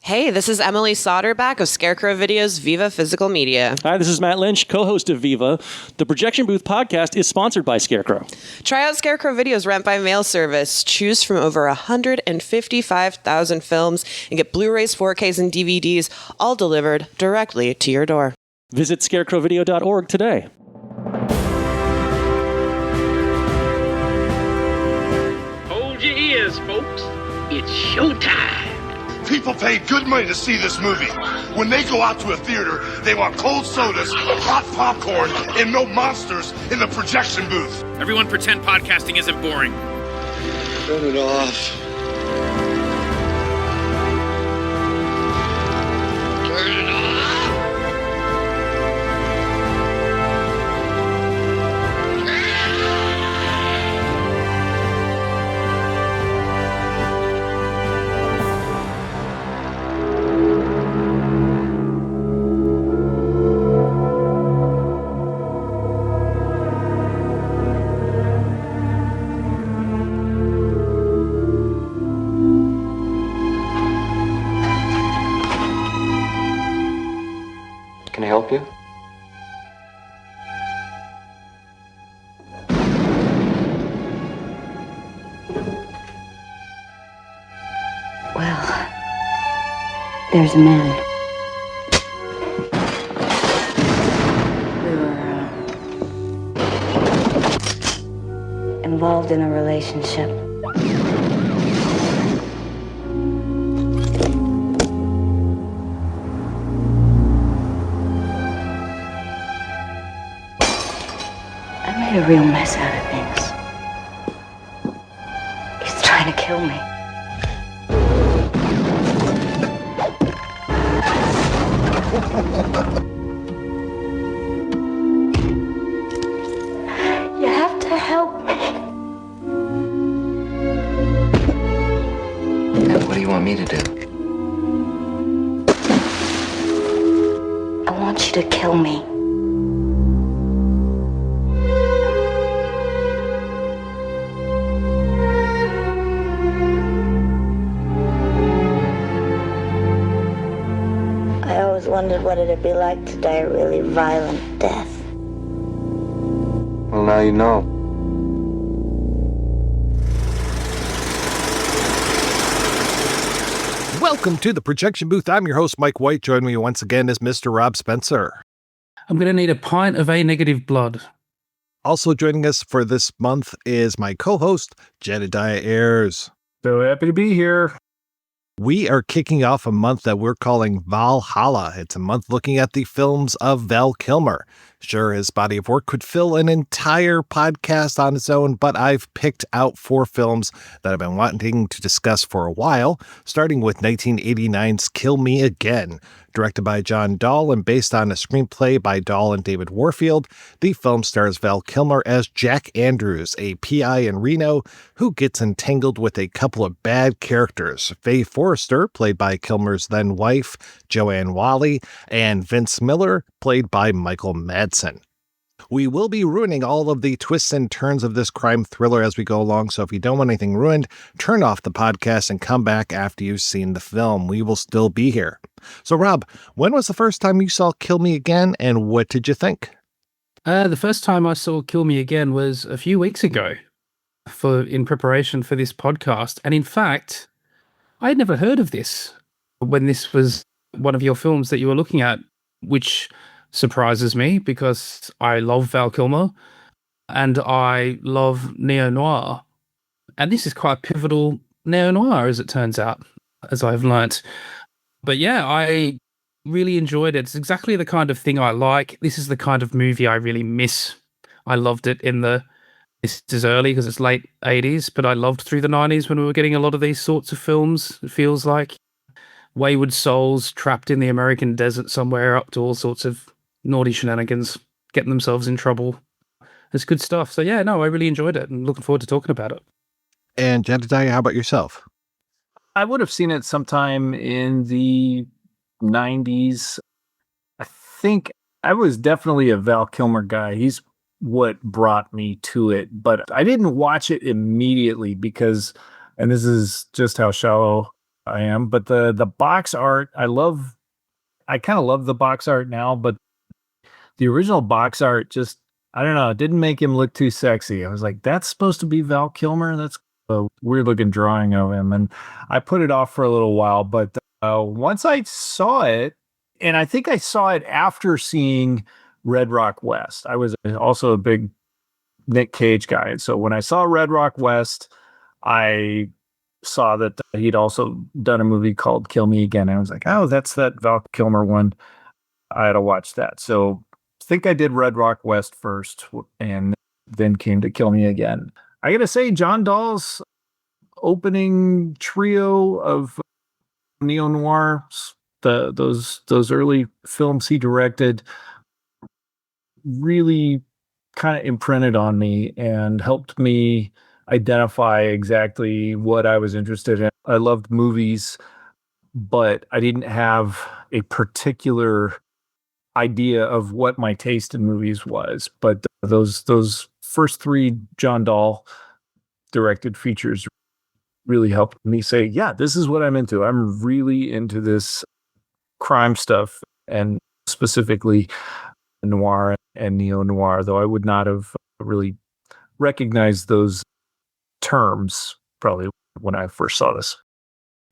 Hey, this is Emily Soderback of Scarecrow Video's Viva Physical Media. Hi, this is Matt Lynch, co-host of Viva. The Projection Booth podcast is sponsored by Scarecrow. Try out Scarecrow Video's rent-by-mail service. Choose from over 155,000 films and get Blu-rays, 4Ks, and DVDs, all delivered directly to your door. Visit scarecrowvideo.org today. Hold your ears, folks. It's showtime. People pay good money to see this movie. When they go out to a theater, they want cold sodas, hot popcorn, and no monsters in the projection booth. Everyone pretend podcasting isn't boring. Turn it off. Turn it off. Can I help you? Well, there's a man. We were involved in a relationship. A real mess out of things. He's trying to kill me. You have to help me. Now, what do you want me to do? I want you to kill me. Wondered what it'd be like to die a really violent death. Well, now you know. Welcome to the Projection Booth. I'm your host, Mike White. Joining me once again is Mr. Rob Spencer. I'm going to need a pint of A-negative blood. Also joining us for this month is my co-host, Jedidiah Ayres. So happy to be here. We are kicking off a month that we're calling Val-halla. It's a month looking at the films of Val Kilmer. Sure, his body of work could fill an entire podcast on its own, but I've picked out 4 films that I've been wanting to discuss for a while, starting with 1989's Kill Me Again. Directed by John Dahl and based on a screenplay by Dahl and Warfield, the film stars Val Kilmer as Jack Andrews, a PI in Reno who gets entangled with a couple of bad characters. Faye Forrester, played by Kilmer's then-wife, Joanne Whalley, and Vince Miller, played by Michael Madsen. We will be ruining all of the twists and turns of this crime thriller as we go along, so if you don't want anything ruined, turn off the podcast and come back after you've seen the film. We will still be here. So, Rob, when was the first time you saw Kill Me Again, and what did you think? The first time I saw Kill Me Again was a few weeks ago in preparation for this podcast. And in fact, I had never heard of this when this was one of your films that you were looking at, which surprises me because I love Val Kilmer and I love neo-noir. And this is quite pivotal neo-noir, as it turns out, as I've learnt. But yeah, I really enjoyed it. It's exactly the kind of thing I like. This is the kind of movie I really miss. I loved it this is early because it's late 80s, but I loved through the 90s when we were getting a lot of these sorts of films. It feels like wayward souls trapped in the American desert somewhere up to all sorts of naughty shenanigans, getting themselves in trouble. It's good stuff. So yeah, no, I really enjoyed it and looking forward to talking about it. And Jedidiah, how about yourself? I would have seen it sometime in the 90s. I think I was definitely a Val Kilmer guy. He's what brought me to it, but I didn't watch it immediately because, and this is just how shallow I am. But the box art, I kind of love the box art now, but the original box art just, I don't know, it didn't make him look too sexy. I was like, that's supposed to be Val Kilmer? That's a weird looking drawing of him. And I put it off for a little while, but once I saw it, and I think I saw it after seeing Red Rock West. I was also a big Nick Cage guy. And so when I saw Red Rock West, I saw that he'd also done a movie called Kill Me Again. And I was like, oh, that's that Val Kilmer one. I had to watch that. So I think I did Red Rock West first and then came to Kill Me Again. I got to say, John Dahl's opening trio of neo-noir, those early films he directed, really kind of imprinted on me and helped me identify exactly what I was interested in. I loved movies, but I didn't have a particular idea of what my taste in movies was. But those first three John Dahl directed features really helped me say, yeah, this is what I'm into. I'm really into this crime stuff, and specifically noir and neo-noir, though I would not have really recognized those terms probably when I first saw this.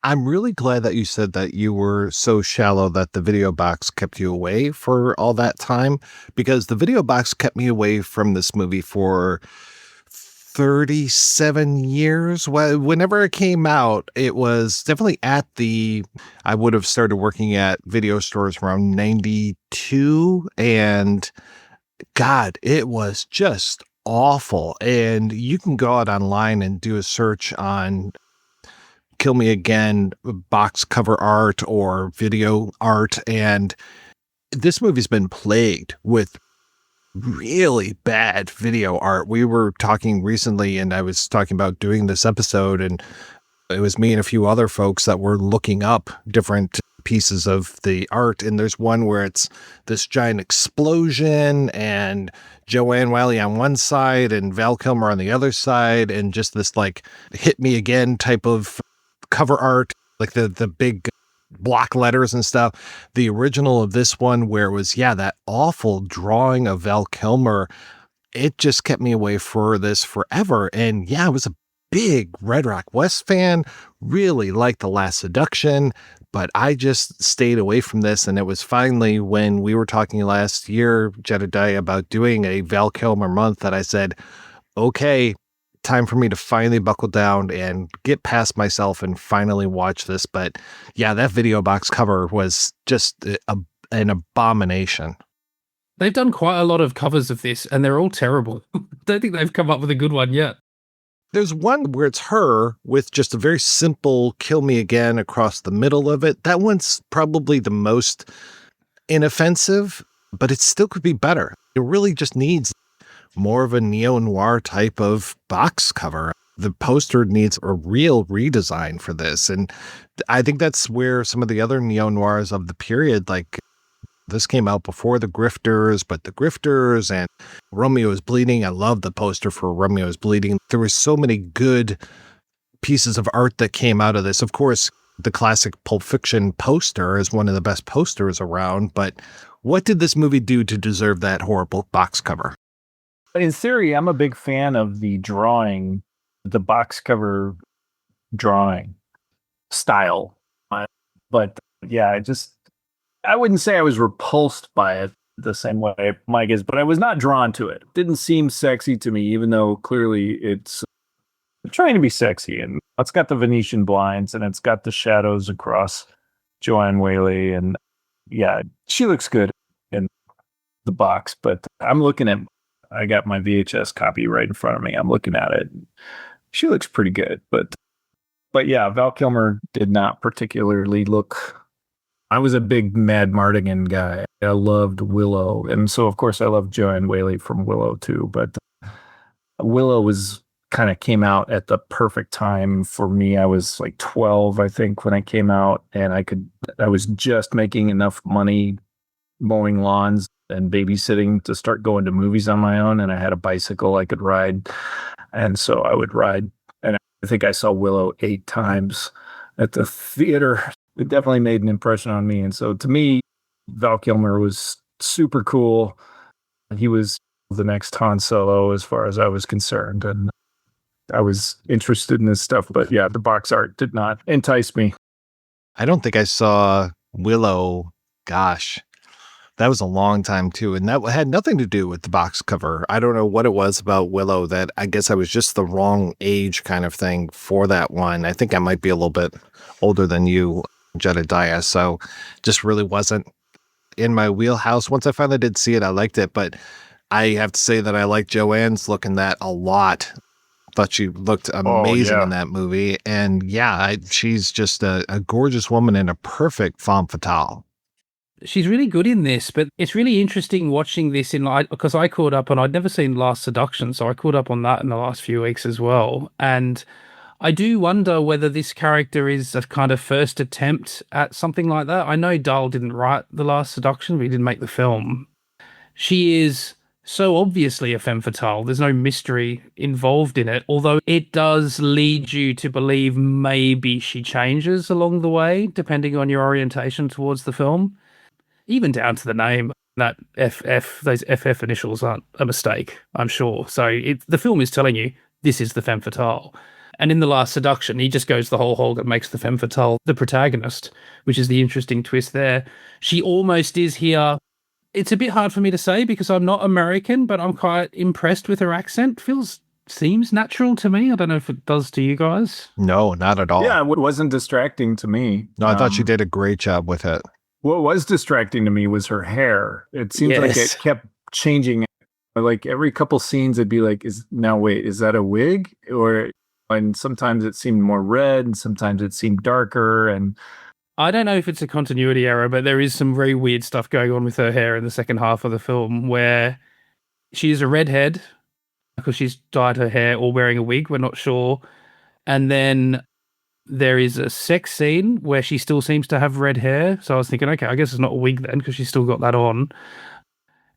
I'm really glad that you said that you were so shallow that the video box kept you away for all that time, because the video box kept me away from this movie for 37 years. Whenever it came out, it was definitely I would have started working at video stores around 92, and God, it was just awful. And you can go out online and do a search on Kill Me Again box cover art or video art, and this movie's been plagued with really bad video art. We were talking recently, and I was talking about doing this episode, and it was me and a few other folks that were looking up different pieces of the art, and there's one where it's this giant explosion and Joanne Whalley on one side and Val Kilmer on the other side, and just this like hit me again type of cover art, like the big block letters and stuff. The original of this one, where it was, that awful drawing of Val Kilmer, it just kept me away for this forever. And I was a big Red Rock West fan, really liked The Last Seduction, but I just stayed away from this. And it was finally when we were talking last year, Jedidiah, about doing a Val Kilmer month, that I said, okay, time for me to finally buckle down and get past myself and finally watch this. But that video box cover was just an abomination. They've done quite a lot of covers of this, and they're all terrible. Don't think they've come up with a good one yet. There's one where it's her with just a very simple Kill Me Again across the middle of it. That one's probably the most inoffensive, but it still could be better. It really just needs more of a neo-noir type of box cover. The poster needs a real redesign for this. And I think that's where some of the other neo-noirs of the period, like this came out before The Grifters, but The Grifters and Romeo is Bleeding. I love the poster for Romeo is Bleeding. There were so many good pieces of art that came out of this. Of course, the classic Pulp Fiction poster is one of the best posters around, but what did this movie do to deserve that horrible box cover? In theory, I'm a big fan of the drawing, the box cover drawing style. But I wouldn't say I was repulsed by it the same way Mike is, but I was not drawn to it. It didn't seem sexy to me, even though clearly it's trying to be sexy. And it's got the Venetian blinds and it's got the shadows across Joanne Whalley. And she looks good in the box, but I got my VHS copy right in front of me. I'm looking at it. She looks pretty good, but Val Kilmer did not particularly look. I was a big Mad Mardigan guy. I loved Willow, and so of course I loved Joanne Whalley from Willow too. But Willow kind of came out at the perfect time for me. I was like 12, I think, when I came out, and I was just making enough money mowing lawns and babysitting to start going to movies on my own, and I had a bicycle I could ride, and so I would ride. And I think I saw Willow 8 times at the theater. It definitely made an impression on me. And so to me, Val Kilmer was super cool. He was the next Han Solo as far as I was concerned. And I was interested in this stuff. But yeah, the box art did not entice me. I don't think I saw Willow. Gosh, that was a long time too. And that had nothing to do with the box cover. I don't know what it was about Willow that I guess I was just the wrong age kind of thing for that one. I think I might be a little bit older than you, Jedidiah. So just really wasn't in my wheelhouse. Once I finally did see it, I liked it. But I have to say that I like Joanne's look in that a lot. Thought she looked amazing in that movie. And yeah, she's just a gorgeous woman and a perfect femme fatale. She's really good in this, but it's really interesting watching this because I caught up on, I'd never seen Last Seduction, so I caught up on that in the last few weeks as well. And I do wonder whether this character is a kind of first attempt at something like that. I know Dahl didn't write The Last Seduction, but he didn't make the film. She is so obviously a femme fatale. There's no mystery involved in it, although it does lead you to believe maybe she changes along the way, depending on your orientation towards the film. Even down to the name, that FF, those FF initials aren't a mistake, I'm sure. So the film is telling you this is the femme fatale. And in The Last Seduction, he just goes the whole hog and makes the femme fatale the protagonist, which is the interesting twist there. She almost is here. It's a bit hard for me to say because I'm not American, but I'm quite impressed with her accent. Seems natural to me. I don't know if it does to you guys. No, not at all. Yeah, it wasn't distracting to me. No, I thought she did a great job with it. What was distracting to me was her hair. It seems like it kept changing. Like every couple scenes, it'd be like, is that a wig? And sometimes it seemed more red, and sometimes it seemed darker. And I don't know if it's a continuity error, but there is some very weird stuff going on with her hair in the second half of the film where she's a redhead because she's dyed her hair or wearing a wig. We're not sure. And then there is a sex scene where she still seems to have red hair. So I was thinking, okay, I guess it's not a wig then because she's still got that on.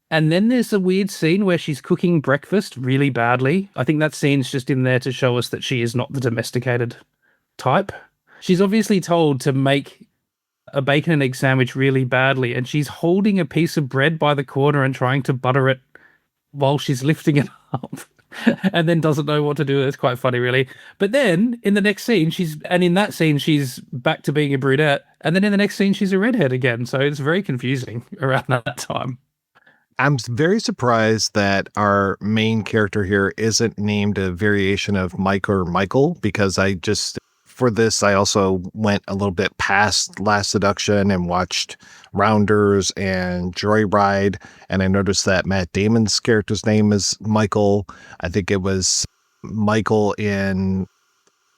And then there's a weird scene where she's cooking breakfast really badly. I think that scene's just in there to show us that she is not the domesticated type. She's obviously told to make a bacon and egg sandwich really badly, and she's holding a piece of bread by the corner and trying to butter it while she's lifting it up. And then doesn't know what to do. It's quite funny, really. But then in the next scene, she's back to being a brunette. And then in the next scene, she's a redhead again. So it's very confusing around that time. I'm very surprised that our main character here isn't named a variation of Mike or Michael, because for this, I also went a little bit past Last Seduction and watched Rounders and Joyride, and I noticed that Matt Damon's character's name is Michael. I think it was Michael in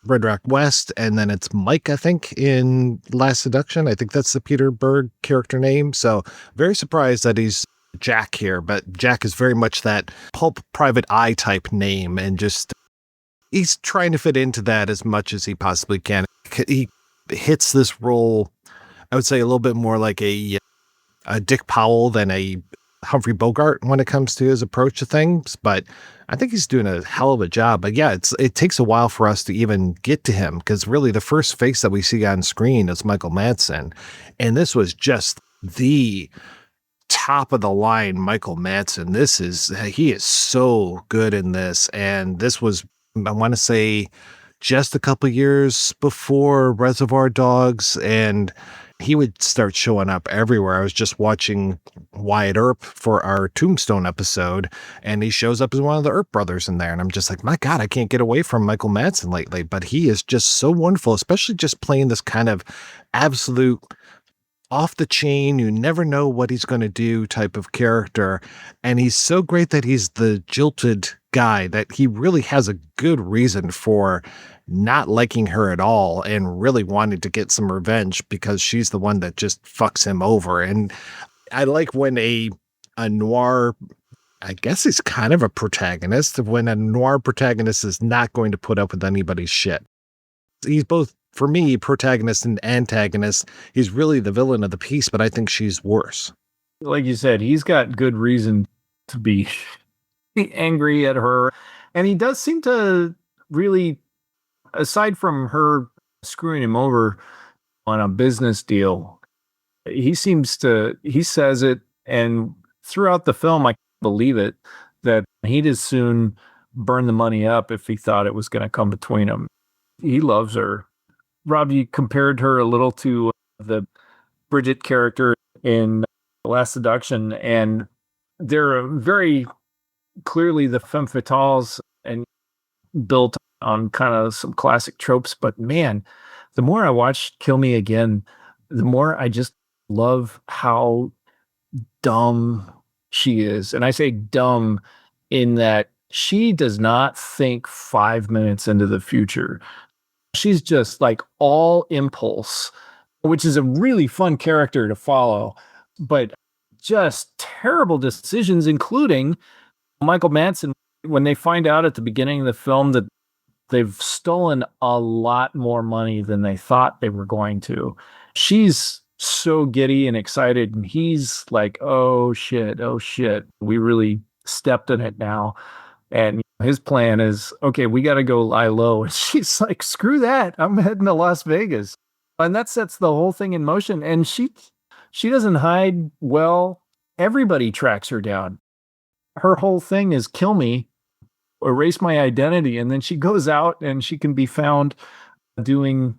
Red Rock West, and then it's Mike, I think, in Last Seduction. I think that's the Peter Berg character name. So very surprised that he's Jack here, but Jack is very much that pulp private eye type name, and just he's trying to fit into that as much as he possibly can. He hits this role, I would say, a little bit more like a Dick Powell than a Humphrey Bogart when it comes to his approach to things, but I think he's doing a hell of a job. But yeah, it takes a while for us to even get to him, because really the first face that we see on screen is Michael Madsen, and this was just the top of the line Michael Madsen. He is so good in this, and this was, I want to say, just a couple years before Reservoir Dogs, and he would start showing up everywhere. I was just watching Wyatt Earp for our Tombstone episode, and he shows up as one of the Earp brothers in there, and I'm just like, my God, I can't get away from Michael Madsen lately. But he is just so wonderful, especially just playing this kind of absolute off the chain, you never know what he's going to do type of character. And he's so great that he's the jilted guy, that he really has a good reason for not liking her at all and really wanting to get some revenge because she's the one that just fucks him over. And I like when a noir, I guess he's kind of a protagonist, when a noir protagonist is not going to put up with anybody's shit. He's both, for me, protagonist and antagonist. He's really the villain of the piece, but I think she's worse. Like you said, he's got good reason to be angry at her. And he does seem to really, aside from her screwing him over on a business deal. He says it, and throughout the film, I can't believe it, that he'd as soon burn the money up if he thought it was going to come between them. He loves her. Rob, you compared her a little to the Bridget character in Last Seduction, and they're very clearly the femme fatales and built on kind of some classic tropes. But man, the more I watch Kill Me Again, the more I just love how dumb she is. And I say dumb in that she does not think 5 minutes into the future. She's just like all impulse, which is a really fun character to follow, but just terrible decisions, including Michael Madsen, when they find out at the beginning of the film that they've stolen a lot more money than they thought they were going to. She's so giddy and excited, and he's like, oh shit, we really stepped in it now. And his plan is, okay, we got to go lie low. And she's like, screw that, I'm heading to Las Vegas. And that sets the whole thing in motion. And she doesn't hide well. Everybody tracks her down. Her whole thing is kill me, erase my identity. And then she goes out and she can be found doing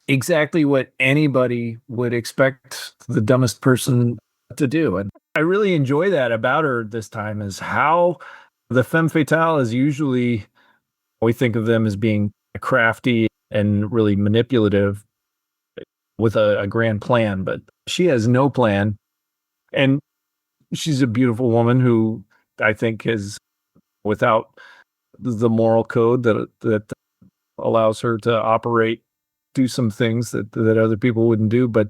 exactly what anybody would expect the dumbest person to do. And I really enjoy that about her this time, is how the femme fatale is usually, we think of them as being crafty and really manipulative with a grand plan, but she has no plan. And she's a beautiful woman who I think is without the moral code that allows her to operate, do some things that other people wouldn't do. But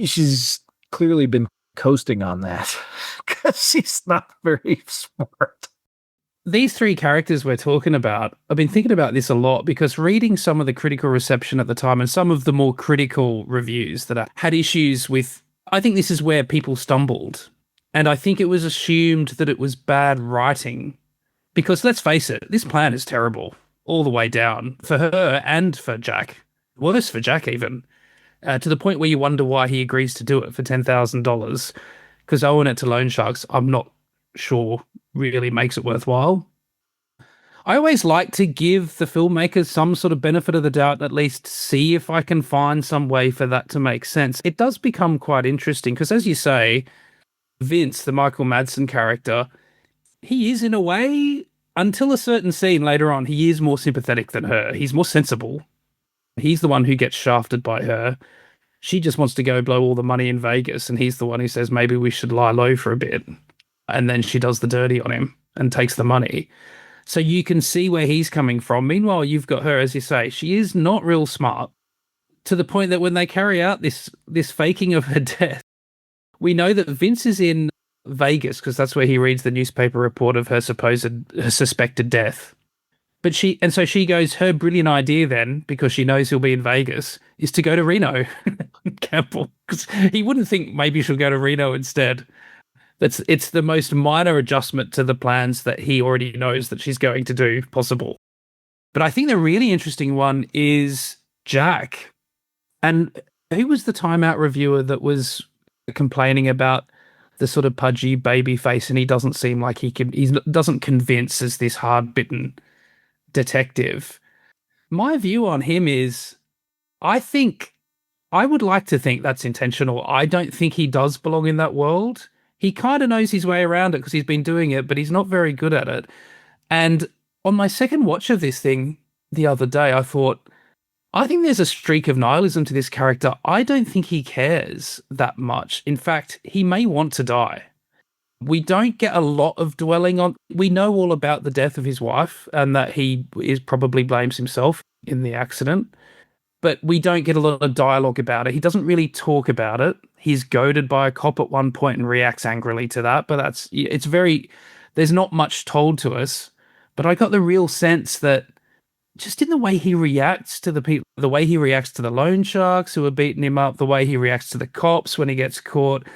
she's clearly been coasting on that because she's not very smart. These three characters we're talking about, I've been thinking about this a lot because reading some of the critical reception at the time and some of the more critical reviews that had issues with, I think this is where people stumbled. And I think it was assumed that it was bad writing because, let's face it, this plan is terrible all the way down for her and for Jack. Worse for Jack even, to the point where you wonder why he agrees to do it for $10,000, because owing it to loan sharks, I'm not sure really makes it worthwhile. I always like to give the filmmakers some sort of benefit of the doubt, at least see if I can find some way for that to make sense. It does become quite interesting because, as you say, Vince, the Michael Madsen character, he is in a way, until a certain scene later on, he is more sympathetic than her. He's more sensible. He's the one who gets shafted by her. She just wants to go blow all the money in Vegas, and he's the one who says maybe we should lie low for a bit. And then she does the dirty on him and takes the money. So you can see where he's coming from. Meanwhile, you've got her, as you say, she is not real smart, to the point that when they carry out this faking of her death, we know that Vince is in Vegas because that's where he reads the newspaper report of her suspected death. But so she goes, her brilliant idea then, because she knows he'll be in Vegas, is to go to Reno, Campbell, because he wouldn't think maybe she'll go to Reno instead. It's the most minor adjustment to the plans that he already knows that she's going to do possible. But I think the really interesting one is Jack. And who was the Time Out reviewer that was complaining about the sort of pudgy baby face, and he doesn't seem like he doesn't convince as this hard-bitten detective? My view on him is, I would like to think that's intentional. I don't think he does belong in that world. He kind of knows his way around it because he's been doing it, but he's not very good at it. And on my second watch of this thing the other day, I thought, I think there's a streak of nihilism to this character. I don't think he cares that much. In fact, he may want to die. We don't get a lot of dwelling on. We know all about the death of his wife and that he probably blames himself in the accident, but we don't get a lot of dialogue about it. He doesn't really talk about it. He's goaded by a cop at one point and reacts angrily to that, but there's not much told to us. But I got the real sense that just in the way he reacts to the people, the way he reacts to the loan sharks who are beating him up, the way he reacts to the cops when he gets caught,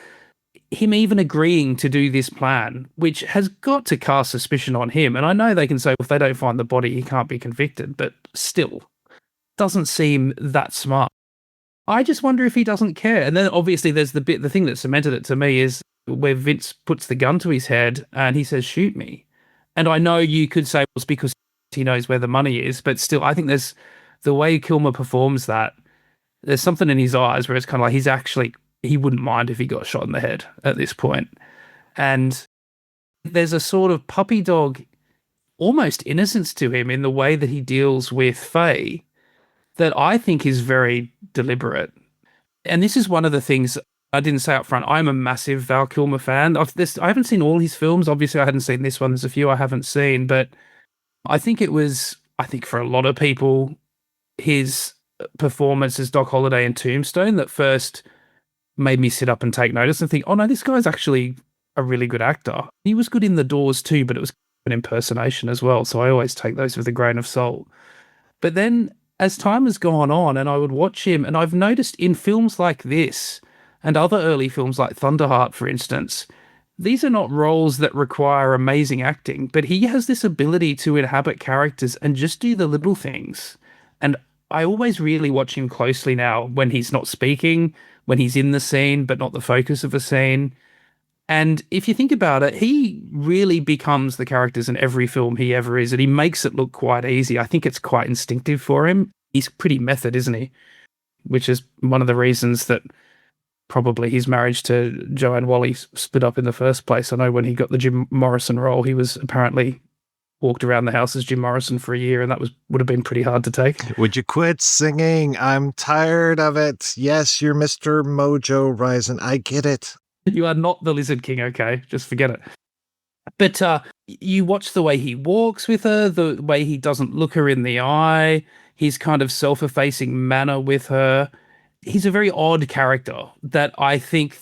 him even agreeing to do this plan, which has got to cast suspicion on him. And I know they can say, well, if they don't find the body, he can't be convicted, but still, doesn't seem that smart. I just wonder if he doesn't care. And then obviously there's the thing that cemented it to me is where Vince puts the gun to his head and he says, "Shoot me." And I know you could say it's because he knows where the money is, but still, I think there's the way Kilmer performs that. There's something in his eyes where it's kind of like he wouldn't mind if he got shot in the head at this point. And there's a sort of puppy dog, almost innocence to him in the way that he deals with Faye that I think is very deliberate. And this is one of the things I didn't say up front. I'm a massive Val Kilmer fan. I haven't seen all his films. Obviously, I hadn't seen this one. There's a few I haven't seen, but I think for a lot of people, his performance as Doc Holliday in Tombstone that first made me sit up and take notice and think, oh no, this guy's actually a really good actor. He was good in The Doors too, but it was an impersonation as well. So I always take those with a grain of salt. But then as time has gone on and I would watch him, and I've noticed in films like this and other early films like Thunderheart, for instance, these are not roles that require amazing acting, but he has this ability to inhabit characters and just do the little things. And I always really watch him closely now when he's not speaking, when he's in the scene, but not the focus of a scene. And if you think about it, he really becomes the characters in every film he ever is, and he makes it look quite easy. I think it's quite instinctive for him. He's pretty method, isn't he? Which is one of the reasons that probably his marriage to Joanne Whalley split up in the first place. I know when he got the Jim Morrison role, he was apparently walked around the house as Jim Morrison for a year, and that would have been pretty hard to take. Would you quit singing? I'm tired of it. Yes, you're Mr. Mojo Rising. I get it. You are not the Lizard King, okay? Just forget it. But you watch the way he walks with her, the way he doesn't look her in the eye, his kind of self-effacing manner with her. He's a very odd character that I think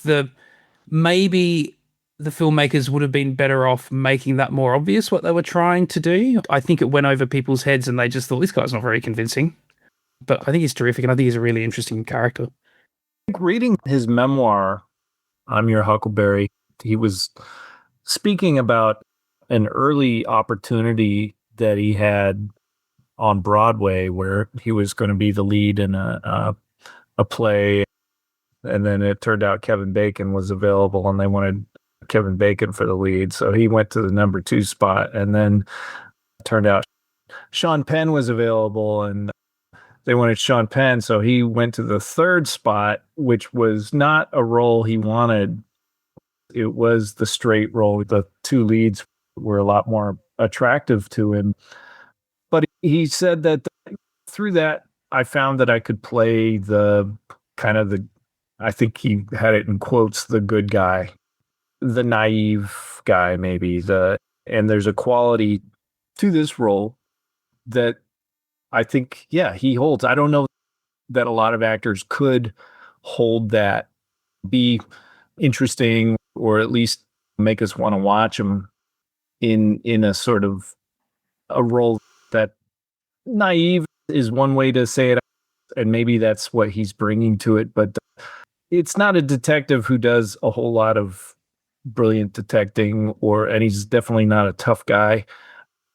maybe the filmmakers would have been better off making that more obvious what they were trying to do. I think it went over people's heads and they just thought, this guy's not very convincing. But I think he's terrific, and I think he's a really interesting character. Reading his memoir, I'm Your Huckleberry, he was speaking about an early opportunity that he had on Broadway where he was going to be the lead in a play. And then it turned out Kevin Bacon was available and they wanted Kevin Bacon for the lead. So he went to the number 2 spot, and then it turned out Sean Penn was available and they wanted Sean Penn. So he went to the 3rd spot, which was not a role he wanted. It was the straight role. The 2 leads were a lot more attractive to him. But he said that through that, I found that I could play I think he had it in quotes, the good guy, the naive guy, maybe. And there's a quality to this role that I think, he holds. I don't know that a lot of actors could hold that, be interesting, or at least make us want to watch him in a sort of a role that naive is one way to say it, and maybe that's what he's bringing to it, but it's not a detective who does a whole lot of brilliant detecting, and he's definitely not a tough guy.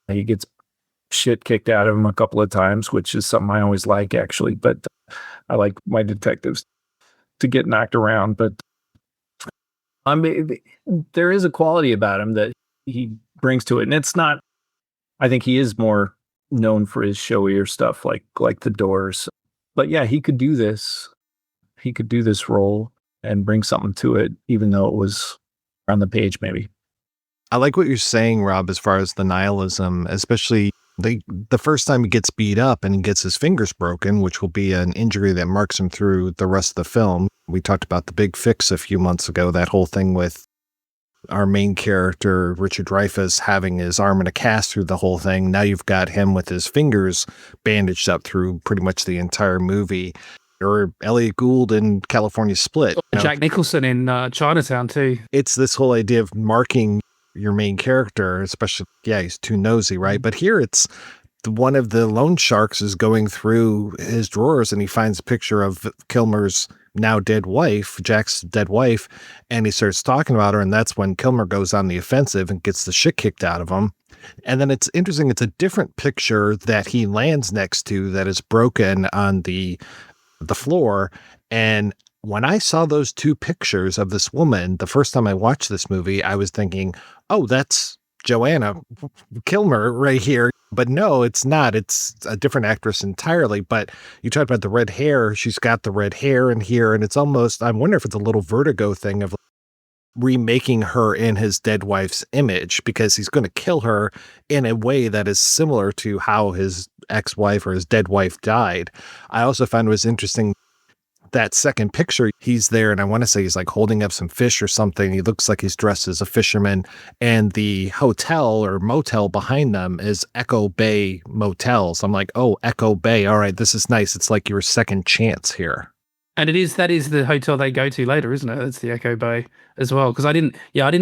He gets shit kicked out of him a couple of times, which is something I always like, actually, but I like my detectives to get knocked around. But I mean, there is a quality about him that he brings to it, and it's not, I think he is more known for his showier stuff like The Doors. But yeah, he could do this. He could do this role and bring something to it, even though it was on the page, maybe. I like what you're saying, Rob, as far as the nihilism, especially the first time he gets beat up and he gets his fingers broken, which will be an injury that marks him through the rest of the film. We talked about The Big Fix a few months ago, that whole thing with our main character, Richard Dreyfuss, having his arm in a cast through the whole thing. Now you've got him with his fingers bandaged up through pretty much the entire movie. Or Elliot Gould in California Split. Jack Nicholson in Chinatown too. It's this whole idea of marking your main character, especially, he's too nosy, right? But here it's one of the loan sharks is going through his drawers and he finds a picture of Kilmer's now dead wife, Jack's dead wife, and he starts talking about her, and that's when Kilmer goes on the offensive and gets the shit kicked out of him. And then it's interesting, it's a different picture that he lands next to that is broken on the floor. And when I saw those two pictures of this woman, the first time I watched this movie, I was thinking, oh, that's Joanne Kilmer right here. But no, it's not. It's a different actress entirely. But you talked about the red hair. She's got the red hair in here. And it's almost, I wonder if it's a little Vertigo thing of remaking her in his dead wife's image, because he's going to kill her in a way that is similar to how his ex-wife or his dead wife died. I also found it was interesting that second picture, he's there, and I want to say he's like holding up some fish or something. He looks like he's dressed as a fisherman, and the hotel or motel behind them is Echo Bay Motel. So I'm like, oh, Echo Bay. All right, this is nice. It's like your second chance here. And that is the hotel they go to later, isn't it? It's the Echo Bay as well. Because I didn't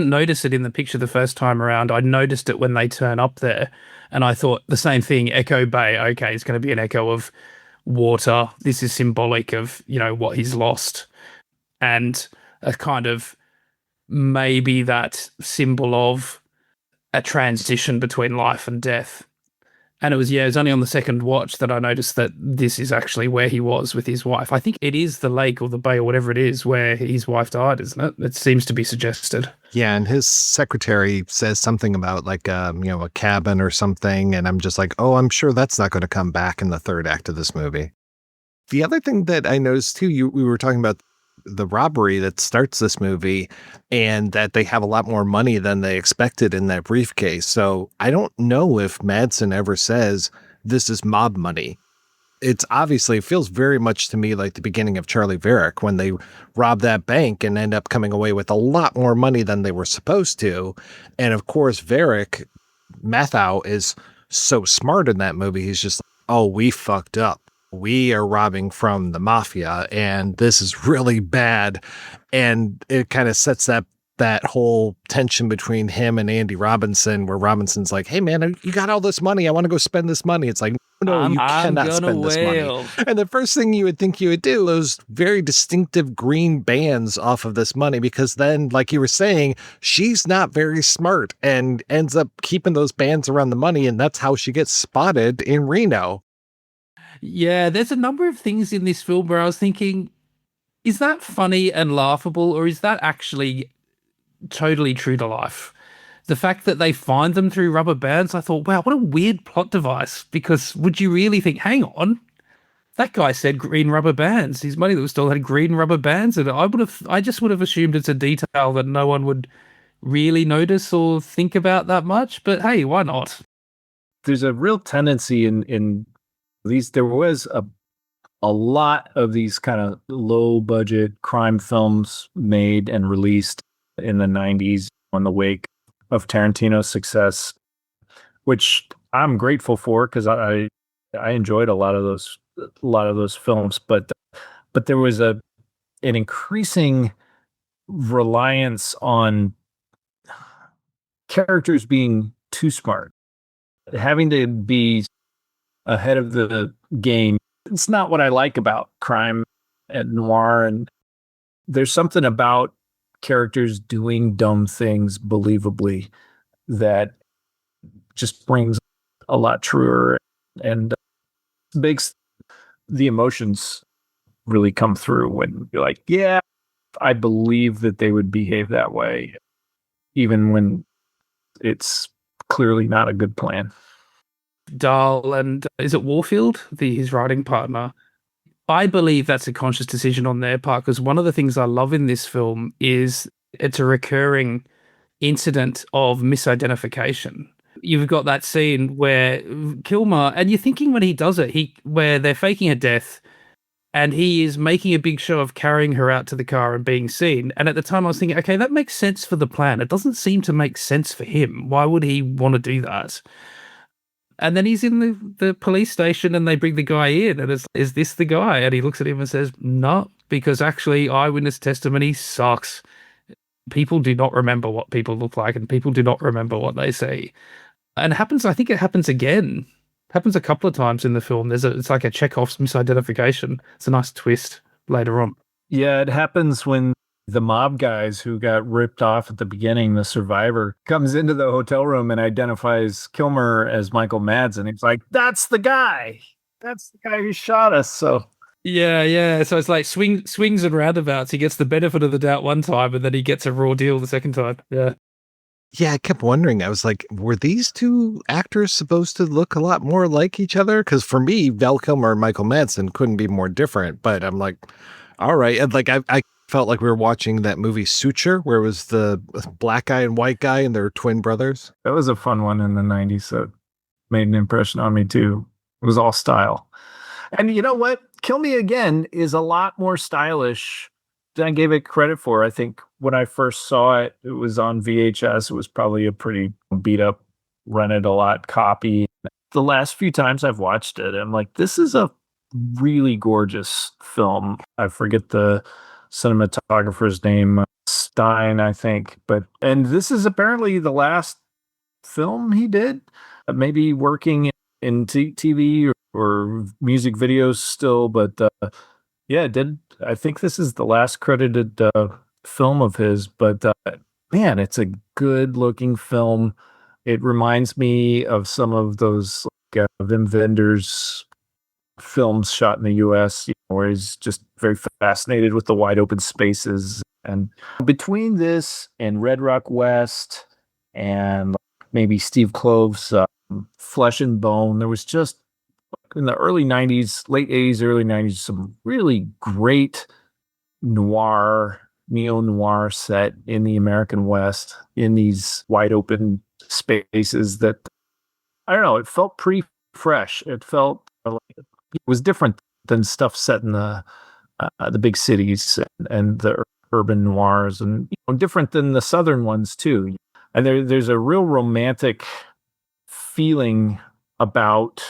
notice it in the picture the first time around. I noticed it when they turn up there, and I thought the same thing. Echo Bay. Okay, it's going to be an echo of water. This is symbolic of, what he's lost, and a kind of maybe that symbol of a transition between life and death. And it was only on the second watch that I noticed that this is actually where he was with his wife. I think it is the lake or the bay or whatever it is where his wife died, isn't it? It seems to be suggested. Yeah, and his secretary says something about like, a cabin or something, and I'm just like, oh, I'm sure that's not going to come back in the third act of this movie. The other thing that I noticed too, we were talking about the robbery that starts this movie, and that they have a lot more money than they expected in that briefcase. So I don't know if Madsen ever says this is mob money. It feels very much to me like the beginning of Charlie Varick, when they rob that bank and end up coming away with a lot more money than they were supposed to. And of course, Varick, Mathau, is so smart in that movie. He's just, oh, we fucked up. We are robbing from the mafia, and this is really bad. And it kind of sets that whole tension between him and Andy Robinson, where Robinson's like, hey man, you got all this money. I want to go spend this money. It's like, no, you cannot spend this money. And the first thing you would think you would do, those very distinctive green bands off of this money, because then, like you were saying, she's not very smart and ends up keeping those bands around the money. And that's how she gets spotted in Reno. Yeah, there's a number of things in this film where I was thinking, is that funny and laughable, or is that actually totally true to life? The fact that they find them through rubber bands, I thought, wow, what a weird plot device, because would you really think, hang on, that guy said green rubber bands. His money that was stolen had green rubber bands, and I just would have assumed it's a detail that no one would really notice or think about that much, but hey, why not? There's a real tendency in these, there was a lot of these kind of low budget crime films made and released in the 90s in the wake of Tarantino's success, which I'm grateful for, because I enjoyed a lot of those films, but there was an increasing reliance on characters being too smart, having to be ahead of the game. It's not what I like about crime and noir, and there's something about characters doing dumb things believably that just brings a lot truer and makes the emotions really come through when you're like, yeah, I believe that they would behave that way, even when it's clearly not a good plan. Dahl and is it Warfield, his writing partner? I believe that's a conscious decision on their part, because one of the things I love in this film is it's a recurring incident of misidentification. You've got that scene where Kilmer, and you're thinking when he does it, where they're faking a death, and he is making a big show of carrying her out to the car and being seen. And at the time I was thinking, okay, that makes sense for the plan. It doesn't seem to make sense for him. Why would he want to do that? And then he's in the police station, and they bring the guy in, and is this the guy? And he looks at him and says, no, because actually eyewitness testimony sucks. People do not remember what people look like, and people do not remember what they see. And I think it happens again. It happens a couple of times in the film. It's like a Chekhov's misidentification. It's a nice twist later on. Yeah, it happens when the mob guys who got ripped off at the beginning, the survivor, comes into the hotel room and identifies Kilmer as Michael Madsen. He's like, that's the guy. That's the guy who shot us. So Yeah. So it's like swings and roundabouts. He gets the benefit of the doubt one time, and then he gets a raw deal the second time. Yeah. Yeah, I kept wondering. I was like, were these two actors supposed to look a lot more like each other? Because for me, Val Kilmer and Michael Madsen couldn't be more different. But I'm like, all right. And like, I felt like we were watching that movie Suture, where it was the black guy and white guy and their twin brothers. that was a fun one in the 90s. So made an impression on me too. It was all style. And you know what? Kill Me Again is a lot more stylish than I gave it credit for. I think when I first saw it, it was on VHS. It was probably a pretty beat up, rented a lot copy. The last few times I've watched it, I'm like, this is a really gorgeous film. I forget the cinematographer's name, Stein, I think. And this is apparently the last film he did, maybe working in TV or music videos still, but yeah, I think this is the last credited film of his, but man, it's a good looking film. It reminds me of some of those Wim Wenders films shot in the US, where he's just very fascinated with the wide open spaces. And between this and Red Rock West and maybe Steve Klove's Flesh and Bone, there was just in the early 90s, late 80s, early 90s, some really great neo-noir set in the American West in these wide open spaces that, I don't know, it felt pretty fresh. It felt like it was different than stuff set in the big cities and the urban noirs, and different than the southern ones too. And there's a real romantic feeling about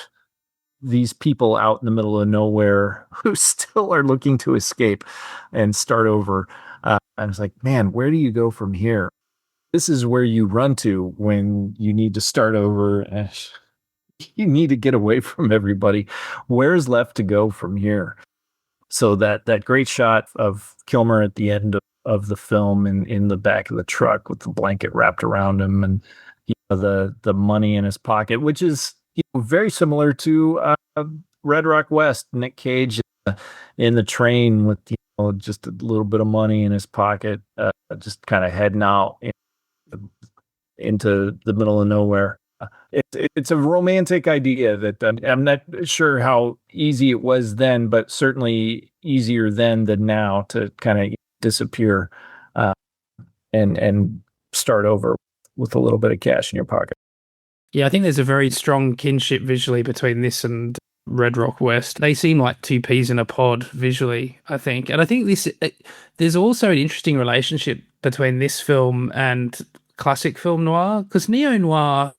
these people out in the middle of nowhere who still are looking to escape and start over. I was like, man, where do you go from here? This is where you run to when you need to start over and you need to get away from everybody. Where's left to go from here? So that great shot of Kilmer at the end of the film in the back of the truck with the blanket wrapped around him and the money in his pocket, which is very similar to Red Rock West, Nick Cage in the train with just a little bit of money in his pocket, just kind of heading out into the middle of nowhere. It's a romantic idea that I'm not sure how easy it was then, but certainly easier then than now to kind of disappear and start over with a little bit of cash in your pocket. Yeah, I think there's a very strong kinship visually between this and Red Rock West. They seem like two peas in a pod visually, I think. And I think there's also an interesting relationship between this film and classic film noir, because neo-noir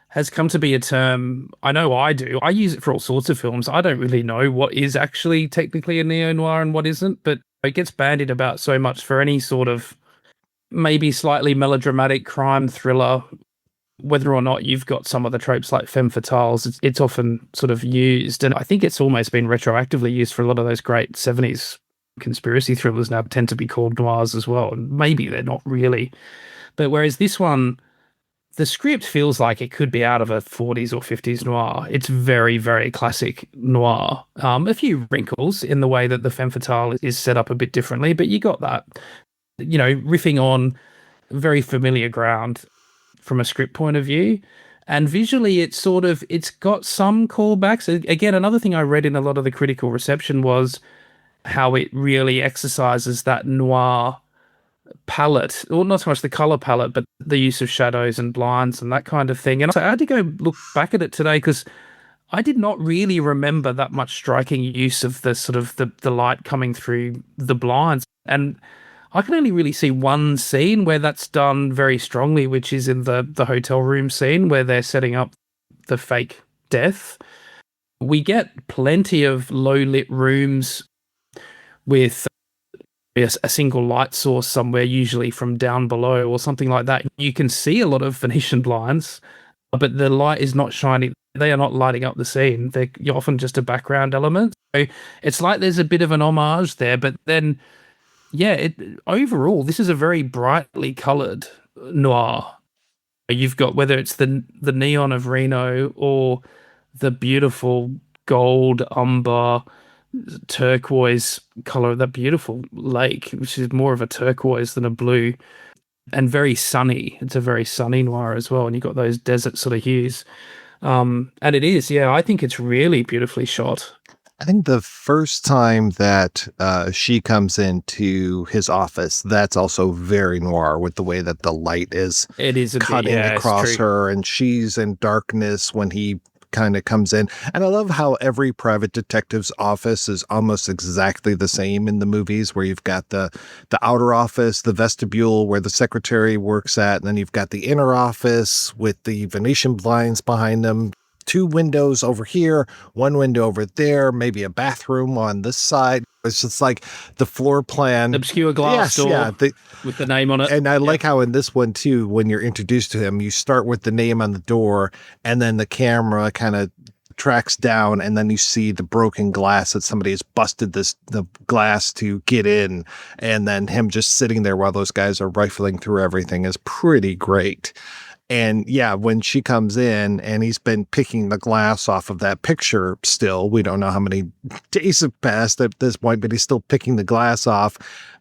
has come to be a term, I know I do. I use it for all sorts of films. I don't really know what is actually technically a neo-noir and what isn't, but it gets bandied about so much for any sort of maybe slightly melodramatic crime thriller. Whether or not you've got some of the tropes like femme fatales, it's often sort of used. And I think it's almost been retroactively used for a lot of those great 70s conspiracy thrillers now tend to be called noirs as well. And maybe they're not really. But whereas this one, the script feels like it could be out of a 40s or 50s noir. It's very, very classic noir. A few wrinkles in the way that the femme fatale is set up a bit differently, but you got that, riffing on very familiar ground from a script point of view. And visually, it's got some callbacks. Again, another thing I read in a lot of the critical reception was how it really exercises that noir palette, or not so much the color palette, but the use of shadows and blinds and that kind of thing. And I had to go look back at it today because I did not really remember that much striking use of the sort of the light coming through the blinds. And I can only really see one scene where that's done very strongly, which is in the hotel room scene where they're setting up the fake death. We get plenty of low-lit rooms with a single light source somewhere, usually from down below or something like that. You can see a lot of Venetian blinds, but the light is not shining they are not lighting up the scene. They're often just a background element. So it's like there's a bit of an homage there, but then, yeah, overall, this is a very brightly coloured noir. You've got, whether it's the neon of Reno or the beautiful gold, umber, turquoise colour of that beautiful lake, which is more of a turquoise than a blue, and very sunny. It's a very sunny noir as well, and you've got those desert sort of hues. And it is, yeah, I think it's really beautifully shot. I think the first time that she comes into his office, that's also very noir with the way that the light is cutting across her, and she's in darkness when he kind of comes in. And I love how every private detective's office is almost exactly the same in the movies, where you've got the outer office, the vestibule where the secretary works at, and then you've got the inner office with the Venetian blinds behind them. 2 windows over here, 1 window over there, maybe a bathroom on this side. It's just like the floor plan. Obscure glass door with the name on it. And I like how in this one too, when you're introduced to him, you start with the name on the door, and then the camera kind of tracks down, and then you see the broken glass that somebody has busted the glass to get in, and then him just sitting there while those guys are rifling through everything is pretty great. And yeah, when she comes in and he's been picking the glass off of that picture still, we don't know how many days have passed at this point, but he's still picking the glass off.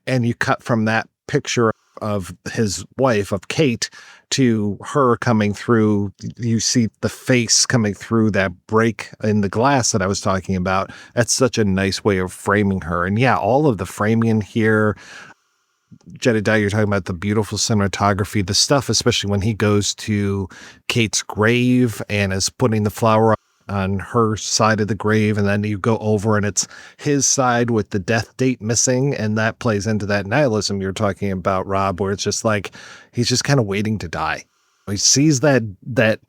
And you cut from that picture of his wife, of Kate, to her coming through. You see the face coming through that break in the glass that I was talking about. That's such a nice way of framing her. And yeah, all of the framing here, Jedidiah, you're talking about the beautiful cinematography, the stuff, especially when he goes to Kate's grave and is putting the flower on her side of the grave, and then you go over and it's his side with the death date missing, and that plays into that nihilism you're talking about, Rob, where it's just like he's just kind of waiting to die. He sees that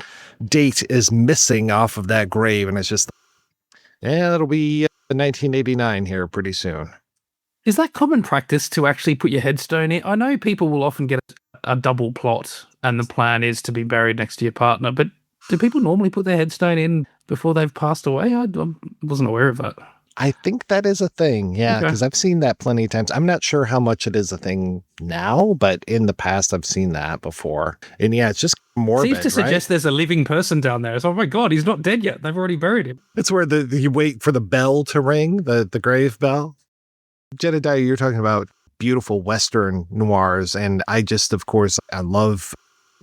date is missing off of that grave, and it's just, yeah, that'll be 1989 here pretty soon. Is that common practice to actually put your headstone in? I know people will often get a double plot and the plan is to be buried next to your partner, but do people normally put their headstone in before they've passed away? I wasn't aware of that. I think that is a thing, yeah, because I've seen that plenty of times. I'm not sure how much it is a thing now, but in the past I've seen that before. And yeah, it's just morbid, seems to suggest there's a living person down there. So, oh my God, he's not dead yet. They've already buried him. It's where you wait for the bell to ring, the grave bell. Jedidiah, you're talking about beautiful Western noirs, and I just, of course, I love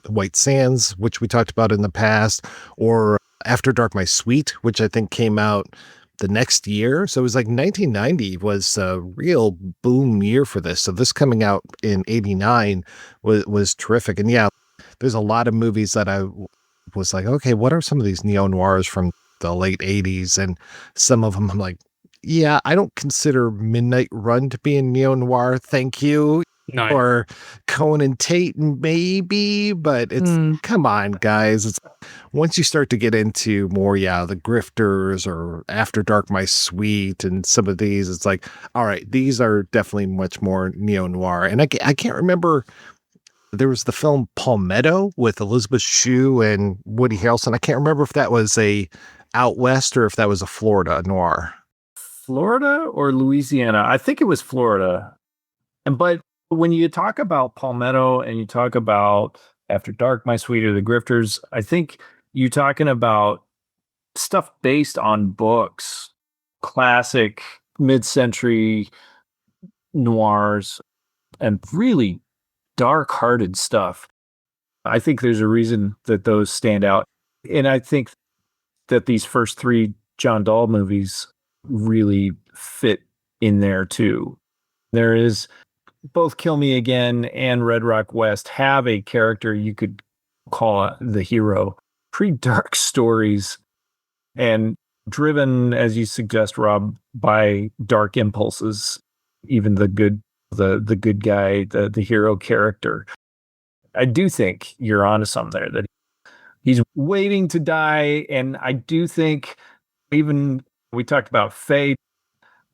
White Sands, which we talked about in the past, or After Dark, My Sweet, which I think came out the next year. So it was like 1990 was a real boom year for this. So this coming out in 89 was terrific. And yeah, there's a lot of movies that I was like, okay, what are some of these neo-noirs from the late 80s? And some of them I'm like, yeah, I don't consider Midnight Run to be a neo-noir, thank you. No. Or Cohen and Tate, maybe, but it's, come on, guys. It's once you start to get into more, the Grifters or After Dark, My Sweet, and some of these, it's like, all right, these are definitely much more neo-noir. And I can't remember, there was the film Palmetto with Elizabeth Shue and Woody Harrelson. I can't remember if that was a out west or if that was a Florida noir. Florida or Louisiana? I think it was Florida. But when you talk about Palmetto and you talk about After Dark, My Sweet, or The Grifters, I think you're talking about stuff based on books, classic mid-century noirs, and really dark-hearted stuff. I think there's a reason that those stand out. And I think that these first 3 John Dahl movies really fit in there too. There is both Kill Me Again and Red Rock West have a character you could call the hero. Pretty dark stories and driven, as you suggest, Rob, by dark impulses. Even the good guy, the hero character. I do think you're onto something there, that he's waiting to die. And I do think, even we talked about Faye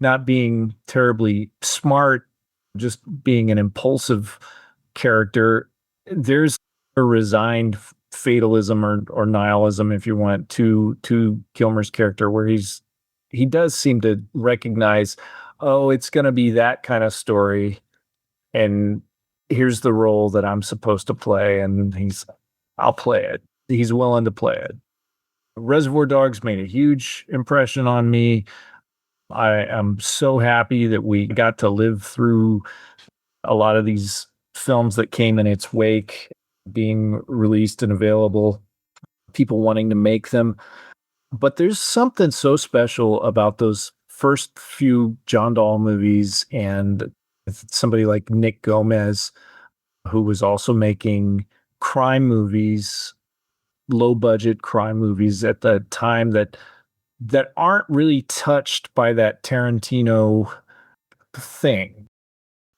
not being terribly smart, just being an impulsive character. There's a resigned fatalism or nihilism, if you want, to Kilmer's character, where he does seem to recognize, oh, it's going to be that kind of story, and here's the role that I'm supposed to play, and I'll play it. He's willing to play it. Reservoir Dogs made a huge impression on me. I am so happy that we got to live through a lot of these films that came in its wake, being released and available, people wanting to make them. But there's something so special about those first few John Dahl movies, and somebody like Nick Gomez, who was also making crime movies, low budget crime movies at the time that aren't really touched by that Tarantino thing.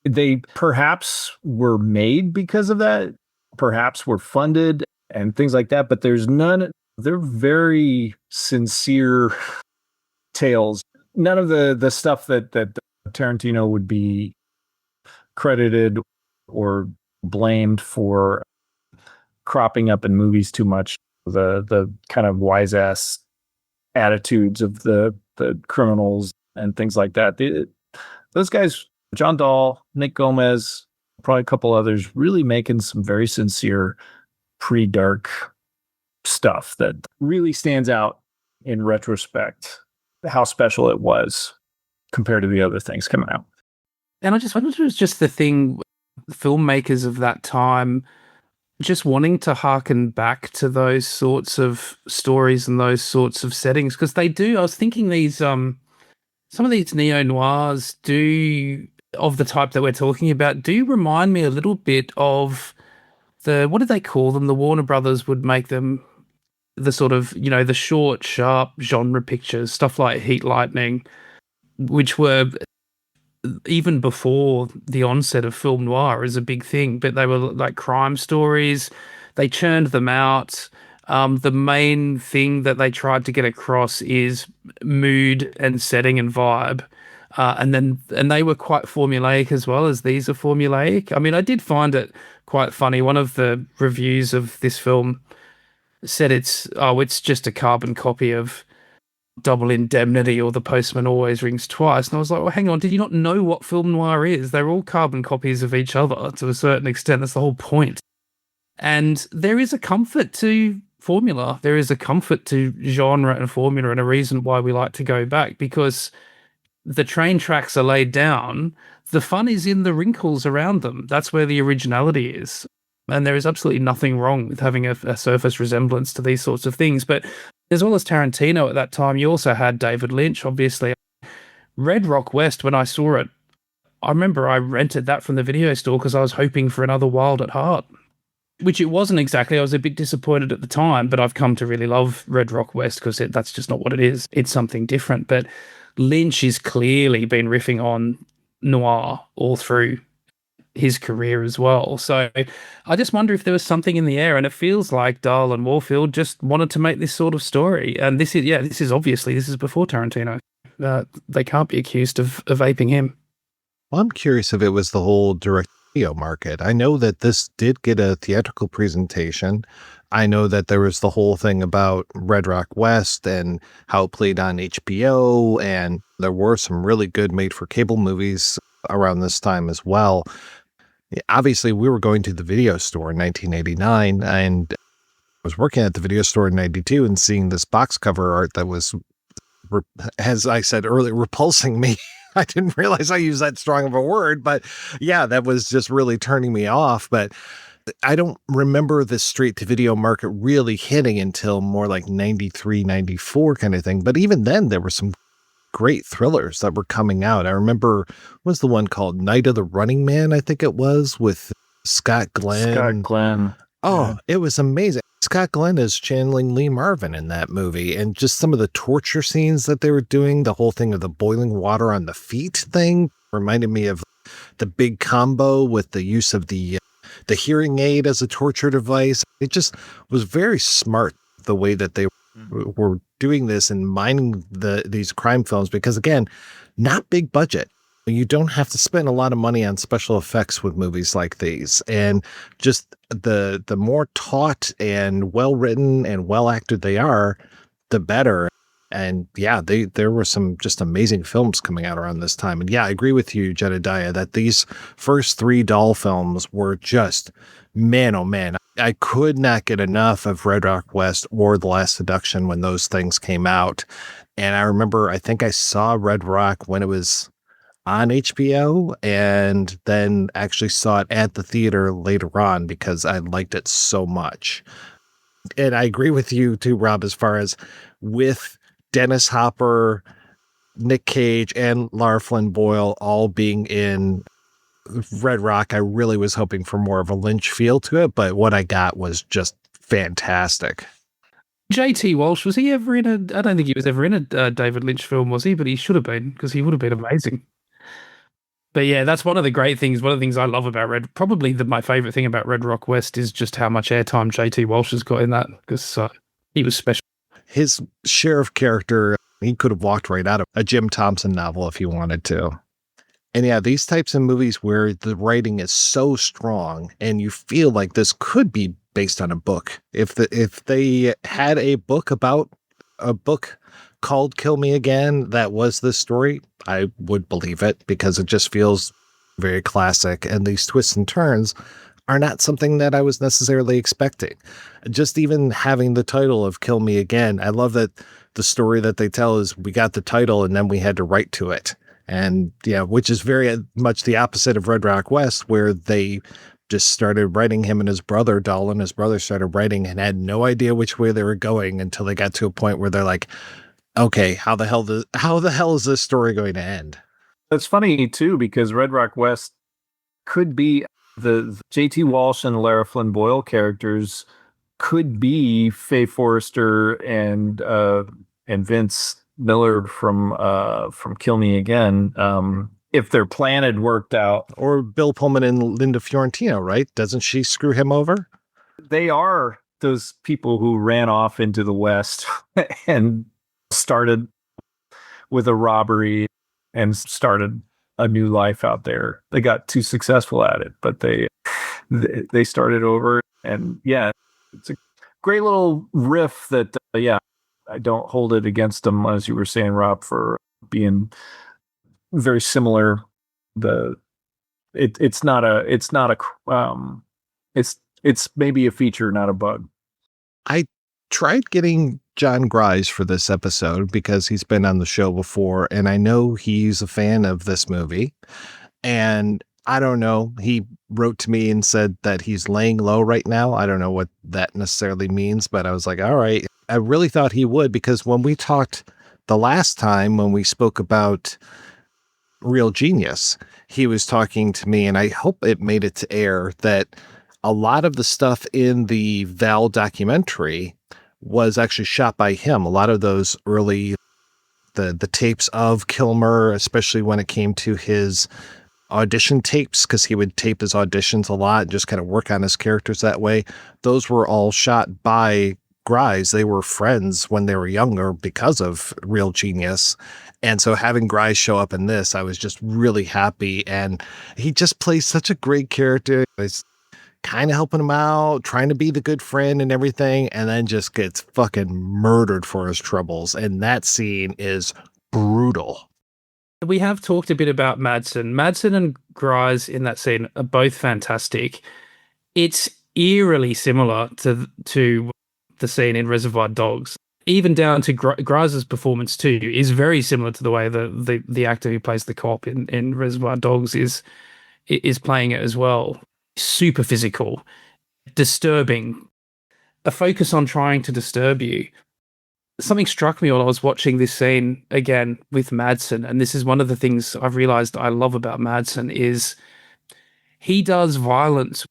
They perhaps were made because of that, perhaps were funded and things like that, but there's none. They're very sincere tales. None of the stuff that Tarantino would be credited or blamed for cropping up in movies too much. The kind of wise ass attitudes of the criminals and things like that. Those guys, John Dahl, Nick Gomez, probably a couple others, really making some very sincere pre-dark stuff that really stands out in retrospect, how special it was compared to the other things coming out. And I just wonder if it was just the thing, filmmakers of that time just wanting to harken back to those sorts of stories and those sorts of settings, because they do. I was thinking these some of these neo-noirs of the type that we're talking about do remind me a little bit of what did they call them? The Warner Brothers would make them the sort of, the short, sharp genre pictures, stuff like Heat Lightning, which were even before the onset of film noir is a big thing, but they were like crime stories. They churned them out. The main thing that they tried to get across is mood and setting and vibe. And they were quite formulaic as well, as these are formulaic. I mean, I did find it quite funny. One of the reviews of this film said it's just a carbon copy of Double Indemnity or The Postman Always Rings Twice. And I was like, well, hang on, did you not know what film noir is? They're all carbon copies of each other to a certain extent. That's the whole point. And there is a comfort to formula. There is a comfort to genre and formula, and a reason why we like to go back, because the train tracks are laid down. The fun is in the wrinkles around them. That's where the originality is. And there is absolutely nothing wrong with having a surface resemblance to these sorts of things. But as well as Tarantino at that time, you also had David Lynch, obviously. Red Rock West, when I saw it, I remember I rented that from the video store because I was hoping for another Wild at Heart, which it wasn't exactly. I was a bit disappointed at the time, but I've come to really love Red Rock West because that's just not what it is. It's something different. But Lynch has clearly been riffing on noir all through his career as well. So I just wonder if there was something in the air, and it feels like Dahl and Warfield just wanted to make this sort of story. And this is obviously before Tarantino. They can't be accused of aping him. Well, I'm curious if it was the whole direct video market. I know that this did get a theatrical presentation. I know that there was the whole thing about Red Rock West and how it played on HBO, and there were some really good made-for-cable movies around this time as well. Obviously, we were going to the video store in 1989, and I was working at the video store in 92 and seeing this box cover art that was, as I said earlier, repulsing me. I didn't realize I used that strong of a word, but yeah, that was just really turning me off. But I don't remember the straight-to-video market really hitting until more like 93, 94 kind of thing. But even then, there were some great thrillers that were coming out. I remember, what was the one called Night of the Running Man, I think it was, with Scott Glenn. Oh, yeah. It was amazing. Scott Glenn is channeling Lee Marvin in that movie, and just some of the torture scenes that they were doing, the whole thing of the boiling water on the feet thing reminded me of the big combo with the use of the hearing aid as a torture device. It just was very smart the way that they were doing this and mining these crime films, because again, not big budget. You don't have to spend a lot of money on special effects with movies like these. And just the more taut and well written and well acted they are, the better. And yeah, there were some just amazing films coming out around this time. And yeah, I agree with you, Jedidiah, that these first 3 Dahl films were just, man, oh man, I could not get enough of Red Rock West or The Last Seduction when those things came out. And I remember, I think I saw Red Rock when it was on HBO, and then actually saw it at the theater later on because I liked it so much. And I agree with you too, Rob, as far as with Dennis Hopper, Nick Cage, and Lara Flynn Boyle all being in Red Rock, I really was hoping for more of a Lynch feel to it, but what I got was just fantastic. J.T. Walsh, was he ever in I don't think he was ever in a David Lynch film, was he? But he should have been, because he would have been amazing. But yeah, that's one of the great things. One of the things I love about my favorite thing about Red Rock West is just how much airtime J.T. Walsh has got in that, because he was special. His sheriff character, he could have walked right out of a Jim Thompson novel if he wanted to. And yeah, these types of movies where the writing is so strong and you feel like this could be based on a book. If they had a book about a book called Kill Me Again that was this story, I would believe it, because it just feels very classic, and these twists and turns are not something that I was necessarily expecting. Just even having the title of Kill Me Again, I love that the story that they tell is we got the title and then we had to write to it. And yeah, which is very much the opposite of Red Rock West, where they just started writing, him and his brother, Dahl and his brother started writing and had no idea which way they were going until they got to a point where they're like, okay, how the hell is this story going to end? That's funny too, because Red Rock West could be the J.T. Walsh and Lara Flynn Boyle characters could be Faye Forrester and Vince Miller from Kill Me Again, if their plan had worked out. Or Bill Pullman and Linda Fiorentino, right? Doesn't she screw him over? They are those people who ran off into the West and started with a robbery and started a new life out there. They got too successful at it, but they started over. And yeah, it's a great little riff that, I don't hold it against them, as you were saying, Rob, for being very similar. It's maybe a feature, not a bug. I tried getting John Grise for this episode because he's been on the show before, and I know he's a fan of this movie. And I don't know, he wrote to me and said that he's laying low right now. I don't know what that necessarily means, but I was like, all right. I really thought he would, because when we talked the last time, when we spoke about Real Genius, he was talking to me, and I hope it made it to air, that a lot of the stuff in the Val documentary was actually shot by him. A lot of those early, the tapes of Kilmer, especially when it came to his audition tapes, because he would tape his auditions a lot and just kind of work on his characters that way. Those were all shot by Grise. They were friends when they were younger because of Real Genius. And so having Grise show up in this, I was just really happy. And he just plays such a great character. He's kind of helping him out, trying to be the good friend and everything, and then just gets fucking murdered for his troubles. And that scene is brutal. We have talked a bit about Madsen. Madsen and Grise in that scene are both fantastic. It's eerily similar to the scene in Reservoir Dogs. Even down to Grise's performance too is very similar to the way the actor who plays the cop in Reservoir Dogs is playing it as well. Super physical, disturbing, a focus on trying to disturb you. Something struck me while I was watching this scene again with Madsen, and this is one of the things I've realized I love about Madsen is he does violence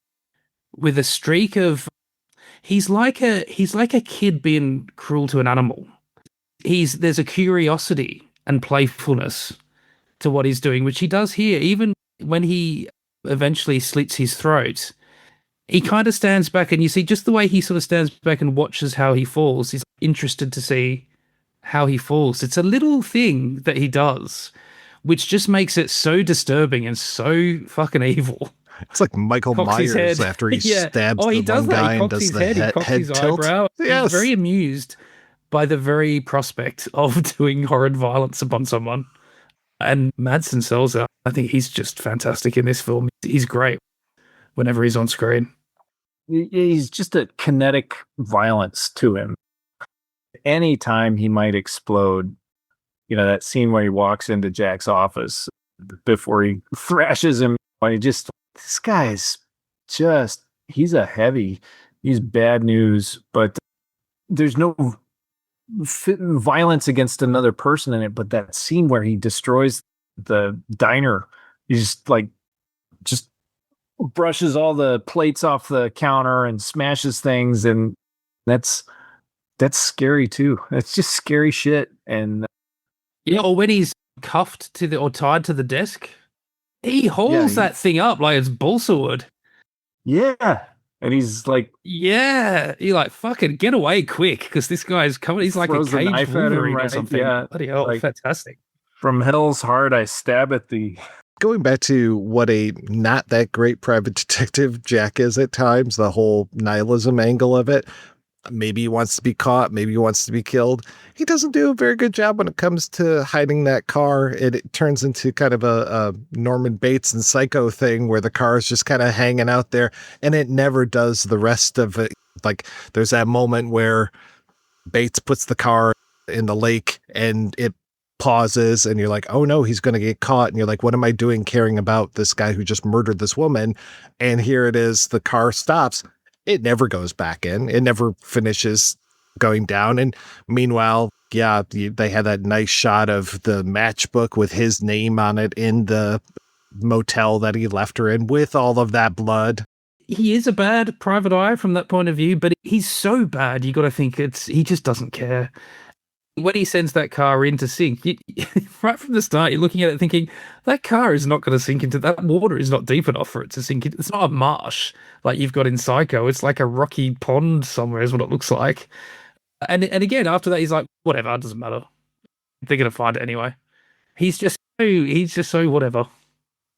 with a streak of he's like a kid being cruel to an animal. There's a curiosity and playfulness to what he's doing, which he does here. Even when he eventually slits his throat, he kind of stands back, and you see just the way he sort of stands back and watches how he falls. He's interested to see how he falls. It's a little thing that he does which just makes it so disturbing and so fucking evil. It's like Michael Cocks his Myers head. after he Yeah. stabs he the does one that. guy He and cocks does his the head, he cocks head his tilt. eyebrow. Yes. He's very amused by the very prospect of doing horrid violence upon someone. And Madsen sells it. I think he's just fantastic in this film. He's great whenever he's on screen. He's just a kinetic violence to him. Anytime he might explode, that scene where he walks into Jack's office before he thrashes him, this guy's just, he's bad news, but there's no violence against another person in it. But that scene where he destroys the diner, he's just brushes all the plates off the counter and smashes things, and that's scary too. That's just scary shit. And or when he's cuffed to or tied to the desk, he hauls that thing up like it's balsa wood. Yeah. And he's like, you're like, fucking get away quick, because this guy's coming. He's like a caged Wolverine or something. Yeah. Bloody hell, fantastic. From hell's heart, I stab at thee. Going back to what a not that great private detective Jack is at times, the whole nihilism angle of it. Maybe he wants to be caught. Maybe he wants to be killed. He doesn't do a very good job when it comes to hiding that car. It turns into kind of a Norman Bates and Psycho thing where the car is just kind of hanging out there, and it never does the rest of it. Like, there's that moment where Bates puts the car in the lake and it pauses, and you're like, oh no, he's going to get caught. And you're like, what am I doing caring about this guy who just murdered this woman? And here it is, the car stops. It never goes back in. It never finishes going down. And meanwhile, they had that nice shot of the matchbook with his name on it in the motel that he left her in with all of that blood. He is a bad private eye from that point of view, but he's so bad, you got to think he just doesn't care. When he sends that car in to sink, right from the start, you're looking at it thinking, that car is not going to sink into that. Water is not deep enough for it to sink into. It's not a marsh like you've got in Psycho. It's like a rocky pond somewhere is what it looks like. And again, after that, he's like, whatever, it doesn't matter. They're going to find it anyway. He's just so whatever.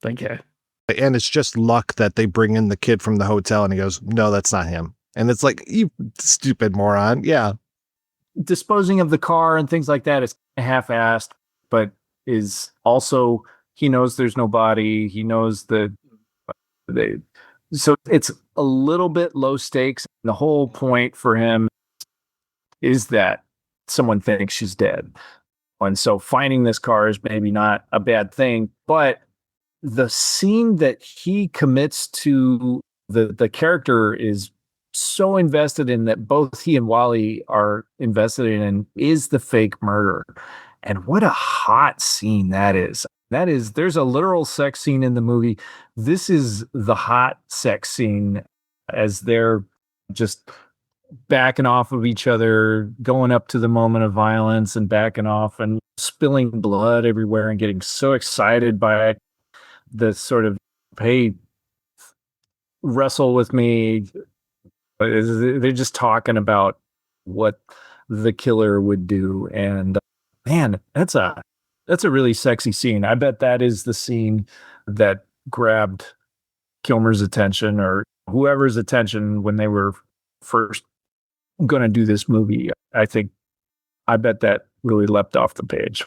Don't care. And it's just luck that they bring in the kid from the hotel and he goes, no, that's not him. And it's like, you stupid moron. Yeah. Disposing of the car and things like that is half-assed, but is also, he knows there's no body. He knows so it's a little bit low stakes. The whole point for him is that someone thinks she's dead. And so finding this car is maybe not a bad thing, but the scene that he commits to, the character is so invested in, that both he and Wally are invested in, is the fake murder. And what a hot scene that is. There's a literal sex scene in the movie. This is the hot sex scene as they're just backing off of each other, going up to the moment of violence and backing off and spilling blood everywhere and getting so excited by the sort of, hey, wrestle with me. They're just talking about what the killer would do. And man, that's a really sexy scene. I bet that is the scene that grabbed Kilmer's attention, or whoever's attention, when they were first going to do this movie. I bet that really leapt off the page.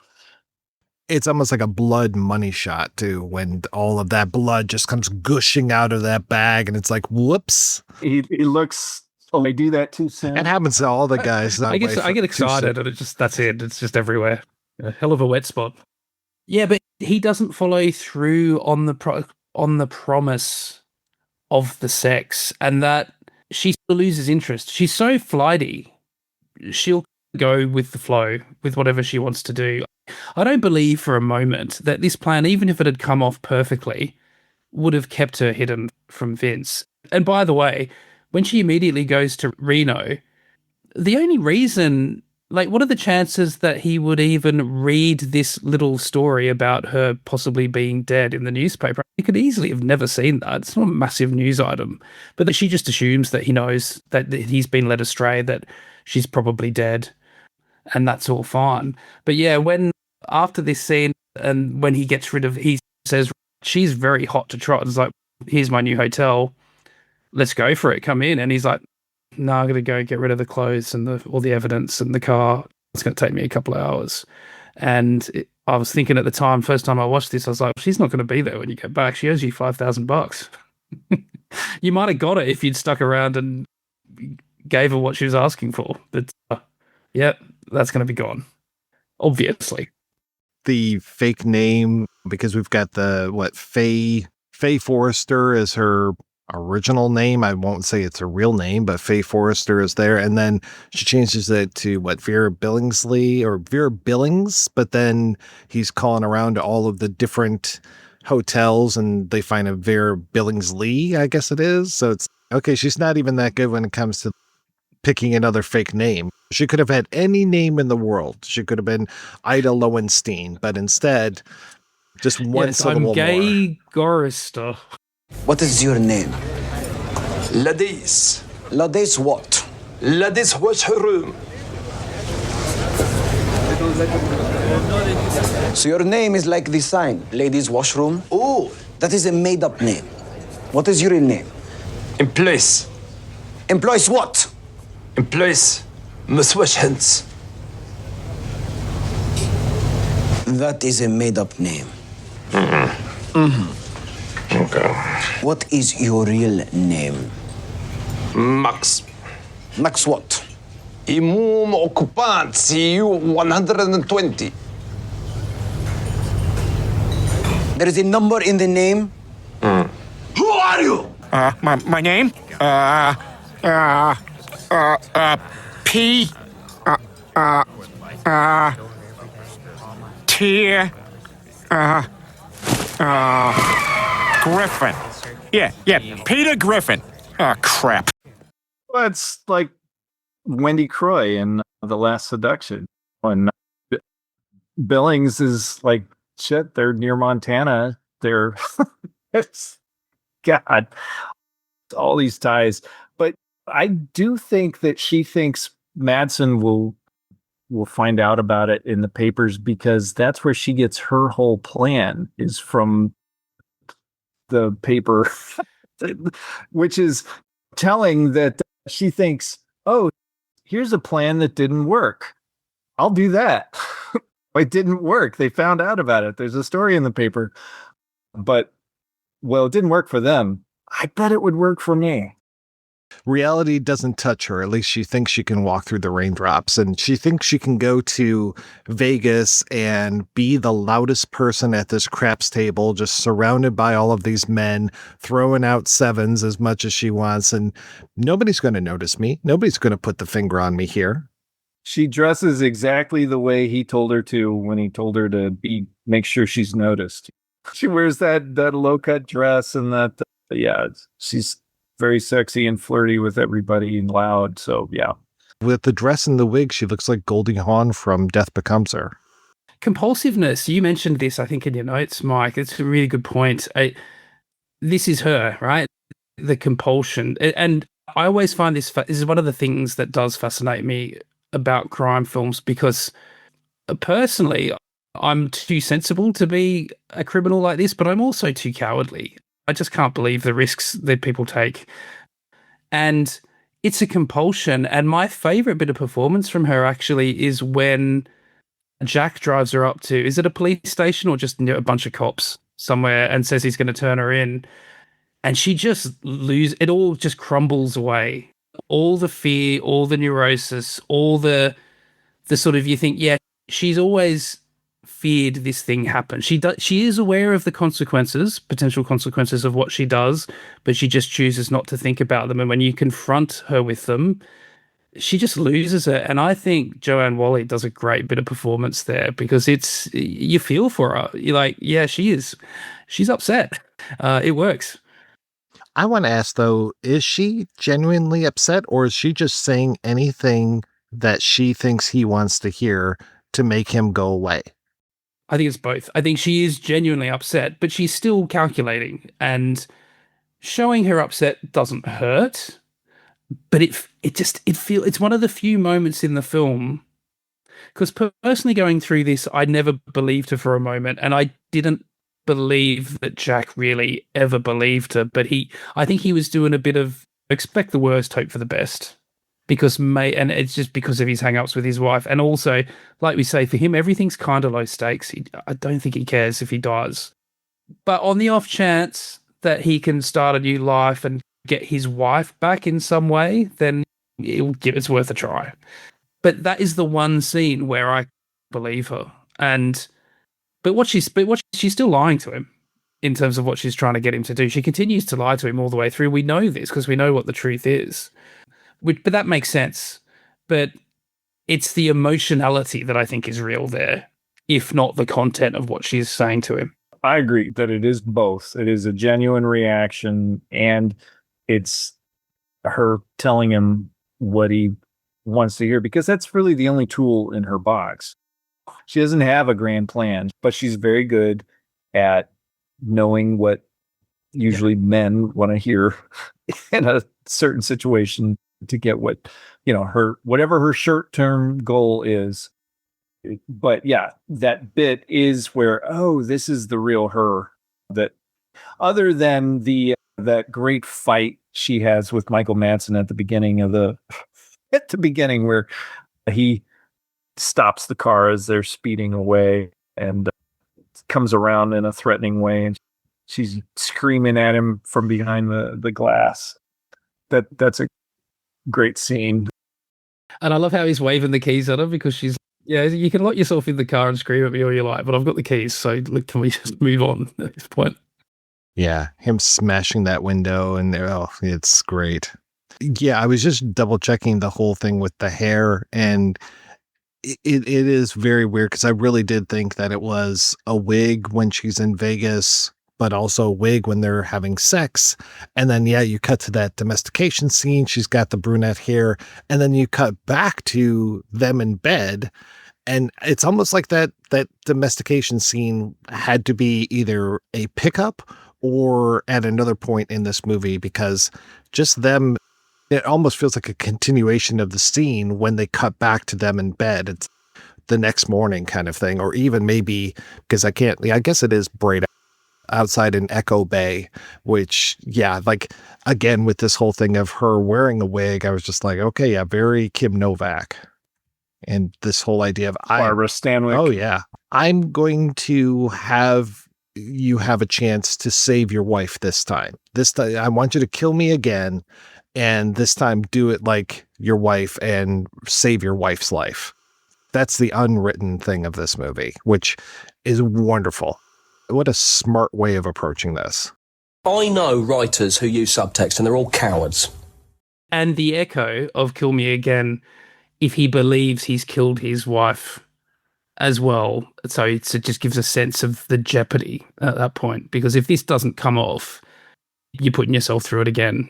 It's almost like a blood money shot too, when all of that blood just comes gushing out of that bag, and it's like, whoops. He looks, oh, they do that too soon. It happens to all the guys. I get excited, and that's it. It's just everywhere. A hell of a wet spot. Yeah, but he doesn't follow through on the promise of the sex, and that she loses interest. She's so flighty. She'll go with the flow, with whatever she wants to do. I don't believe for a moment that this plan, even if it had come off perfectly, would have kept her hidden from Vince. And by the way, when she immediately goes to Reno, the only reason, like, what are the chances that he would even read this little story about her possibly being dead in the newspaper? He could easily have never seen that. It's not a massive news item. But that she just assumes that he knows that he's been led astray, that she's probably dead, and that's all fine. But yeah, when after this scene, And when he gets rid of, he says, she's very hot to trot. It's like, here's my new hotel. Let's go for it. Come in. And he's like, no, I'm going to go get rid of the clothes and all the evidence and the car. It's going to take me a couple of hours. And I was thinking at the time, first time I watched this, I was like, she's not going to be there when you get back. She owes you $5,000. You might have got it if you'd stuck around and gave her what she was asking for. But yeah, that's going to be gone. Obviously. The fake name, because we've got Faye Forrester is her original name. I won't say it's a real name, but Faye Forrester is there. And then she changes it to Vera Billingsley or Vera Billings, but then he's calling around to all of the different hotels and they find a Vera Billingsley, I guess it is. So it's okay. She's not even that good when it comes to picking another fake name. She could have had any name in the world. She could have been Ida Lowenstein, but instead, just one syllable I'm Gay more. Gorister. What is your name? Ladies. Ladies what? Ladies wash her room. So your name is like the sign, ladies washroom? Oh. That is a made-up name. What is your real name? Employees. Employees what? Employees. Must wash hands. That is a made-up name. Okay. What is your real name? Max. Max what? Imum occupant CU 120. There is a number in the name? Who are you? My name? P. T. Griffin. Yeah, Peter Griffin. Oh, crap. Well, it's like Wendy Croy in The Last Seduction. When Billings is like, shit, they're near Montana. They're, it's, God, all these ties. But I do think that she thinks Madsen will find out about it in the papers because that's where she gets her whole plan is from the paper, which is telling that she thinks, oh, here's a plan that didn't work. I'll do that. It didn't work. They found out about it. There's a story in the paper, but well, it didn't work for them. I bet it would work for me. Reality doesn't touch her. At least she thinks she can walk through the raindrops, and she thinks she can go to Vegas and be the loudest person at this craps table, just surrounded by all of these men, throwing out sevens as much as she wants. And nobody's going to notice me. Nobody's going to put the finger on me here. She dresses exactly the way he told her to when he told her to make sure she's noticed. She wears that low cut dress and that, she's very sexy and flirty with everybody and loud. So, yeah. With the dress and the wig, she looks like Goldie Hawn from Death Becomes Her. Compulsiveness. You mentioned this, I think, in your notes, Mike. It's a really good point. This is her, right? The compulsion. And I always find this is one of the things that does fascinate me about crime films because personally, I'm too sensible to be a criminal like this, but I'm also too cowardly. I just can't believe the risks that people take. And it's a compulsion. And my favorite bit of performance from her actually is when Jack drives her up to, is it a police station or just a bunch of cops somewhere and says he's going to turn her in. And she just it all just crumbles away. All the fear, all the neurosis, all the sort of, you think, yeah, she's always feared this thing happen. She is aware of the potential consequences of what she does, but she just chooses not to think about them. And when you confront her with them, she just loses it. And I think Joanne Whalley does a great bit of performance there because you feel for her. You're like, yeah, she's upset. It works. I want to ask though, is she genuinely upset or is she just saying anything that she thinks he wants to hear to make him go away? I think it's both. I think she is genuinely upset, but she's still calculating, and showing her upset doesn't hurt, but it's one of the few moments in the film Because personally going through this, I never believed her for a moment, and I didn't believe that Jack really ever believed her. But I think he was doing a bit of expect the worst, hope for the best. And it's just because of his hang-ups with his wife. And also, like we say, for him, everything's kind of low stakes. I don't think he cares if he dies. But on the off chance that he can start a new life and get his wife back in some way, then it's worth a try. But that is the one scene where I believe her. But she's still lying to him in terms of what she's trying to get him to do. She continues to lie to him all the way through. We know this because we know what the truth is. But that makes sense. But it's the emotionality that I think is real there, if not the content of what she's saying to him. I agree that it is both. It is a genuine reaction, and it's her telling him what he wants to hear, because that's really the only tool in her box. She doesn't have a grand plan, but she's very good at knowing what usually men want to hear in a certain situation to get what, whatever her short-term goal is. But yeah, that bit is where, this is the real her. That other than that great fight she has with Michael Madsen at the beginning where he stops the car as they're speeding away and comes around in a threatening way, and she's screaming at him from behind the glass. That's a great scene. And I love how he's waving the keys at her, because you can lock yourself in the car and scream at me all you like, but I've got the keys, so can we just move on at this point? Yeah, him smashing that window and it's great. Yeah, I was just double checking the whole thing with the hair, and it is very weird, because I really did think that it was a wig when she's in Vegas, but also a wig when they're having sex. And then, you cut to that domestication scene. She's got the brunette hair, and then you cut back to them in bed. And it's almost like that domestication scene had to be either a pickup or at another point in this movie, because just them, it almost feels like a continuation of the scene when they cut back to them in bed. It's the next morning kind of thing, or even maybe, because I guess it is bright outside in Echo Bay, which, again, with this whole thing of her wearing a wig, I was just like, okay, yeah, very Kim Novak. And this whole idea of Barbara Stanwyck. Oh, yeah. I'm going to have you have a chance to save your wife this time. This time, I want you to kill me again. And this time, do it like your wife and save your wife's life. That's the unwritten thing of this movie, which is wonderful. What a smart way of approaching this. I know writers who use subtext, and they're all cowards. And the echo of kill me again, if he believes he's killed his wife as well. So it just gives a sense of the jeopardy at that point. Because if this doesn't come off, you're putting yourself through it again.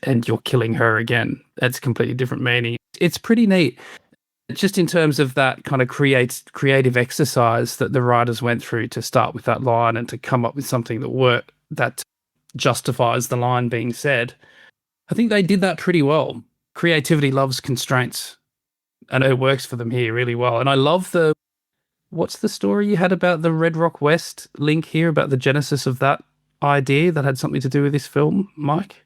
And you're killing her again. That's a completely different meaning. It's pretty neat. Just in terms of that kind of creative exercise that the writers went through to start with that line and to come up with something that justifies the line being said. I think they did that pretty well. Creativity loves constraints, and it works for them here really well. And I love what's the story you had about the Red Rock West link here, about the genesis of that idea that had something to do with this film, Mike?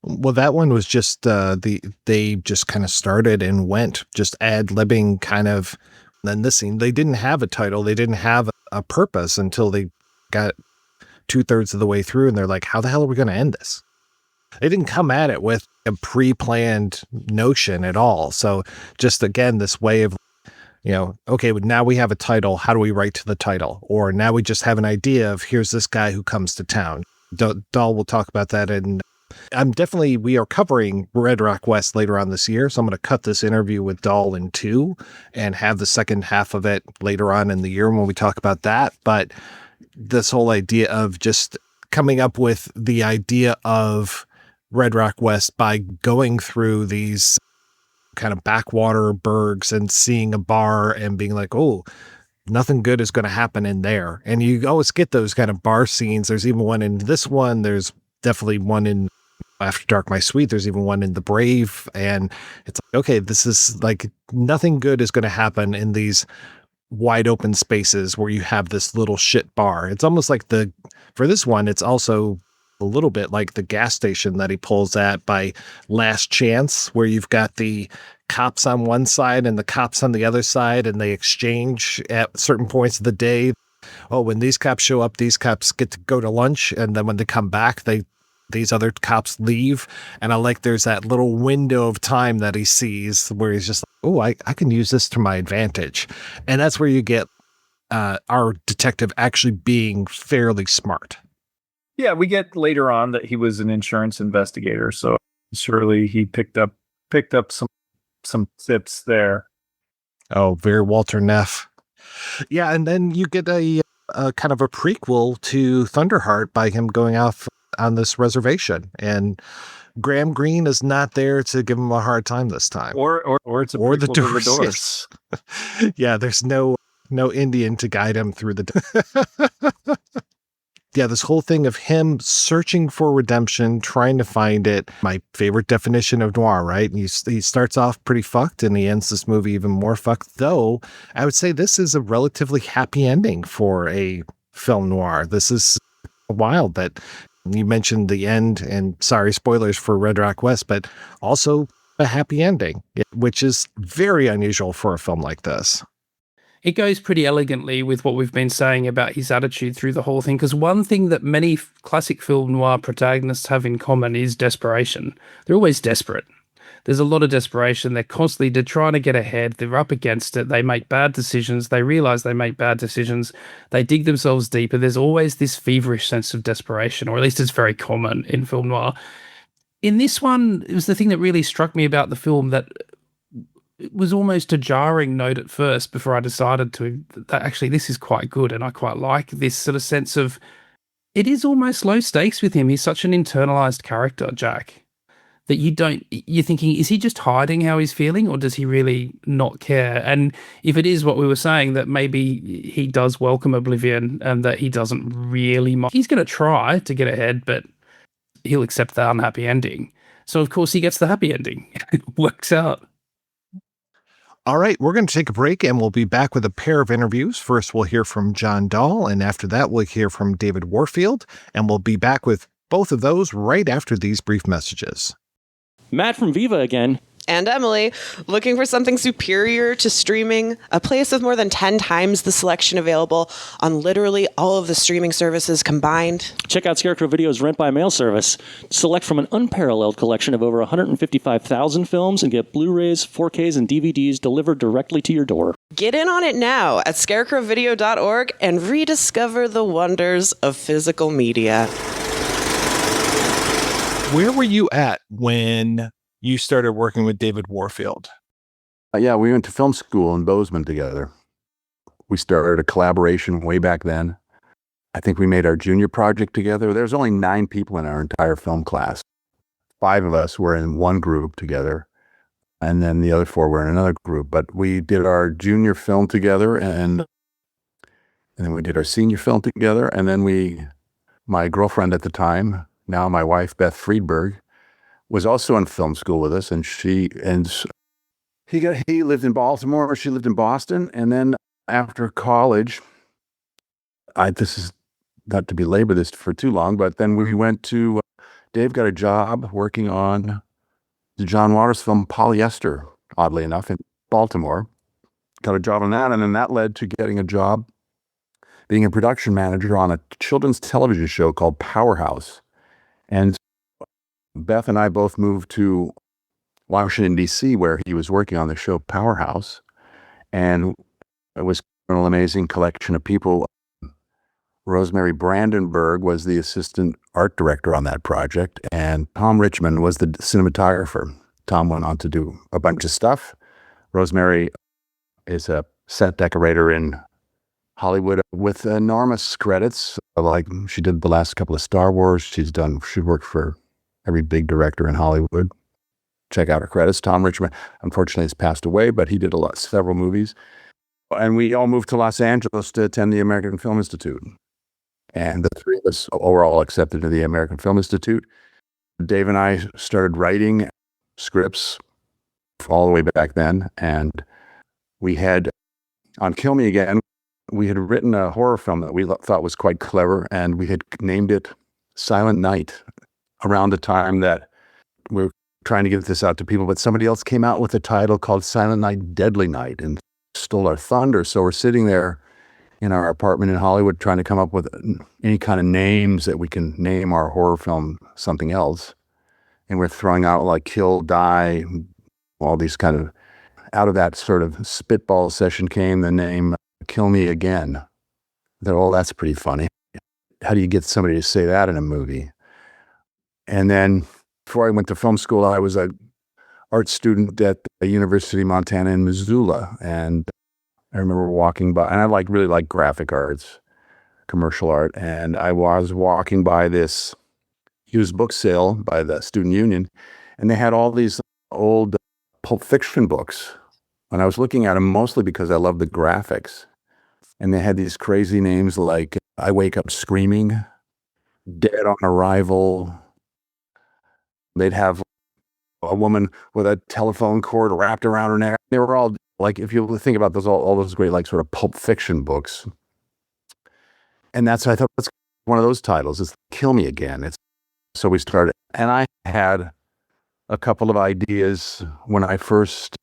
Well, that one was just they just kind of started and went just ad-libbing kind of. Then this scene, they didn't have a title, they didn't have a purpose until they got 2/3 of the way through, and they're like, "How the hell are we going to end this?" They didn't come at it with a pre-planned notion at all. So just again, this way of, okay, but now we have a title. How do we write to the title? Or now we just have an idea of here's this guy who comes to town. Dahl will talk about that in. We are covering Red Rock West later on this year, so I'm going to cut this interview with Dahl in two and have the second half of it later on in the year when we talk about that. But this whole idea of just coming up with the idea of Red Rock West by going through these kind of backwater burgs and seeing a bar and being like, oh, nothing good is going to happen in there. And you always get those kind of bar scenes. There's even one in this one. There's definitely one in After Dark, My Sweet. There's even one in The Brave. And it's like, okay, this is like nothing good is going to happen in these wide open spaces where you have this little shit bar. It's almost like for this one, it's also a little bit like the gas station that he pulls at by Last Chance, where you've got the cops on one side and the cops on the other side, and they exchange at certain points of the day. Oh, when these cops show up, these cops get to go to lunch, and then when they come back, these other cops leave. And I like there's that little window of time that he sees where he's just like, oh, I can use this to my advantage. And that's where you get our detective actually being fairly smart. Yeah, we get later on that he was an insurance investigator, so surely he picked up some tips there. Oh, very Walter Neff. Yeah, and then you get a kind of a prequel to Thunderheart by him going off on this reservation, and Graham Greene is not there to give him a hard time this time. Or it's a prequel to the Doors. Yeah, there's no Indian to guide him through the Yeah, this whole thing of him searching for redemption, trying to find it. My favorite definition of noir, right? He starts off pretty fucked and he ends this movie even more fucked. Though I would say this is a relatively happy ending for a film noir. This is wild that you mentioned the end, and sorry, spoilers for Red Rock West, but also a happy ending, which is very unusual for a film like this. It goes pretty elegantly with what we've been saying about his attitude through the whole thing, because one thing that many classic film noir protagonists have in common is desperation. They're always desperate. There's a lot of desperation. They're constantly trying to get ahead. They're up against it. They make bad decisions. They realize they make bad decisions. They dig themselves deeper. There's always this feverish sense of desperation, or at least it's very common in film noir. In this one, it was the thing that really struck me about the film, that it was almost a jarring note at first before I decided that actually this is quite good and I quite like this sort of sense of, it is almost low stakes with him. He's such an internalized character, Jack, that you're thinking, is he just hiding how he's feeling, or does he really not care? And if it is what we were saying, that maybe he does welcome oblivion and that he doesn't really mind. He's going to try to get ahead, but he'll accept the unhappy ending. So of course he gets the happy ending. It works out. All right, we're going to take a break and we'll be back with a pair of interviews. First, we'll hear from John Dahl, and after that, we'll hear from David Warfield, and we'll be back with both of those right after these brief messages. Matt from Viva again. And Emily, looking for something superior to streaming? A place with more than 10 times the selection available on literally all of the streaming services combined? Check out Scarecrow Video's Rent by Mail service. Select from an unparalleled collection of over 155,000 films and get Blu-rays, 4Ks, and DVDs delivered directly to your door. Get in on it now at scarecrowvideo.org and rediscover the wonders of physical media. Where were you at when you started working with David Warfield? Yeah, we went to film school in Bozeman together. We started a collaboration way back then. I think we made our junior project together. There's only 9 people in our entire film class. 5 of us were in one group together, and then the other 4 were in another group. But we did our junior film together, and then we did our senior film together, and then my girlfriend at the time, now my wife, Beth Friedberg, was also in film school with us, and he lived in Baltimore, she lived in Boston, and then after college, this is not to belabor this for too long, but then we went to, Dave got a job working on the John Waters film Polyester, oddly enough, in Baltimore. Got a job on that, and then that led to getting a job being a production manager on a children's television show called Powerhouse. And Beth and I both moved to Washington, D.C., where he was working on the show Powerhouse. And it was an amazing collection of people. Rosemary Brandenburg was the assistant art director on that project, and Tom Richmond was the cinematographer. Tom went on to do a bunch of stuff. Rosemary is a set decorator in Hollywood with enormous credits. Like, she did the last couple of Star Wars. She worked for every big director in Hollywood. Check out her credits. Tom Richmond, unfortunately, has passed away, but he did several movies. And we all moved to Los Angeles to attend the American Film Institute. And the 3 of us were all accepted to the American Film Institute. Dave and I started writing scripts all the way back then. And we had, on Kill Me Again, we had written a horror film that we thought was quite clever, and we had named it Silent Night around the time that we were trying to get this out to people, but somebody else came out with a title called Silent Night, Deadly Night and stole our thunder. So we're sitting there in our apartment in Hollywood trying to come up with any kind of names that we can name our horror film something else. And we're throwing out like Kill, Die, all these kind of, out of that sort of spitball session came the name Kill Me Again. Oh, that's pretty funny. How do you get somebody to say that in a movie? And then before I went to film school, I was an art student at the University of Montana in Missoula. And I remember walking by, and I really like graphic arts, commercial art. And I was walking by this used book sale by the student union, and they had all these old Pulp Fiction books. And I was looking at them mostly because I love the graphics. And they had these crazy names like I Wake Up Screaming, Dead on Arrival. They'd have a woman with a telephone cord wrapped around her neck. They were all like, if you think about those, all those great like sort of Pulp Fiction books. And that's, I thought, that's one of those titles is Kill Me Again. So we started, and I had a couple of ideas when I first,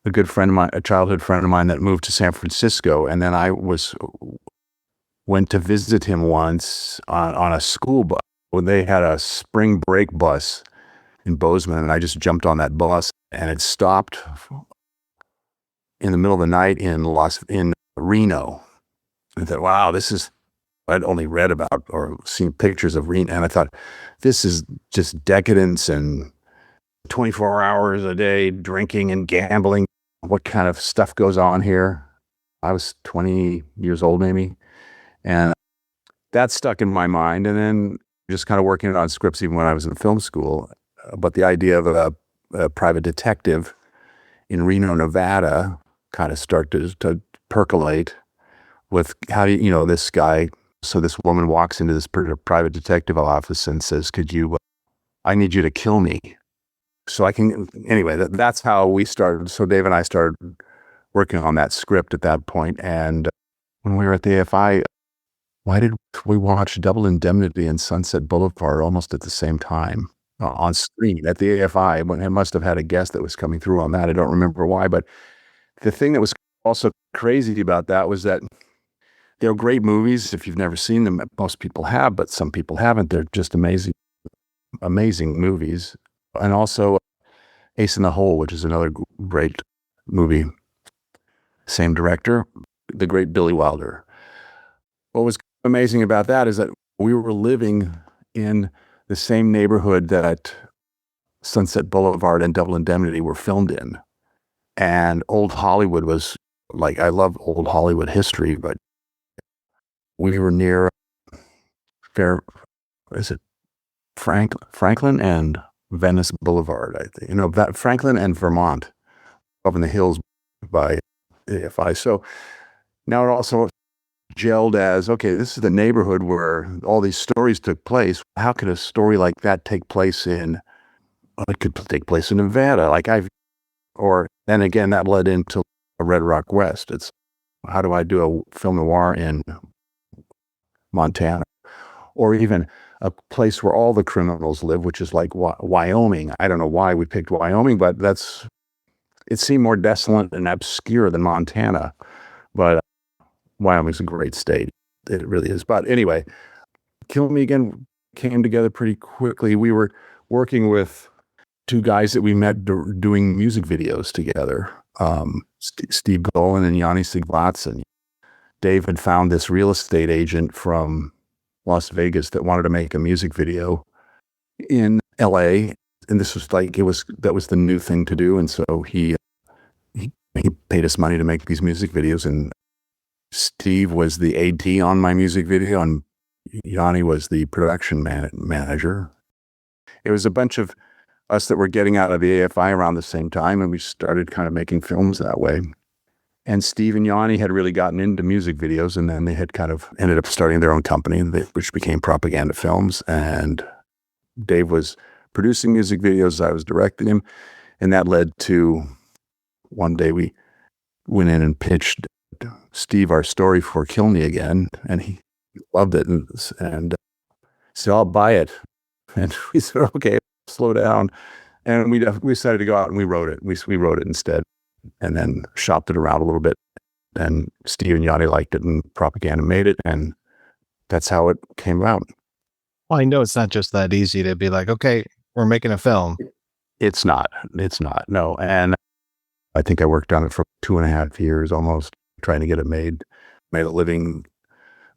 a good friend of mine, a childhood friend of mine that moved to San Francisco, and then I went to visit him once on a school bus. When they had a spring break bus in Bozeman, and I just jumped on that bus, and it stopped in the middle of the night in Reno. And I thought, wow, I'd only read about or seen pictures of Reno, and I thought, this is just decadence and 24 hours a day drinking and gambling. What kind of stuff goes on here? I was 20 years old maybe, and that stuck in my mind. And then just kind of working on scripts even when I was in film school. But the idea of a private detective in Reno, Nevada kind of started to percolate with how do you know this guy. So this woman walks into this private detective office and says, I need you to kill me. So I can, anyway, that's how we started. So Dave and I started working on that script at that point. And when we were at the AFI, why did we watch Double Indemnity and Sunset Boulevard almost at the same time on screen at the AFI? When I must have had a guest that was coming through on that. I don't remember why. But the thing that was also crazy about that was that they're great movies. If you've never seen them, most people have, but some people haven't. They're just amazing, amazing movies. And also Ace in the Hole, which is another great movie. Same director, the great Billy Wilder. What was amazing about that is that we were living in the same neighborhood that Sunset Boulevard and Double Indemnity were filmed in. And old Hollywood was like, I love old Hollywood history, but we were near Franklin and Venice Boulevard, I think. That Franklin and Vermont, up in the hills by AFI. So now it also gelled as, okay, this is the neighborhood where all these stories took place. How could a story like that take place it could take place in Nevada. Then again, that led into Red Rock West. It's, how do I do a film noir in Montana? Or even a place where all the criminals live, which is like Wyoming. I don't know why we picked Wyoming, but it seemed more desolate and obscure than Montana. But Wyoming's a great state. It really is. But anyway, Kill Me Again came together pretty quickly. We were working with two guys that we met doing music videos together, Steve Golan and Yanni Sigvatson. Dave had found this real estate agent from Las Vegas that wanted to make a music video in LA. And this was that was the new thing to do. And so he paid us money to make these music videos. And Steve was the AD on my music video, and Yanni was the production manager. It was a bunch of us that were getting out of the AFI around the same time, and we started kind of making films that way. And Steve and Yanni had really gotten into music videos, and then they had kind of ended up starting their own company, which became Propaganda Films. And Dave was producing music videos, I was directing him, and that led to one day we went in and pitched Steve our story for Kill Me Again, and he loved it and said, I'll buy it. And we said, okay, slow down. And we decided to go out and we wrote it. We wrote it instead and then shopped it around a little bit. And Steve and Yanni liked it and Propaganda made it. And that's how it came out. Well, I know it's not just that easy to be like, okay, we're making a film. It's not. No. And I think I worked on it for 2.5 years almost, trying to get it made. Made a living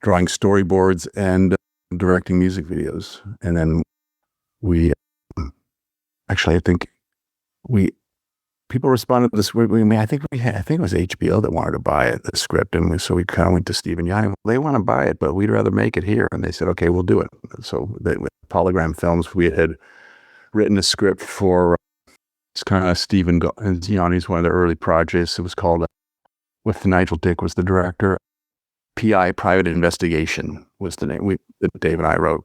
drawing storyboards and directing music videos. And then I think people responded to this. I think it was HBO that wanted to buy it, the script. And so we kind of went to Steve and Yanni. They want to buy it, but we'd rather make it here. And they said, okay, we'll do it. So with Polygram Films, we had written a script for, it's kind of Steve and Yanni's one of their early projects. It was called, with Nigel Dick was the director. PI, Private Investigation, was the name that Dave and I wrote.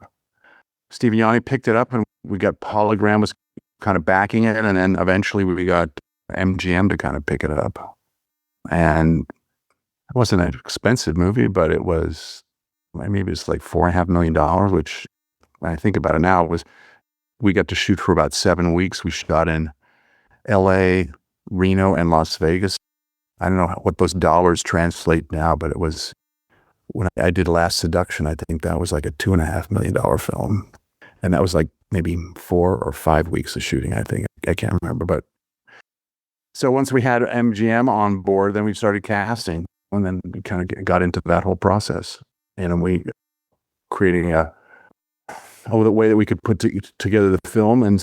Steve and Yanni picked it up, and we got Polygram was kind of backing it, and then eventually we got MGM to kind of pick it up. And it wasn't an expensive movie, but it was, maybe it was like $4.5 million, which when I think about it now, we got to shoot for about 7 weeks. We shot in LA, Reno, and Las Vegas. I don't know what those dollars translate now, but it was, when I did Last Seduction, I think that was like a $2.5 million film. And that was like maybe 4 or 5 weeks of shooting, I think. I can't remember. But so once we had MGM on board, then we started casting. And then we kind of got into that whole process. And we creating the way that we could put together the film. And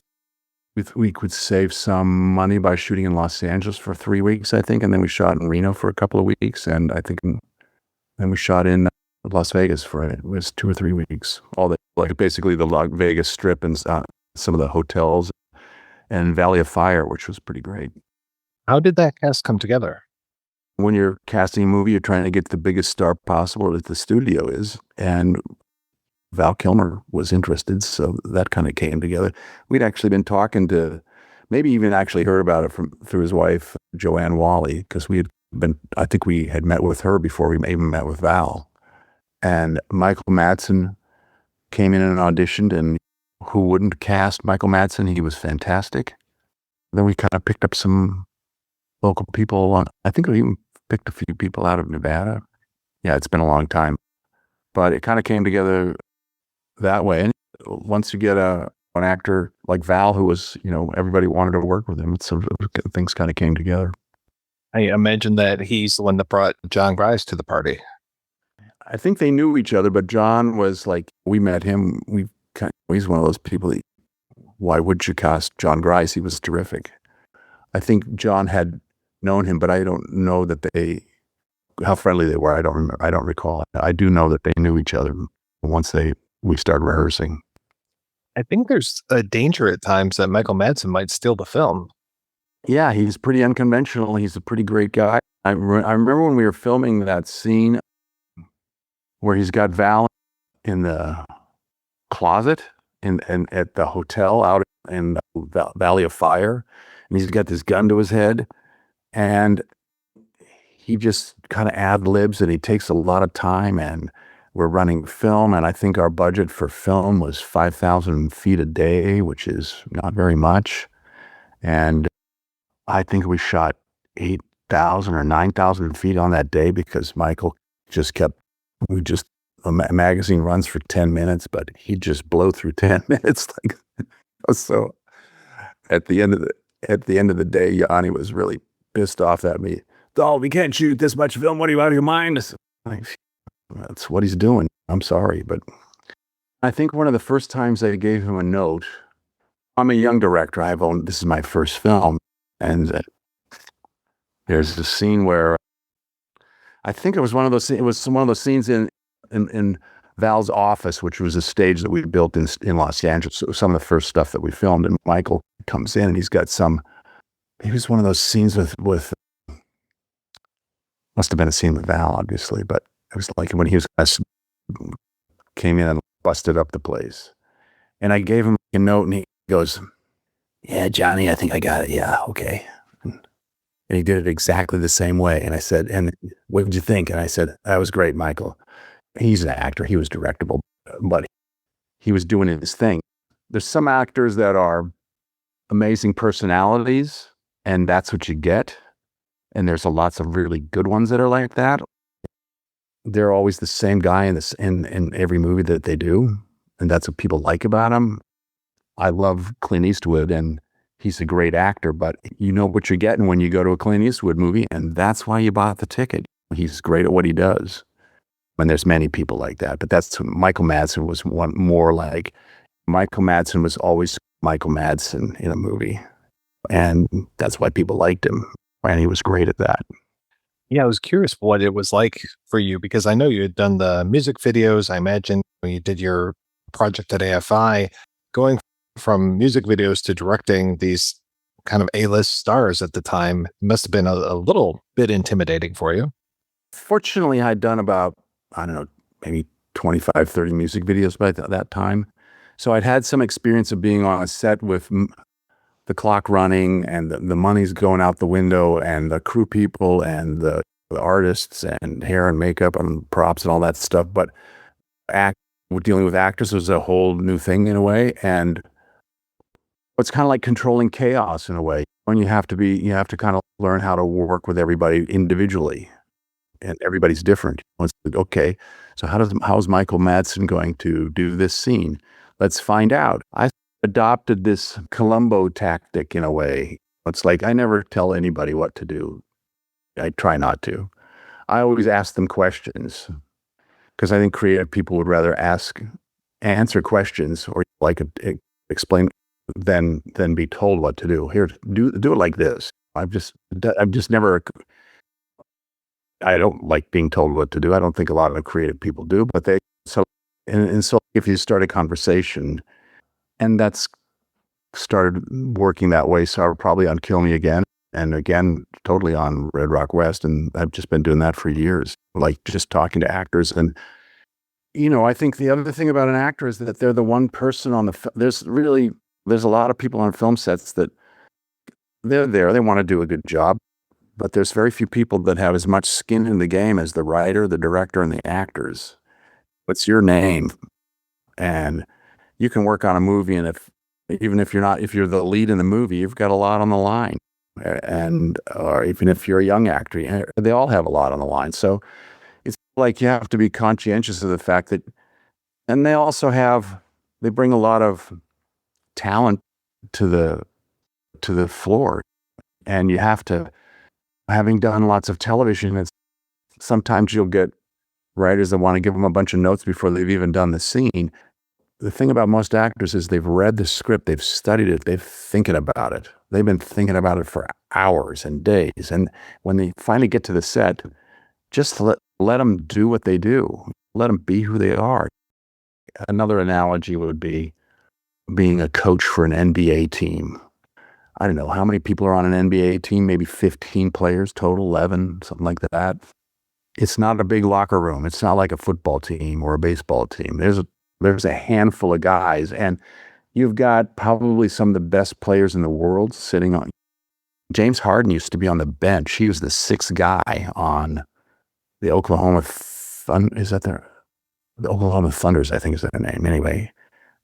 we could save some money by shooting in Los Angeles for 3 weeks, I think. And then we shot in Reno for a couple of weeks. And I think then we shot in Las Vegas for it was 2 or 3 weeks. All the, like basically the Las Vegas Strip and some of the hotels and Valley of Fire, which was pretty great. How did that cast come together? When you're casting a movie, you're trying to get the biggest star possible that the studio is. And Val Kilmer was interested, so that kind of came together. We'd actually been talking to, maybe even actually heard about it through his wife, Joanne Whalley, because I think we had met with her before we even met with Val. And Michael Madsen came in and auditioned, and who wouldn't cast Michael Madsen? He was fantastic. Then we kind of picked up some local people. I think we even picked a few people out of Nevada. Yeah, it's been a long time. But it kind of came together that way. And once you get an actor like Val, who was, everybody wanted to work with him, so things kind of came together. I imagine that he's the one that brought John Grice to the party. I think they knew each other, but John was like, we met him. He's one of those people that, why would you cast John Grice? He was terrific. I think John had known him, but I don't know how friendly they were. I don't remember. I don't recall. I do know that they knew each other once we started rehearsing. I think there's a danger at times that Michael Madsen might steal the film. Yeah, he's pretty unconventional. He's a pretty great guy. I remember when we were filming that scene where he's got Val in the closet and at the hotel out in the Valley of Fire, and he's got this gun to his head, and he just kind of ad-libs, and he takes a lot of time, and we're running film, and I think our budget for film was 5,000 feet a day, which is not very much, and I think we shot 8,000 or 9,000 feet on that day because Michael a magazine runs for 10 minutes, but he'd just blow through 10 minutes. So at the end of the day, Yanni was really pissed off at me. Dahl, we can't shoot this much film. What are you, out of your mind? That's what he's doing. I'm sorry. But I think one of the first times I gave him a note, I'm a young director. This is my first film. And there's this scene where I think it was one of those scenes in Val's office, which was a stage that we built in Los Angeles. So some of the first stuff that we filmed, and Michael comes in and he's got he was one of those scenes with must have been a scene with Val, obviously, but it was like when he came in and busted up the place. And I gave him a note, and he goes, "Yeah, Johnny, I think I got it. Yeah, okay." And he did it exactly the same way. And I said, "And what did you think?" And I said, "That was great, Michael." He's an actor. He was directable, but he was doing his thing. There's some actors that are amazing personalities, and that's what you get. And there's lots of really good ones that are like that. They're always the same guy in every movie that they do, and that's what people like about him. I love Clint Eastwood, and he's a great actor, but you know what you're getting when you go to a Clint Eastwood movie, and that's why you bought the ticket. He's great at what he does. And there's many people like that, but that's Michael Madsen was one more like Michael Madsen was always Michael Madsen in a movie, and that's why people liked him, and he was great at that. Yeah, I was curious what it was like for you because I know you had done the music videos. I imagine when you did your project at AFI, going from music videos to directing these kind of A-list stars at the time must have been a little bit intimidating for you. Fortunately, I'd done about, I don't know, maybe 25, 30 music videos by that time. So I'd had some experience of being on a set with the clock running and the money's going out the window and the crew people and the artists and hair and makeup and props and all that stuff. But dealing with actors was a whole new thing in a way. And it's kind of like controlling chaos in a way. And you have to kind of learn how to work with everybody individually. And everybody's different. It's like, okay, so how's Michael Madsen going to do this scene? Let's find out. I adopted this Columbo tactic in a way. It's like I never tell anybody what to do. I try not to. I always ask them questions because I think creative people would rather answer questions or explain than be told what to do. Here, do it like this. I've just never. I don't like being told what to do. I don't think a lot of creative people do, but so if you start a conversation, and that's started working that way, so I'm probably on Kill Me Again, and again, totally on Red Rock West, and I've just been doing that for years, like just talking to actors. And, I think the other thing about an actor is that they're the one person on there's a lot of people on film sets that they're there, they want to do a good job, but there's very few people that have as much skin in the game as the writer, the director, and the actors. What's your name? And you can work on a movie, and if you're the lead in the movie, you've got a lot on the line. And or even if you're a young actor, they all have a lot on the line. So it's like you have to be conscientious of the fact that, and they bring a lot of talent to the floor, and you have to. Having done lots of television, sometimes you'll get writers that want to give them a bunch of notes before they've even done the scene. The thing about most actors is they've read the script, they've studied it, they've thinking about it. They've been thinking about it for hours and days. And when they finally get to the set, just let them do what they do. Let them be who they are. Another analogy would be being a coach for an NBA team. I don't know how many people are on an NBA team, maybe 15 players total, 11, something like that. It's not a big locker room. It's not like a football team or a baseball team. There's a handful of guys, and you've got probably some of the best players in the world sitting on. James Harden used to be on the bench. He was the sixth guy on the Oklahoma The Oklahoma Thunders, I think is their name. Anyway,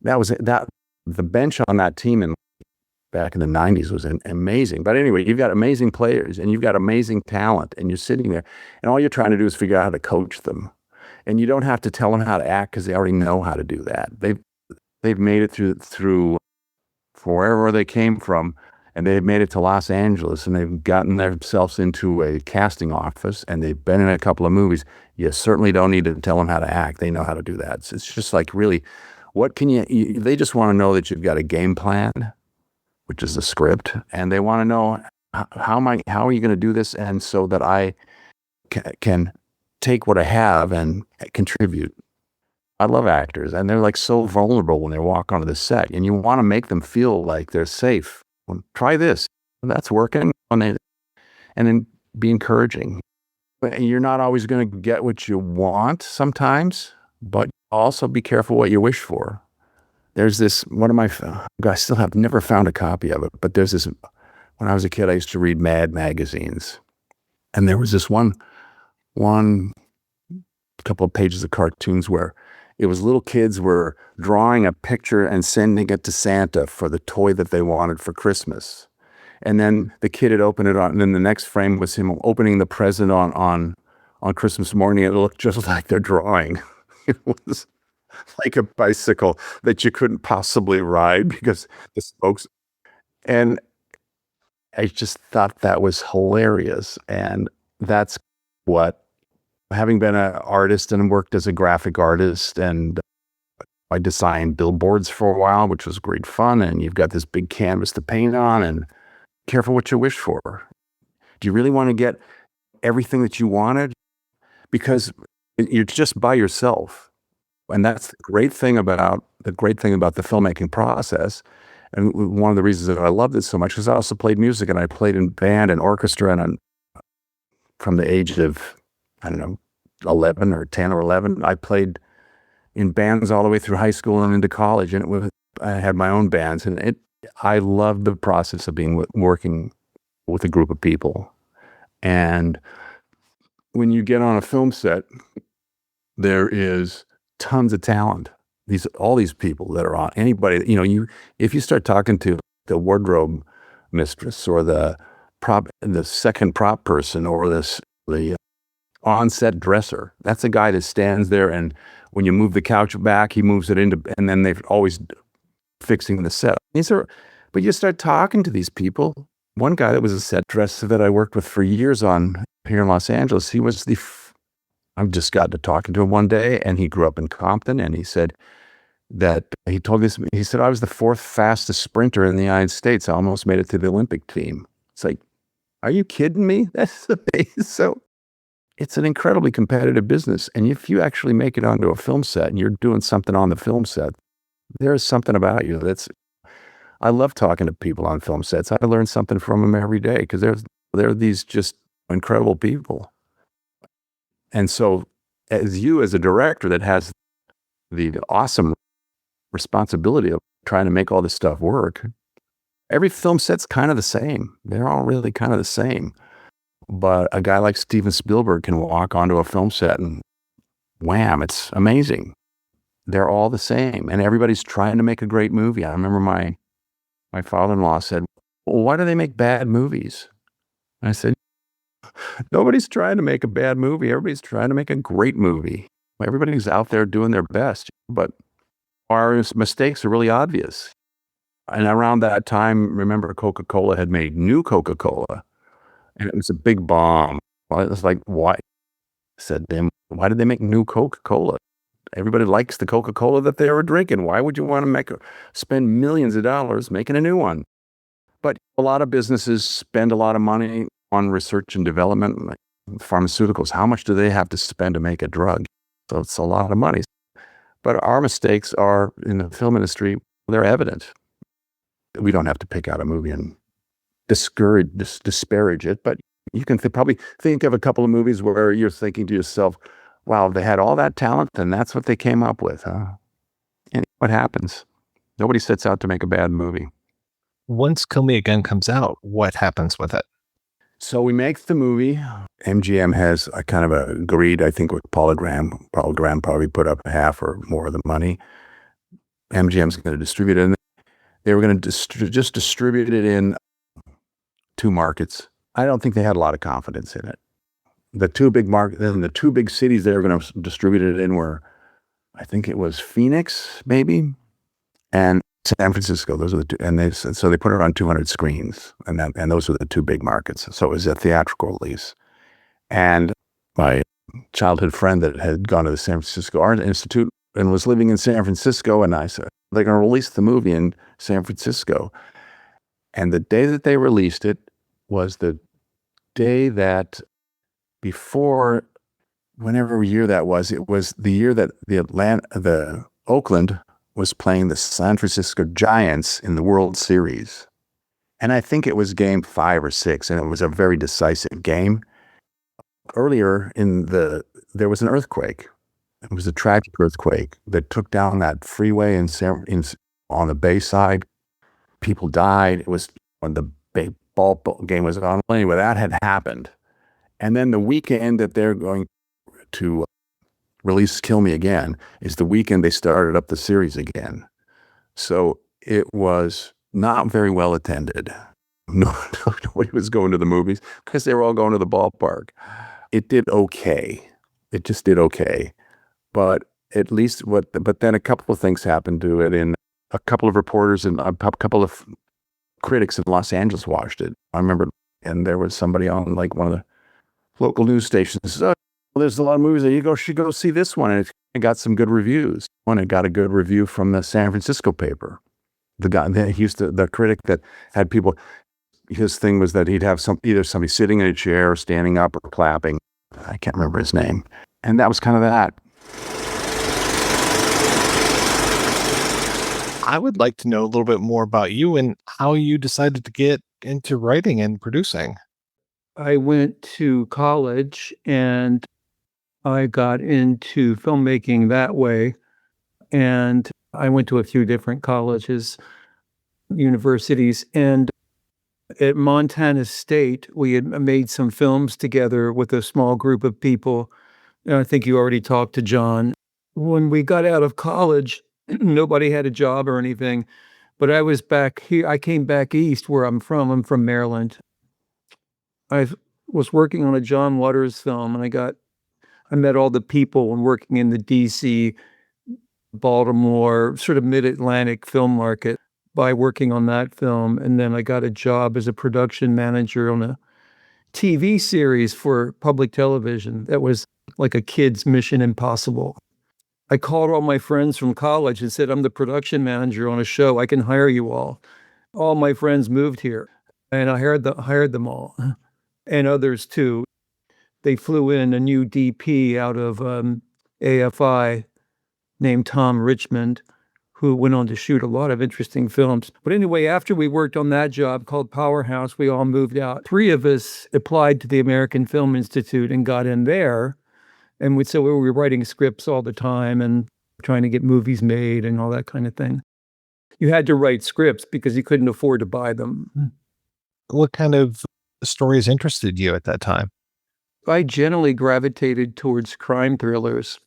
the bench on that team back in the 90s was amazing. But anyway, you've got amazing players and you've got amazing talent, and you're sitting there, and all you're trying to do is figure out how to coach them. And you don't have to tell them how to act because they already know how to do that. They've made it through wherever they came from, and they've made it to Los Angeles, and they've gotten themselves into a casting office, and they've been in a couple of movies. You certainly don't need to tell them how to act. They know how to do that. It's just like, really, what can they just want to know that you've got a game plan, which is the script, and they want to know how are you going to do this, and so that I can take what I have and contribute. I love actors, and they're like so vulnerable when they walk onto the set, and you want to make them feel like they're safe. Well, try this, that's working, and then be encouraging. But you're not always going to get what you want sometimes, but also be careful what you wish for. there's this, one of my, I still have never found a copy of it, but there's this, when I was a kid, I used to read Mad magazines. And there was this one couple of pages of cartoons where it was little kids were drawing a picture and sending it to Santa for the toy that they wanted for Christmas. And then the kid had opened it on, and then the next frame was him opening the present on Christmas morning. It looked just like their drawing. It was like a bicycle that you couldn't possibly ride because the spokes. And I just thought that was hilarious. And that's what, having been an artist and worked as a graphic artist, and I designed billboards for a while, which was great fun. And you've got this big canvas to paint on, and careful what you wish for. Do you really want to get everything that you wanted? Because you're just by yourself. And that's the great thing about the filmmaking process. And one of the reasons that I loved it so much is I also played music, and I played in band and orchestra, and from the age of, 11 or 10 or 11, I played in bands all the way through high school and into college. And I had my own bands, and I loved the process of working with a group of people. And when you get on a film set, there is tons of talent. All these people that are on, anybody, if you start talking to the wardrobe mistress or the second prop person or the on-set dresser, that's a guy that stands there, and when you move the couch back, he moves it into, and then they're always fixing the set. But you start talking to these people. One guy that was a set dresser that I worked with for years on here in Los Angeles, he was I've just got to talking to him one day, and he grew up in Compton, and he said that he said, I was the fourth fastest sprinter in the United States. I almost made it to the Olympic team. It's like, are you kidding me? That's amazing. So it's an incredibly competitive business. And if you actually make it onto a film set and you're doing something on the film set, there's something about you I love talking to people on film sets. I learn something from them every day because they're these just incredible people. And so as a director that has the awesome responsibility of trying to make all this stuff work, every film set's kind of the same. They're all really kind of the same. But a guy like Steven Spielberg can walk onto a film set and wham, it's amazing. They're all the same. And everybody's trying to make a great movie. I remember my father-in-law said, well, why do they make bad movies? And I said, nobody's trying to make a bad movie. Everybody's trying to make a great movie. Everybody's out there doing their best, but our mistakes are really obvious. And around that time, remember, Coca-Cola had made new Coca-Cola, and it was a big bomb. Well, it was like, why? I said, then why did they make new Coca-Cola? Everybody likes the Coca-Cola that they were drinking. Why would you want to spend millions of dollars making a new one? But a lot of businesses spend a lot of money on research and development, like pharmaceuticals. How much do they have to spend to make a drug? So it's a lot of money. But our mistakes are, in the film industry, they're evident. We don't have to pick out a movie and disparage it, but you can probably think of a couple of movies where you're thinking to yourself, wow, they had all that talent, and that's what they came up with, huh? And what happens? Nobody sets out to make a bad movie. Once Kill Me Again comes out, what happens with it? So we make the movie. MGM has a kind of agreed, I think, with Paul Graham. Paul Graham probably put up half or more of the money. MGM's going to distribute it. And they were going to just distribute it in 2 markets. I don't think they had a lot of confidence in it. The 2 big the 2 big cities they were going to distribute it in were, I think it was Phoenix, maybe, and San Francisco. Those are the 2, and so they put it on 200 screens, and those were the 2 big markets. So it was a theatrical release. And my childhood friend that had gone to the San Francisco Art Institute and was living in San Francisco, and I said, they're going to release the movie in San Francisco. And the day that they released it was the day that before, whenever year that was, it was the year that the Oakland was playing the San Francisco Giants in the World Series. And I think it was game 5 or 6, and it was a very decisive game. Earlier there was an earthquake, It was a tragic earthquake that took down that freeway on the Bay side. People died. It was when the baseball game was on. Anyway, that had happened. And then the weekend that they're going to release Kill Me Again is the weekend they started up the series again. So it was not very well attended. Nobody was going to the movies because they were all going to the ballpark. It did okay. It just did okay. But at least but then a couple of things happened to it, and a couple of reporters and a couple of critics in Los Angeles watched it. I remember, and there was somebody on like one of the local news stations says, well, there's a lot of movies that you should go see this one. And it got some good reviews. It got a good review from the San Francisco paper. The guy, the critic that had people, his thing was that he'd have either somebody sitting in a chair or standing up or clapping. I can't remember his name. And that was kind of that. I would like to know a little bit more about you and how you decided to get into writing and producing. I went to college and I got into filmmaking that way. And I went to a few different colleges, universities, and at Montana State, we had made some films together with a small group of people. And I think you already talked to John. When we got out of college, nobody had a job or anything, but I was back here. I came back east where I'm from. I'm from Maryland. I was working on a John Waters film, and I met all the people and working in the DC, Baltimore, sort of mid-Atlantic film market by working on that film. And then I got a job as a production manager on a TV series for public television that was like a kid's Mission Impossible. I called all my friends from college and said, I'm the production manager on a show. I can hire you all. All my friends moved here, and I hired them all, and others too. They flew in a new DP out of AFI named Tom Richmond, who went on to shoot a lot of interesting films. But anyway, after we worked on that job called Powerhouse, we all moved out. 3 of us applied to the American Film Institute and got in there. And so we were writing scripts all the time and trying to get movies made and all that kind of thing. You had to write scripts because you couldn't afford to buy them. What kind of stories interested you at that time? I generally gravitated towards crime thrillers.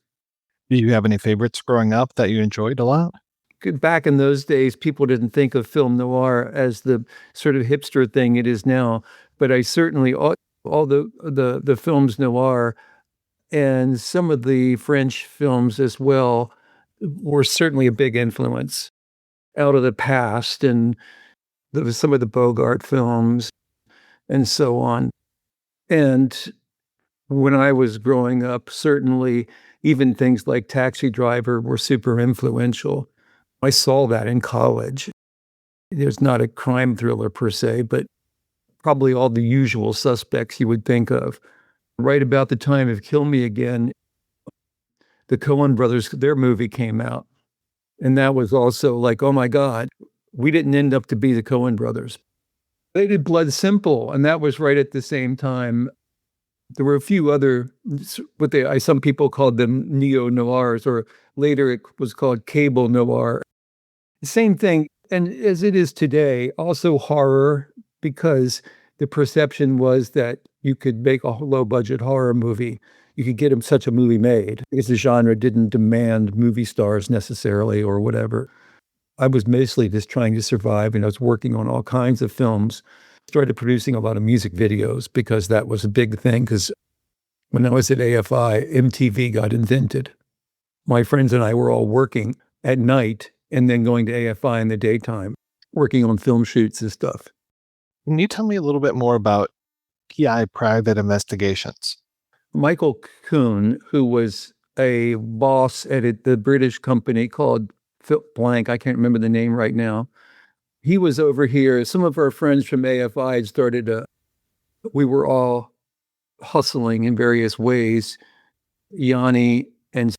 Do you have any favorites growing up that you enjoyed a lot? Back in those days, people didn't think of film noir as the sort of hipster thing it is now. But I certainly, all the films noir and some of the French films as well were certainly a big influence. Out of the Past and some of the Bogart films and so on. And when I was growing up, certainly even things like Taxi Driver were super influential. I saw that in college. There's not a crime thriller per se, but probably all the usual suspects you would think of. Right about the time of Kill Me Again, the Coen brothers, their movie came out. And that was also like, oh my God, we didn't end up to be the Coen brothers. They did Blood Simple, and that was right at the same time. There were a few other, some people called them neo-noirs, or later it was called cable noir. Same thing, and as it is today, also horror, because the perception was that you could make a low-budget horror movie. You could get such a movie made because the genre didn't demand movie stars necessarily or whatever. I was mostly just trying to survive, and I was working on all kinds of films. Started producing a lot of music videos because that was a big thing, because when I was at AFI, MTV got invented. My friends and I were all working at night and then going to AFI in the daytime, working on film shoots and stuff. Can you tell me a little bit more about PI Private Investigations? Michael Kuhn, who was a boss at the British company called Blank, I can't remember the name right now. He was over here. Some of our friends from AFI had started we were all hustling in various ways. Yanni and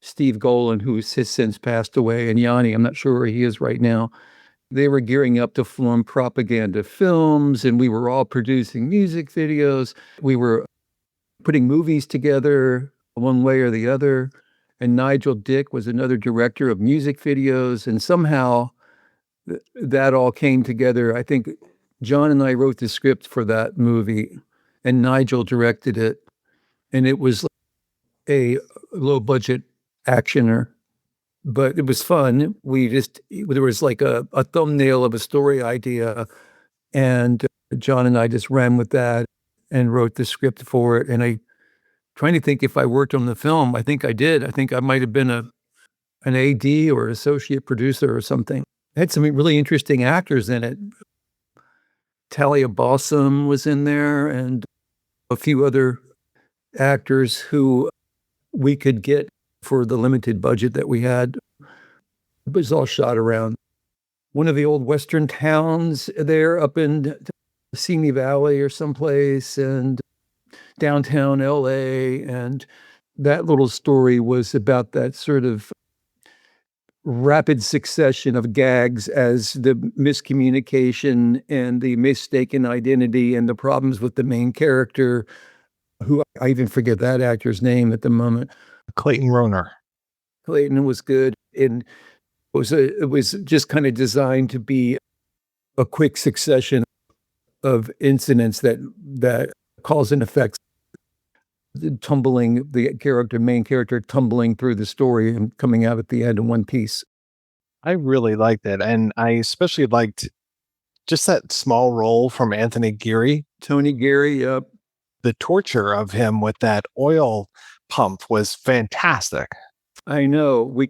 Steve Golan, who has since passed away, and Yanni, I'm not sure where he is right now. They were gearing up to film propaganda films, and we were all producing music videos. We were putting movies together one way or the other. and Nigel Dick was another director of music videos. And somehow that all came together. I think John and I wrote the script for that movie, and Nigel directed it. And it was a low-budget actioner, but it was fun. There was like a thumbnail of a story idea, and John and I just ran with that and wrote the script for it. And trying to think if I worked on the film. I think I did. I think I might have been an AD or associate producer or something. It had some really interesting actors in it. Talia Balsam was in there, and a few other actors who we could get for the limited budget that we had. It was all shot around one of the old Western towns there up in Simi Valley or someplace, and downtown LA. And that little story was about that sort of rapid succession of gags as the miscommunication and the mistaken identity and the problems with the main character, who I even forget that actor's name at the moment. Clayton Rohner. Clayton was good. And it was just kind of designed to be a quick succession of incidents that cause and effects, tumbling the main character tumbling through the story and coming out at the end in one piece. I really liked it, and I especially liked just that small role from Anthony Geary. Tony Geary, yep. The torture of him with that oil pump was fantastic. I know. We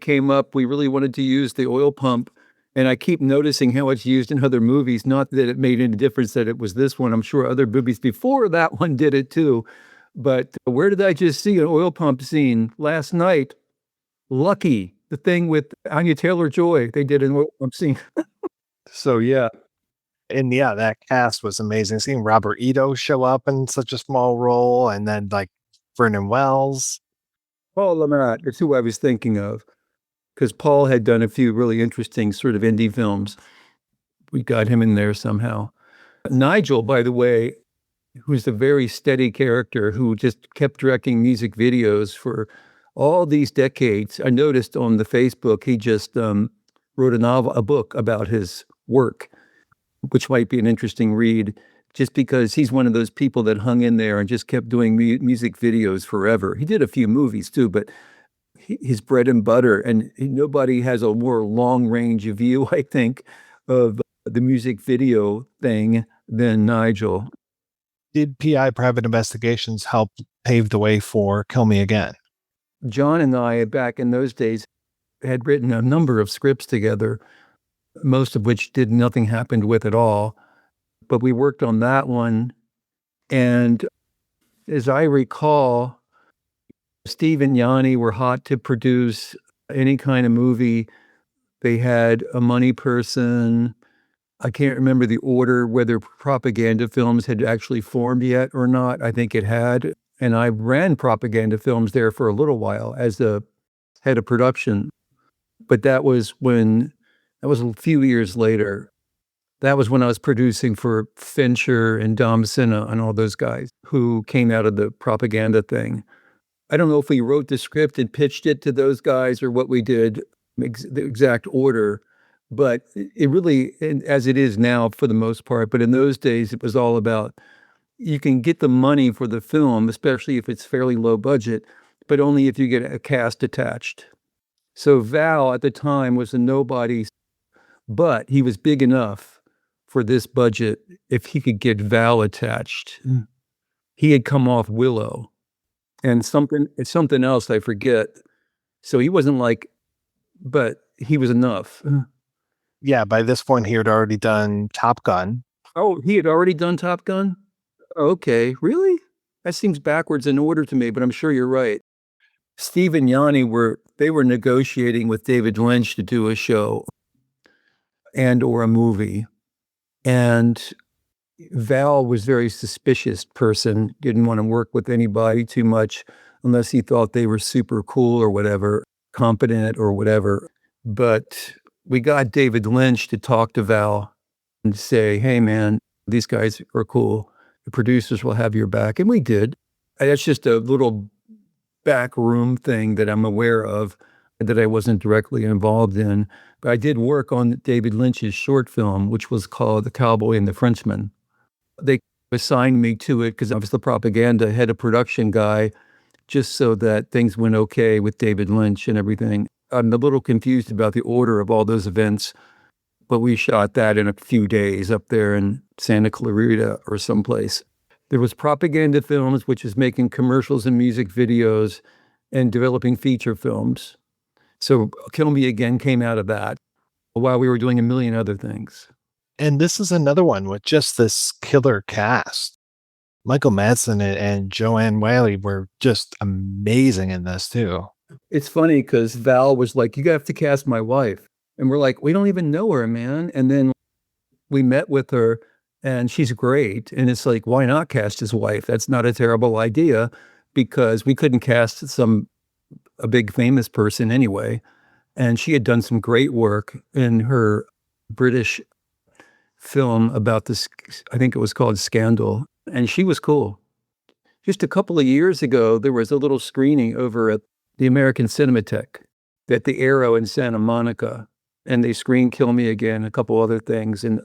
really wanted to use the oil pump, and I keep noticing how it's used in other movies. Not that it made any difference that it was this one. I'm sure other movies before that one did it too. But where did I just see an oil pump scene? Last night, Lucky, the thing with Anya Taylor-Joy. They did an oil pump scene. So, yeah. And yeah, that cast was amazing. Seeing Robert Ito show up in such a small role, and then like Vernon Wells. Paul Lamont is who I was thinking of, because Paul had done a few really interesting sort of indie films. We got him in there somehow. Nigel, by the way, who's a very steady character who just kept directing music videos for all these decades. I noticed on the Facebook, he just wrote a book about his work, which might be an interesting read, just because he's one of those people that hung in there and just kept doing music videos forever. He did a few movies too, but his bread and butter, and nobody has a more long range of view, I think, of the music video thing than Nigel. Did PI Private Investigations help pave the way for Kill Me Again? John and I, back in those days, had written a number of scripts together, most of which nothing happened with at all. But we worked on that one. And as I recall, Steve and Yanni were hot to produce any kind of movie. They had a money person. I can't remember the order, whether Propaganda Films had actually formed yet or not. I think it had. And I ran Propaganda Films there for a little while as the head of production. But that was a few years later. That was when I was producing for Fincher and Dom Sinha and all those guys who came out of the Propaganda thing. I don't know if we wrote the script and pitched it to those guys or what we did, the exact order, but it really, as it is now for the most part, but in those days it was all about, you can get the money for the film, especially if it's fairly low budget, but only if you get a cast attached. So Val at the time was a nobody, but he was big enough for this budget if he could get Val attached. He had come off Willow and something else I forget. So he wasn't but he was enough. Yeah, by this point he had already done Top Gun. Oh, he had already done Top Gun? Okay, really? That seems backwards in order to me, but I'm sure you're right. Steve and Yanni were negotiating with David Lynch to do a show and or a movie. And Val was a very suspicious person, didn't want to work with anybody too much unless he thought they were super cool or whatever, competent or whatever. But we got David Lynch to talk to Val and say, hey man, these guys are cool. The producers will have your back. And we did. That's just a little back room thing that I'm aware of that I wasn't directly involved in. But I did work on David Lynch's short film, which was called The Cowboy and the Frenchman. They assigned me to it because I was the propaganda head of production guy, just so that things went okay with David Lynch and everything. I'm a little confused about the order of all those events, but we shot that in a few days up there in Santa Clarita or someplace. There was Propaganda Films, which is making commercials and music videos and developing feature films. So Kill Me Again came out of that while we were doing a million other things. And this is another one with just this killer cast. Michael Madsen and Joanne Whalley were just amazing in this too. It's funny because Val was like, you have to cast my wife. And we're like, we don't even know her, man. And then we met with her and she's great. And it's like, why not cast his wife? That's not a terrible idea because we couldn't cast a big famous person anyway. And she had done some great work in her British film about this, I think it was called Scandal. And she was cool. Just a couple of years ago, there was a little screening over at the American Cinematheque at the Arrow in Santa Monica. And they screened Kill Me Again, a couple other things. And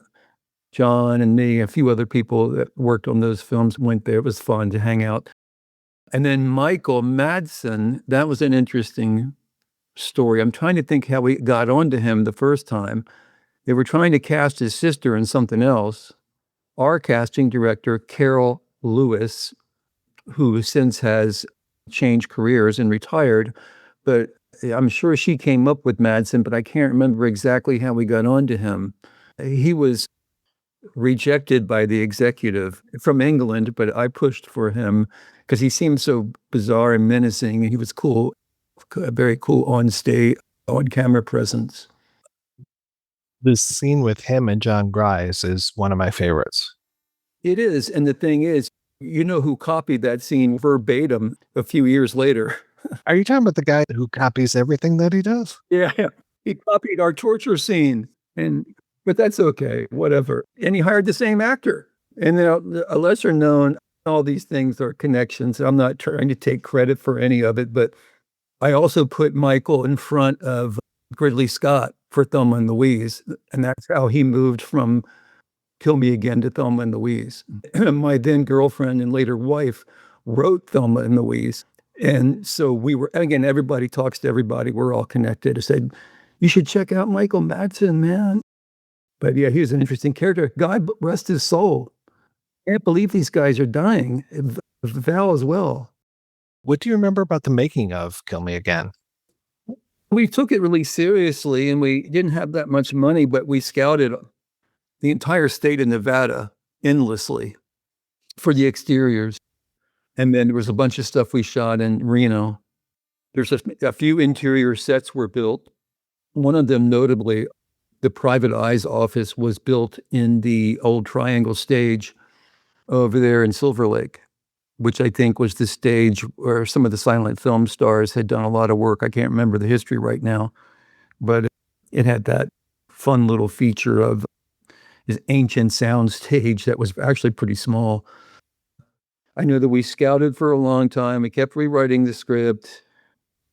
John and me, a few other people that worked on those films went there. It was fun to hang out. And then Michael Madsen, that was an interesting story. I'm trying to think how we got onto him the first time. They were trying to cast his sister in something else. Our casting director, Carol Lewis, who since has changed careers and retired, but I'm sure she came up with Madsen, but I can't remember exactly how we got onto him. He was rejected by the executive from England, but I pushed for him because he seemed so bizarre and menacing. He was cool, very cool on stage, on camera presence. This scene with him and John Grise is one of my favorites. It is. And the thing is, you know who copied that scene verbatim a few years later? Are you talking about the guy who copies everything that he does? Yeah. He copied our torture scene. But that's okay, whatever. And he hired the same actor. And a lesser known, all these things are connections. I'm not trying to take credit for any of it, but I also put Michael in front of Ridley Scott for Thelma and Louise. And that's how he moved from Kill Me Again to Thelma and Louise. My then girlfriend and later wife wrote Thelma and Louise. And so we were, again, everybody talks to everybody. We're all connected. I said, you should check out Michael Madsen, man. But yeah, he was an interesting character. God rest his soul. I can't believe these guys are dying. Val as well. What do you remember about the making of Kill Me Again? We took it really seriously and we didn't have that much money, but we scouted the entire state of Nevada endlessly for the exteriors. And then there was a bunch of stuff we shot in Reno. There's a few interior sets were built. One of them, notably, the Private Eye's office was built in the old Triangle stage over there in Silver Lake, which I think was the stage where some of the silent film stars had done a lot of work. I can't remember the history right now, but it had that fun little feature of this ancient sound stage that was actually pretty small. I know that we scouted for a long time. We kept rewriting the script.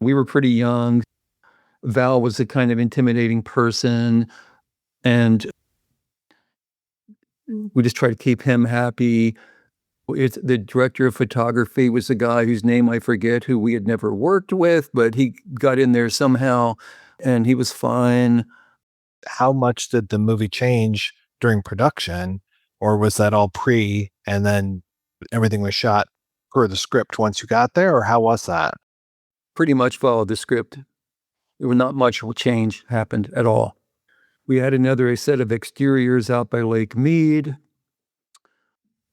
We were pretty young. Val was a kind of intimidating person, and we just tried to keep him happy. The director of photography was a guy whose name I forget, who we had never worked with, but he got in there somehow, and he was fine. How much did the movie change during production, or was that all pre, and then everything was shot per the script once you got there, or how was that? Pretty much followed the script. There was not much change happened at all. We had another set of exteriors out by Lake Mead.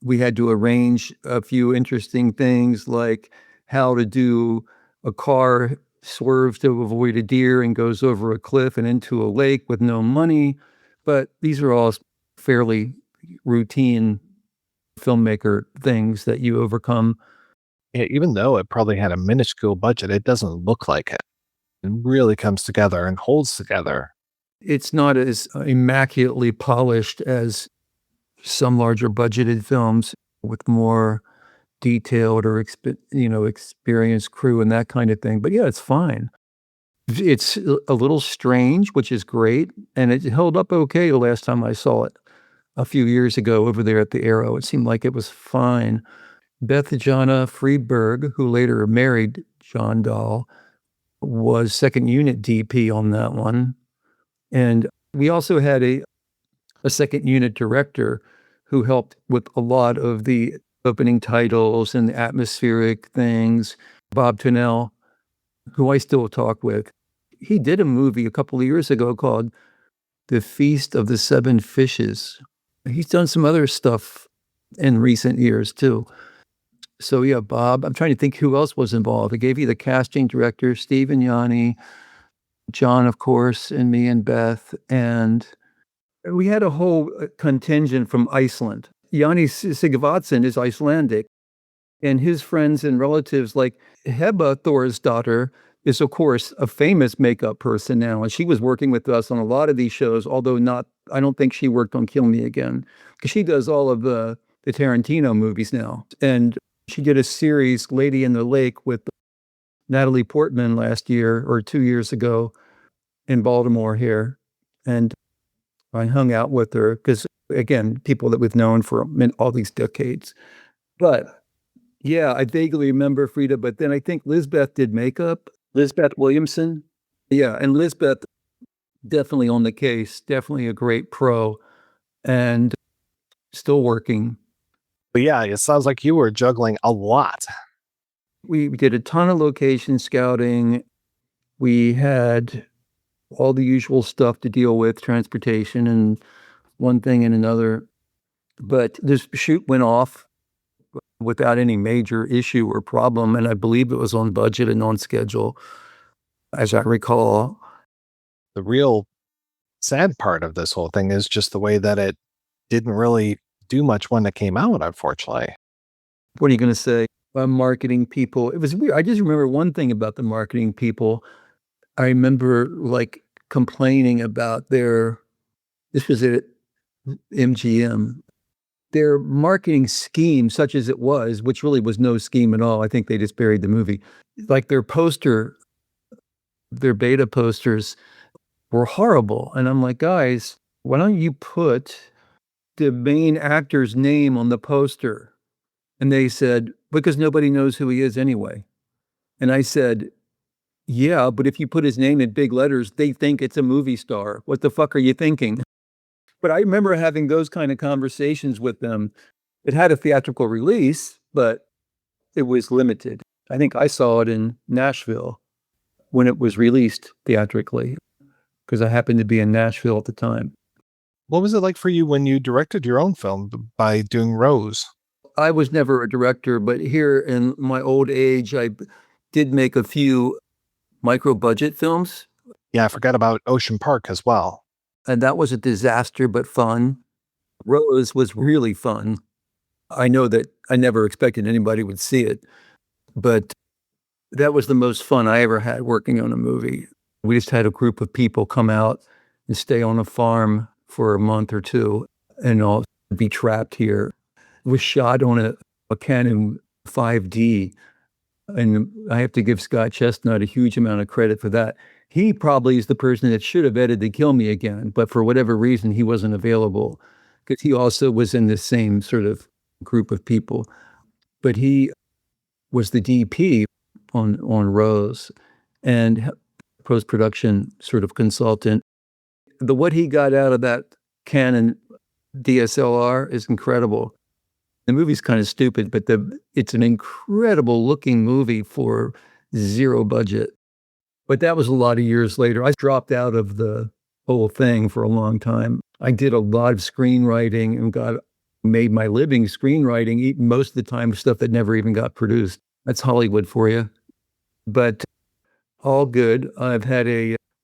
We had to arrange a few interesting things like how to do a car swerves to avoid a deer and goes over a cliff and into a lake with no money. But these are all fairly routine filmmaker things that you overcome. Yeah, even though it probably had a minuscule budget, it doesn't look like it. It really comes together and holds together. It's not as immaculately polished as some larger budgeted films with more detailed or experienced crew and that kind of thing. But yeah, it's fine. It's a little strange, which is great, and it held up okay the last time I saw it a few years ago over there at the Arrow. It seemed like it was fine. Beth Jana Friedberg, who later married John Dahl, was second unit DP on that one. And we also had a second unit director who helped with a lot of the opening titles and the atmospheric things, Bob Tunnell, who I still talk with. He did a movie a couple of years ago called The Feast of the Seven Fishes. He's done some other stuff in recent years too. So yeah, Bob, I'm trying to think who else was involved. I gave you the casting director, Steve and Yanni, John, of course, and me and Beth. And we had a whole contingent from Iceland. Yanni Sigvarsson is Icelandic. And his friends and relatives, like Heba, Thor's daughter, is, of course, a famous makeup person now. And she was working with us on a lot of these shows, although I don't think she worked on Kill Me Again, because she does all of the Tarantino movies now. And she did a series, Lady in the Lake, with Natalie Portman last year or 2 years ago in Baltimore here. And I hung out with her because, again, people that we've known for all these decades. But yeah, I vaguely remember Frida, but then I think Lisbeth did makeup. Lisbeth Williamson. Yeah, and Lisbeth definitely on the case, definitely a great pro and still working. But yeah, it sounds like you were juggling a lot. We did a ton of location scouting. We had all the usual stuff to deal with, transportation and one thing and another. But this shoot went off without any major issue or problem. And I believe it was on budget and on schedule, as I recall. The real sad part of this whole thing is just the way that it didn't really do much when it came out, unfortunately. What are you going to say? Marketing people. It was weird. I just remember one thing about the marketing people. I remember like complaining about this was at MGM, their marketing scheme, such as it was, which really was no scheme at all. I think they just buried the movie. Like their beta posters were horrible. And I'm like, guys, why don't you put the main actor's name on the poster? And they said, because nobody knows who he is anyway. And I said, yeah, but if you put his name in big letters, they think it's a movie star. What the fuck are you thinking? But I remember having those kind of conversations with them. It had a theatrical release, but it was limited. I think I saw it in Nashville when it was released theatrically, because I happened to be in Nashville at the time. What was it like for you when you directed your own film by doing Rose? I was never a director, but here in my old age, I did make a few micro-budget films. Yeah, I forgot about Ocean Park as well. And that was a disaster, but fun. Rose was really fun. I know that I never expected anybody would see it, but that was the most fun I ever had working on a movie. We just had a group of people come out and stay on a farm for a month or two and all be trapped here. It was shot on a Canon 5D. And I have to give Scott Chestnut a huge amount of credit for that. He probably is the person that should have edited Kill Me Again, but for whatever reason, he wasn't available because he also was in the same sort of group of people. But he was the DP on Rose and post-production sort of consultant. What he got out of that Canon DSLR is incredible. The movie's kind of stupid, but it's an incredible looking movie for zero budget. But that was a lot of years later. I dropped out of the whole thing for a long time. I did a lot of screenwriting and made my living screenwriting, most of the time stuff that never even got produced. That's Hollywood for you. But all good. I've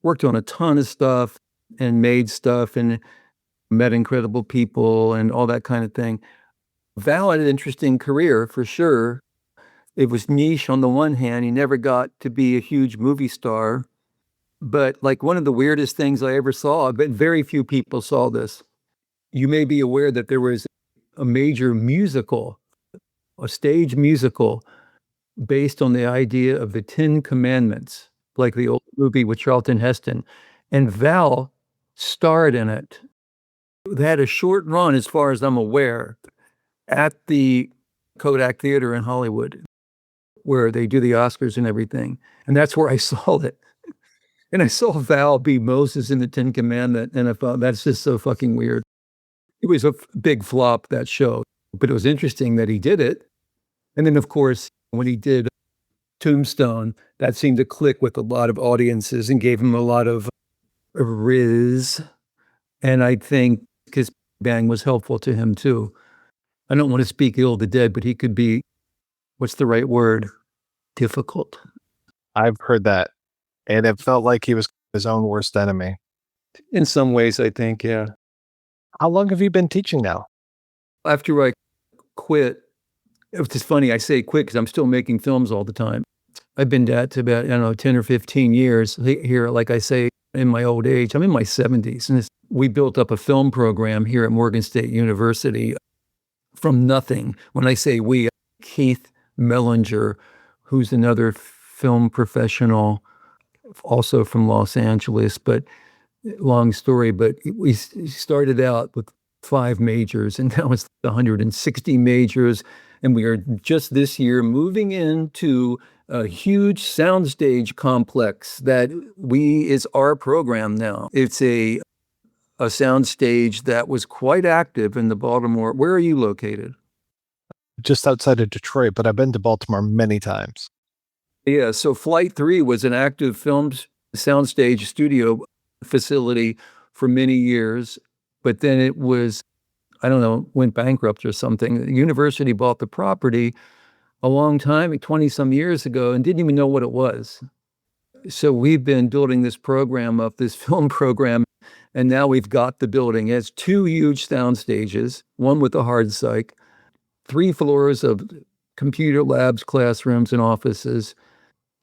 worked on a ton of stuff and made stuff and met incredible people and all that kind of thing. Val had an interesting career for sure. It was niche on the one hand. He never got to be a huge movie star. But like one of the weirdest things I ever saw, but very few people saw this. You may be aware that there was a major musical a stage musical based on the idea of the 10 Commandments, like the old movie with Charlton Heston. And Val starred in it. They had a short run, as far as I'm aware, at the Kodak Theater in Hollywood, where they do the Oscars and everything. And that's where I saw it. And I saw Val be Moses in the 10 Commandments, and I thought, that's just so fucking weird. It was a big flop, that show, but it was interesting that he did it. And then, of course, when he did Tombstone, that seemed to click with a lot of audiences and gave him a lot of riz. And I think his bang was helpful to him too. I don't want to speak ill of the dead, but he could be, what's the right word? Difficult. I've heard that. And it felt like he was his own worst enemy. In some ways, I think, yeah. How long have you been teaching now? After I quit, it's just funny, I say quit because I'm still making films all the time. I've been at about, 10 or 15 years here, like I say, in my old age. I'm in my 70s. And we built up a film program here at Morgan State University from nothing. When I say we, Keith Mellinger, who's another film professional, also from Los Angeles, but long story, but we started out with 5 majors, and now it's 160 majors. And we are just this year moving into a huge soundstage complex that is our program now. It's a soundstage that was quite active in the Baltimore. Where are you located? Just outside of Detroit, but I've been to Baltimore many times. Yeah, so Flight 3 was an active film soundstage studio facility for many years, but then it was, I don't know, went bankrupt or something. The university bought the property a long time, 20 some years ago, and didn't even know what it was. So we've been building this program up, this film program, and now we've got the building. It has 2 huge sound stages, one with a hard psych, 3 floors of computer labs, classrooms, and offices,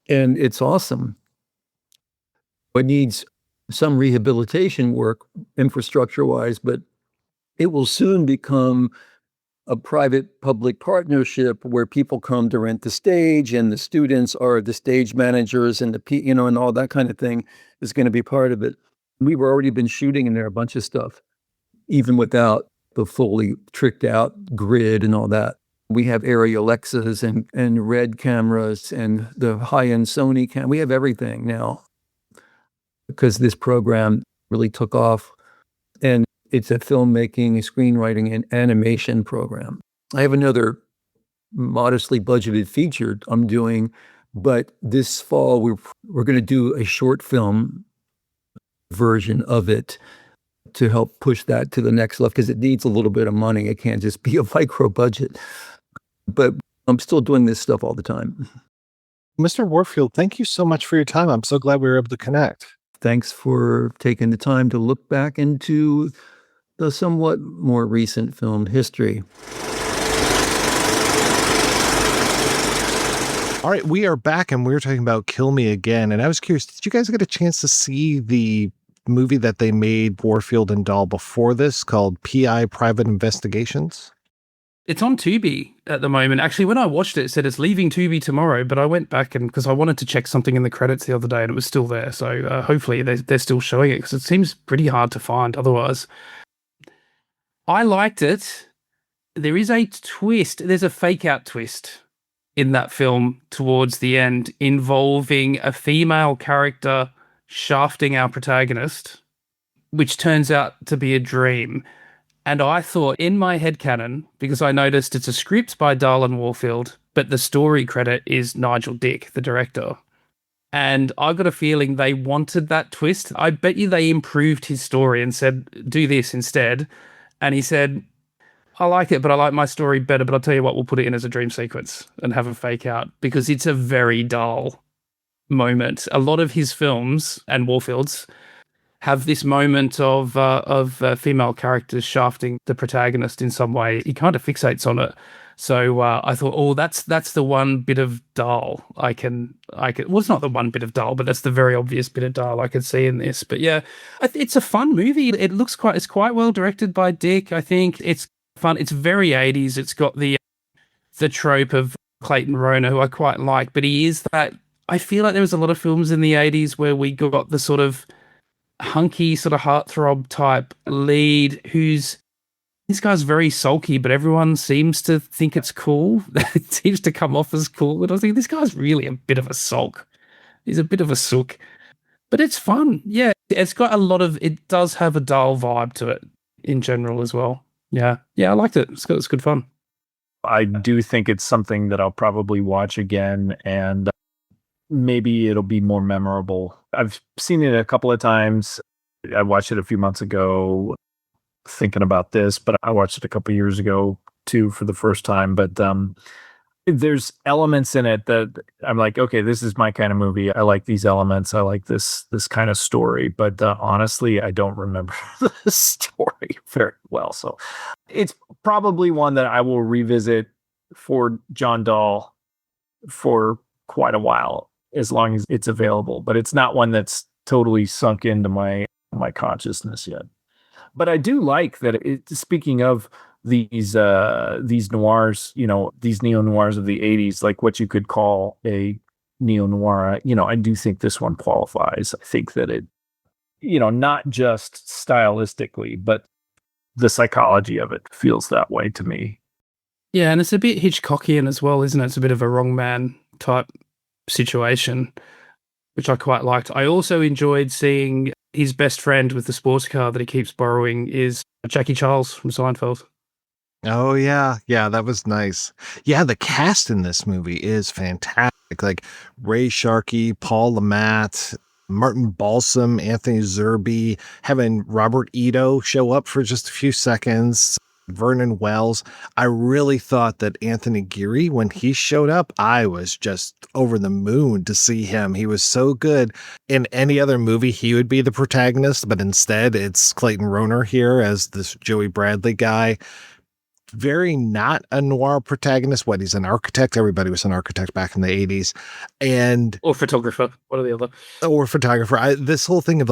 and it's awesome. It needs some rehabilitation work, infrastructure-wise, but it will soon become a private-public partnership where people come to rent the stage, and the students are the stage managers, and and all that kind of thing is going to be part of it. We've already been shooting in there a bunch of stuff, even without the fully tricked out grid and all that. We have Arri Alexas and Red cameras and the high-end Sony cam. We have everything now because this program really took off, and it's a filmmaking, screenwriting, and animation program. I have another modestly budgeted feature I'm doing, but this fall we're going to do a short film version of it to help push that to the next level because it needs a little bit of money. It can't just be a micro budget. But I'm still doing this stuff all the time. Mr. Warfield, thank you so much for your time. I'm so glad we were able to connect. Thanks for taking the time to look back into the somewhat more recent film history. All right, we are back, and we were talking about Kill Me Again. And I was curious, did you guys get a chance to see the movie that they made, Warfield and Dahl, before this, called PI Private Investigations? It's on Tubi at the moment. Actually, when I watched it, it said it's leaving Tubi tomorrow, but I went back because I wanted to check something in the credits the other day, and it was still there. So hopefully they're still showing it because it seems pretty hard to find otherwise. I liked it. There is a twist. There's a fake-out twist in that film towards the end involving a female character shafting our protagonist, which turns out to be a dream. And I thought in my headcanon, because I noticed it's a script by Dahl and Warfield, but the story credit is Nigel Dick, the director. And I got a feeling they wanted that twist. I bet you they improved his story and said, do this instead. And he said, I like it, but I like my story better. But I'll tell you what, we'll put it in as a dream sequence and have a fake out because it's a very dull moment. A lot of his films and Warfield's have this moment of female characters shafting the protagonist in some way. He kind of fixates on it. So I thought, oh, that's the one bit of Dahl I can. Well, it's not the one bit of Dahl, but that's the very obvious bit of Dahl I could see in this. But yeah, it's a fun movie. It's quite well directed by Dick. I think it's fun. It's very 80s. It's got the the trope of Clayton Rohner, who I quite like, but he is that. I feel like there was a lot of films in the 80s where we got the sort of hunky, sort of heartthrob type lead this guy's very sulky, but everyone seems to think it's cool. It seems to come off as cool. And I was thinking, this guy's really a bit of a sulk. He's a bit of a sook. But it's fun. Yeah, it does have a Dahl vibe to it in general as well. Yeah, I liked it. It's good fun. I do think it's something that I'll probably watch again, and maybe it'll be more memorable. I've seen it a couple of times. I watched it a few months ago thinking about this, but I watched it a couple of years ago too for the first time. But there's elements in it that I'm like, okay, this is my kind of movie. I like these elements. I like this kind of story. But honestly, I don't remember the story very well. So it's probably one that I will revisit for John Dahl for quite a while, as long as it's available. But it's not one that's totally sunk into my consciousness yet. But I do like that. Speaking of these noirs, these neo-noirs of the 80s, like what you could call a neo-noir, I do think this one qualifies. I think that it, not just stylistically, but the psychology of it feels that way to me. Yeah, and it's a bit Hitchcockian as well, isn't it? It's a bit of a wrong man type situation, which I quite liked. I also enjoyed seeing his best friend with the sports car that he keeps borrowing is Jackie Charles from Seinfeld. Oh, yeah. Yeah, that was nice. Yeah, the cast in this movie is fantastic. Like Ray Sharkey, Paul LeMat, Martin Balsam, Anthony Zerbe, having Robert Ito show up for just a few seconds, Vernon Wells. I really thought that Anthony Geary, when he showed up, I was just over the moon to see him. He was so good. In any other movie, he would be the protagonist, but instead it's Clayton Rohner here as this Joey Bradley guy. Very not a noir protagonist. He's an architect. Everybody was an architect back in the 80s. Or photographer. One or the other. Or photographer. This whole thing of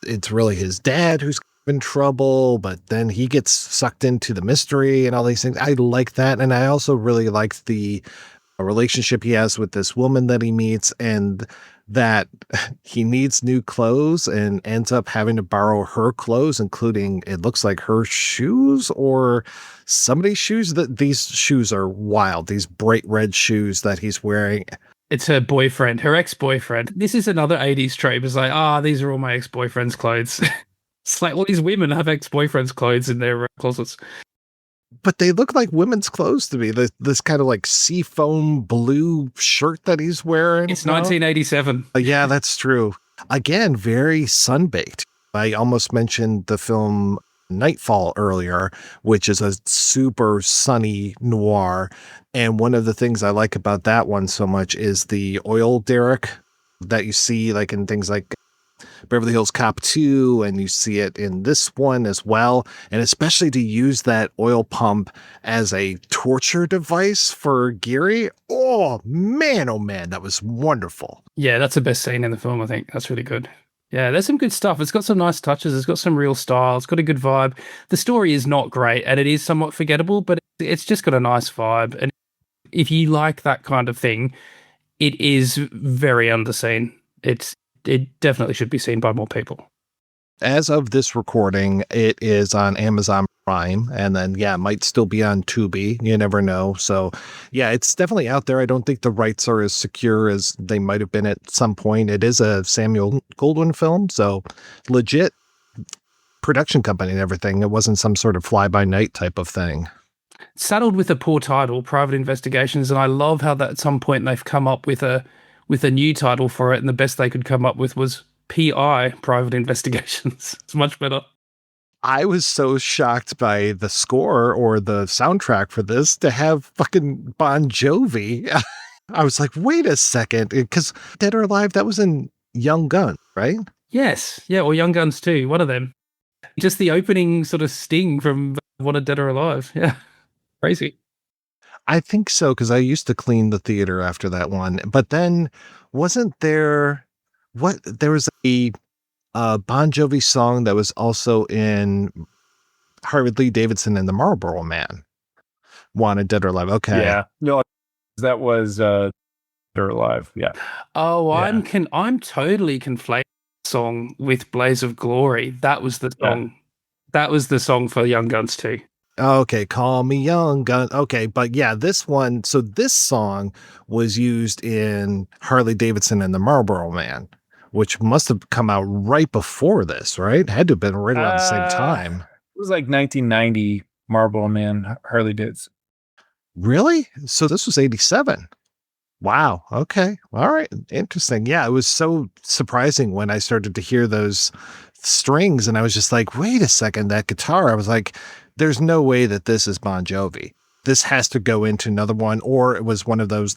it's really his dad who's in trouble, but then he gets sucked into the mystery and all these things. I like that. And I also really liked the relationship he has with this woman that he meets, and that he needs new clothes and ends up having to borrow her clothes, including, it looks like, her shoes or somebody's shoes. These shoes are wild. These bright red shoes that he's wearing. It's her boyfriend, her ex-boyfriend. This is another 80s trope. It's like, these are all my ex-boyfriend's clothes. It's like all these women have ex-boyfriend's clothes in their closets. But they look like women's clothes to me. This kind of like seafoam blue shirt that he's wearing. It's 1987. Yeah, that's true. Again, very sun-baked. I almost mentioned the film Nightfall earlier, which is a super sunny noir. And one of the things I like about that one so much is the oil derrick that you see like in things like Beverly Hills Cop 2, and you see it in this one as well. And especially to use that oil pump as a torture device for Geary. Oh man, that was wonderful. Yeah, that's the best scene in the film, I think. That's really good. Yeah, there's some good stuff. It's got some nice touches. It's got some real style. It's got a good vibe. The story is not great, and it is somewhat forgettable, but it's just got a nice vibe. And if you like that kind of thing, it is very underseen. It definitely should be seen by more people. As of this recording, it is on Amazon Prime, and then, it might still be on Tubi. You never know. So, it's definitely out there. I don't think the rights are as secure as they might have been at some point. It is a Samuel Goldwyn film, so legit production company and everything. It wasn't some sort of fly-by-night type of thing. Saddled with a poor title, Private Investigations, and I love how that at some point they've come up with a new title for it, and the best they could come up with was PI, Private Investigations. It's much better. I was so shocked by the score or the soundtrack for this to have fucking Bon Jovi. I was like, wait a second, because Dead or Alive, that was in Young Guns, right? Yes. Yeah, or Young Guns too, one of them. Just the opening sort of sting from Wanted Dead or Alive. Yeah, crazy. I think so, because I used to clean the theater after that one. But then wasn't there was a Bon Jovi song that was also in Harvey Lee Davidson and the Marlboro Man. Wanted Dead or Alive. Okay. Yeah. No, that was Dead or Alive. Yeah. Oh, Yeah. I'm totally conflating the song with Blaze of Glory. That was the song. That was the song for Young Guns too. Okay, Call Me Young Gun. Okay, but yeah, this one, so this song was used in Harley Davidson and the Marlboro Man, which must have come out right before this, right? It had to have been right around the same time. It was like 1990 Marlboro Man, Harley Davidson. Really? So this was 87. Wow. Okay. All right. Interesting. Yeah, it was so surprising when I started to hear those strings and I was just like, wait a second, that guitar. I was like, there's no way that this is Bon Jovi. This has to go into another one, or it was one of those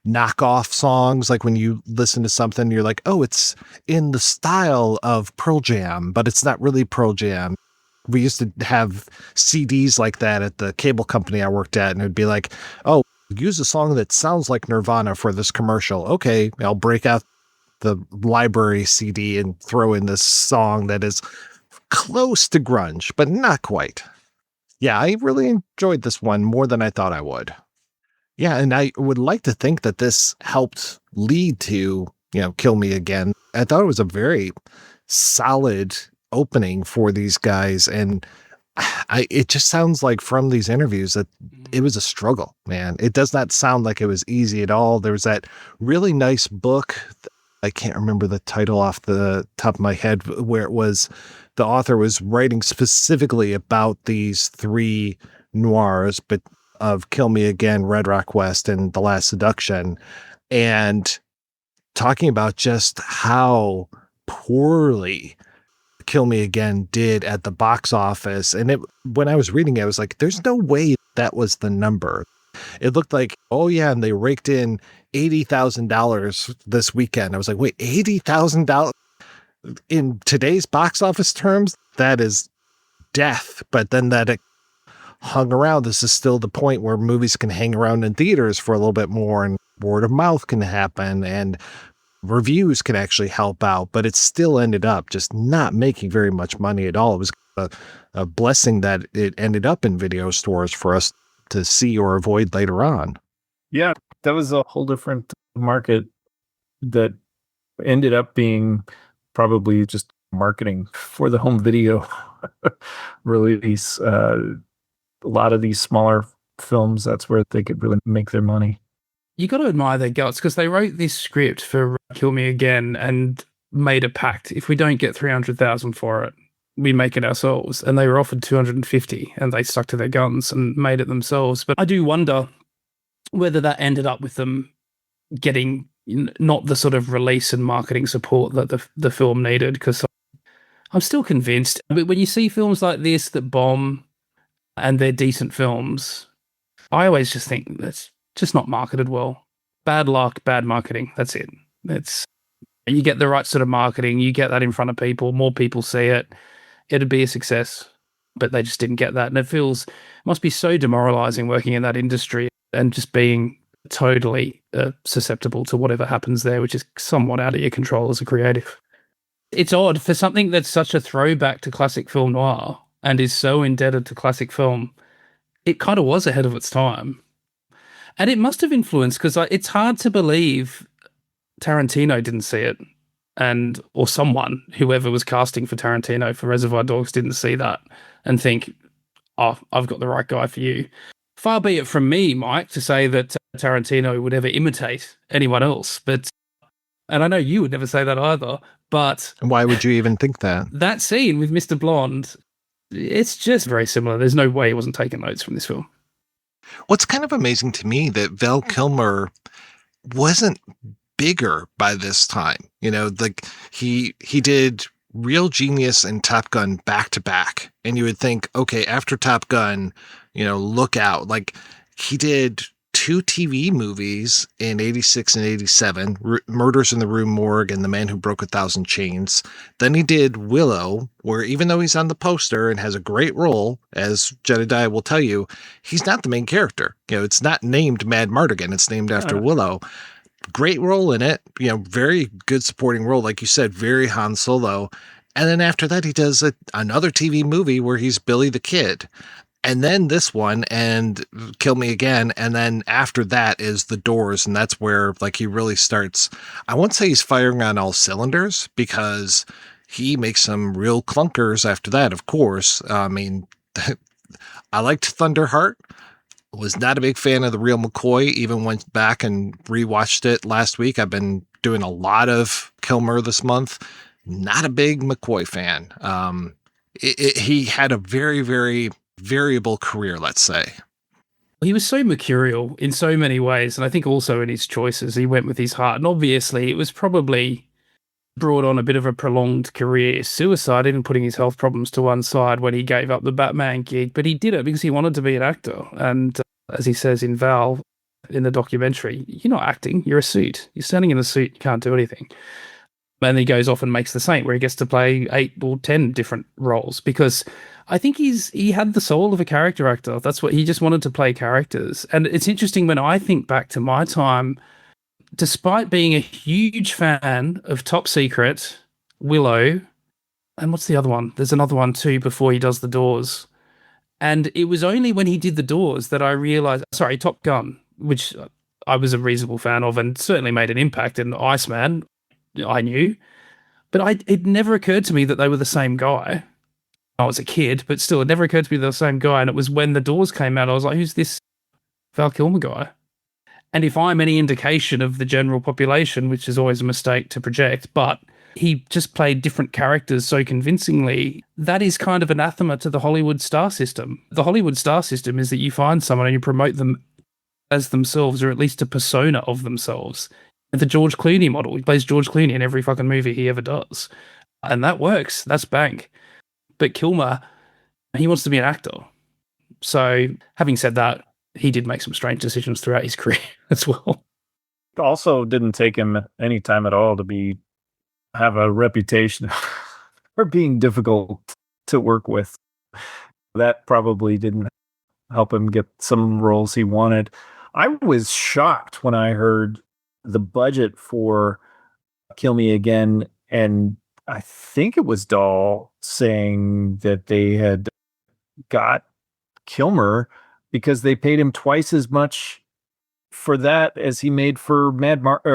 knockoff songs. Like when you listen to something, you're like, oh, it's in the style of Pearl Jam, but it's not really Pearl Jam. We used to have CDs like that at the cable company I worked at, and it'd be like, oh, use a song that sounds like Nirvana for this commercial. Okay, I'll break out the library CD and throw in this song that is close to grunge, but not quite. Yeah, I really enjoyed this one more than I thought I would. Yeah, and I would like to think that this helped lead to, Kill Me Again. I thought it was a very solid opening for these guys, and it just sounds like from these interviews that it was a struggle, man. It does not sound like it was easy at all. There was that really nice book. I can't remember the title off the top of my head, where it was the author was writing specifically about these three noirs, but of Kill Me Again, Red Rock West, and The Last Seduction, and talking about just how poorly Kill Me Again did at the box office. And when I was reading it, I was like, there's no way that was the number. It looked like, oh yeah, and they raked in $80,000 this weekend. I was like, wait, $80,000 in today's box office terms? That is death. But then that it hung around. This is still the point where movies can hang around in theaters for a little bit more, and word of mouth can happen, and reviews can actually help out, but it still ended up just not making very much money at all. It was a blessing that it ended up in video stores for us to see or avoid later on. Yeah, that was a whole different market that ended up being probably just marketing for the home video release. A lot of these smaller films, that's where they could really make their money. You got to admire their guts, because they wrote this script for Kill Me Again and made a pact. If we don't get 300,000 for it, we make it ourselves. And they were offered 250, and they stuck to their guns and made it themselves. But I do wonder whether that ended up with them getting not the sort of release and marketing support that the film needed, because I'm still convinced. But when you see films like this that bomb and they're decent films, I always just think that's just not marketed well. Bad luck, bad marketing. That's it. You get the right sort of marketing, you get that in front of people, more people see it, it'd be a success. But they just didn't get that. And it must be so demoralizing working in that industry and just being totally susceptible to whatever happens there, which is somewhat out of your control as a creative. It's odd for something that's such a throwback to classic film noir and is so indebted to classic film. It kind of was ahead of its time. And it must have influenced, because it's hard to believe Tarantino didn't see it, or someone, whoever was casting for Tarantino for Reservoir Dogs, didn't see that and think, oh, I've got the right guy for you. Far be it from me, Mike, to say that Tarantino would ever imitate anyone else, and I know you would never say that either, but... Why would you even think that? That scene with Mr. Blonde, it's just very similar. There's no way he wasn't taking notes from this film. What's kind of amazing to me that Val Kilmer wasn't bigger by this time. Like he did Real Genius and Top Gun back to back. And you would think, okay, after Top Gun, look out. Like he did 2 TV movies in 86 and 87, Murders in the Rue Morgue and The Man Who Broke 1,000 Chains. Then he did Willow, where even though he's on the poster and has a great role, as Jedidiah will tell you, he's not the main character. It's not named Mad Mardigan. It's named after Willow. Great role in it. Very good supporting role. Like you said, very Han Solo. And then after that, he does another TV movie where he's Billy the Kid. And then this one and Kill Me Again. And then after that is The Doors. And that's where like he really starts. I won't say he's firing on all cylinders because he makes some real clunkers after that, of course. I mean, I liked Thunderheart. Was not a big fan of The Real McCoy, even went back and rewatched it last week. I've been doing a lot of Kilmer this month. Not a big McCoy fan. He had a very, very variable career, let's say. He was so mercurial in so many ways, and I think also in his choices, he went with his heart. And obviously, it was probably brought on a bit of a prolonged career suicide, even putting his health problems to one side when he gave up the Batman gig. But he did it because he wanted to be an actor. And as he says in Val, in the documentary, you're not acting, you're a suit. You're standing in a suit, you can't do anything. And then he goes off and makes The Saint, where he gets to play 8 or 10 different roles, because I think he had the soul of a character actor. That's what he just wanted to play characters. And it's interesting when I think back to my time, despite being a huge fan of Top Secret, Willow, and what's the other one? There's another one too before he does The Doors. And it was only when he did The Doors that I realized, Top Gun, which I was a reasonable fan of and certainly made an impact, and Iceman, I knew, but it never occurred to me that they were the same guy. I was a kid, but still, it never occurred to me they were the same guy. And it was when The Doors came out, I was like, who's this Val Kilmer guy? And if I'm any indication of the general population, which is always a mistake to project, but he just played different characters so convincingly, that is kind of anathema to the Hollywood star system. The Hollywood star system is that you find someone and you promote them as themselves, or at least a persona of themselves. The George Clooney model. He plays George Clooney in every fucking movie he ever does. And that works. That's bank. But Kilmer, he wants to be an actor. So, having said that, he did make some strange decisions throughout his career as well. It also didn't take him any time at all to have a reputation for being difficult to work with. That probably didn't help him get some roles he wanted. I was shocked when I heard the budget for Kill Me Again, and I think it was Dahl saying that they had got Kilmer because they paid him twice as much for that as he made for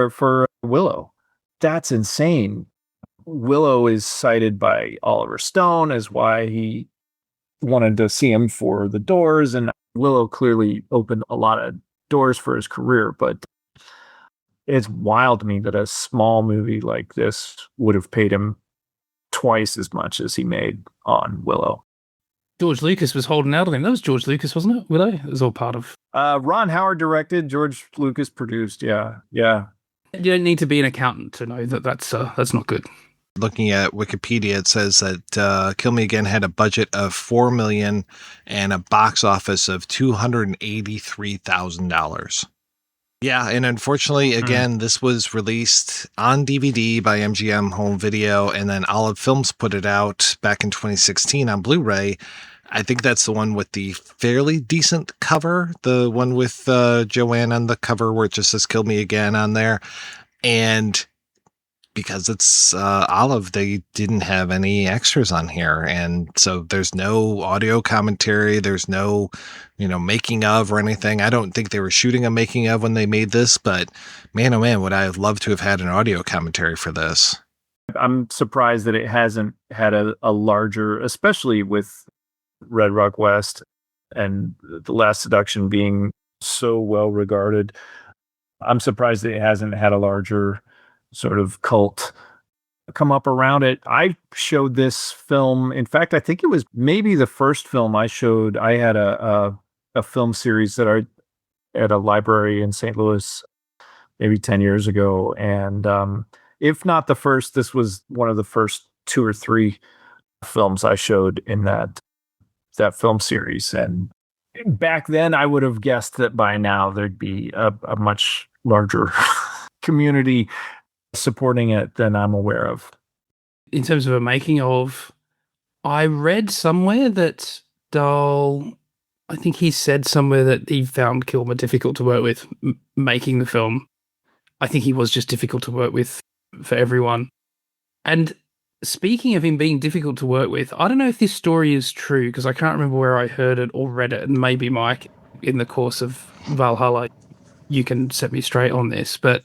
for Willow. That's insane. Willow is cited by Oliver Stone as why he wanted to see him for The Doors, and Willow clearly opened a lot of doors for his career, but it's wild to me that a small movie like this would have paid him twice as much as he made on Willow. George Lucas was holding out on him. That was George Lucas, wasn't it? Willow? It was all part of... Ron Howard directed, George Lucas produced, yeah. You don't need to be an accountant to know that that's not good. Looking at Wikipedia, it says that Kill Me Again had a budget of $4 million and a box office of $283,000. Yeah, and unfortunately, again, this was released on DVD by MGM Home Video, and then Olive Films put it out back in 2016 on Blu-ray. I think that's the one with the fairly decent cover, the one with Joanne on the cover where it just says Kill Me Again on there. And because it's Olive, they didn't have any extras on here. And so there's no audio commentary. There's no, making of or anything. I don't think they were shooting a making of when they made this, but man, oh man, would I have loved to have had an audio commentary for this. I'm surprised that it hasn't had a larger, especially with Red Rock West and The Last Seduction being so well regarded. I'm surprised that it hasn't had a larger sort of cult come up around it. I showed this film. In fact, I think it was maybe the first film I showed. I had a film series that I at a library in St. Louis maybe 10 years ago. And if not the first, this was one of the first 2 or 3 films I showed in that film series. And back then I would have guessed that by now there'd be a much larger community supporting it than I'm aware of. In terms of a making of, I read somewhere that Dahl, I think he said somewhere that he found Kilmer difficult to work with making the film. I think he was just difficult to work with for everyone. And speaking of him being difficult to work with, I don't know if this story is true because I can't remember where I heard it or read it, and maybe Mike, in the course of Val-halla, you can set me straight on this, but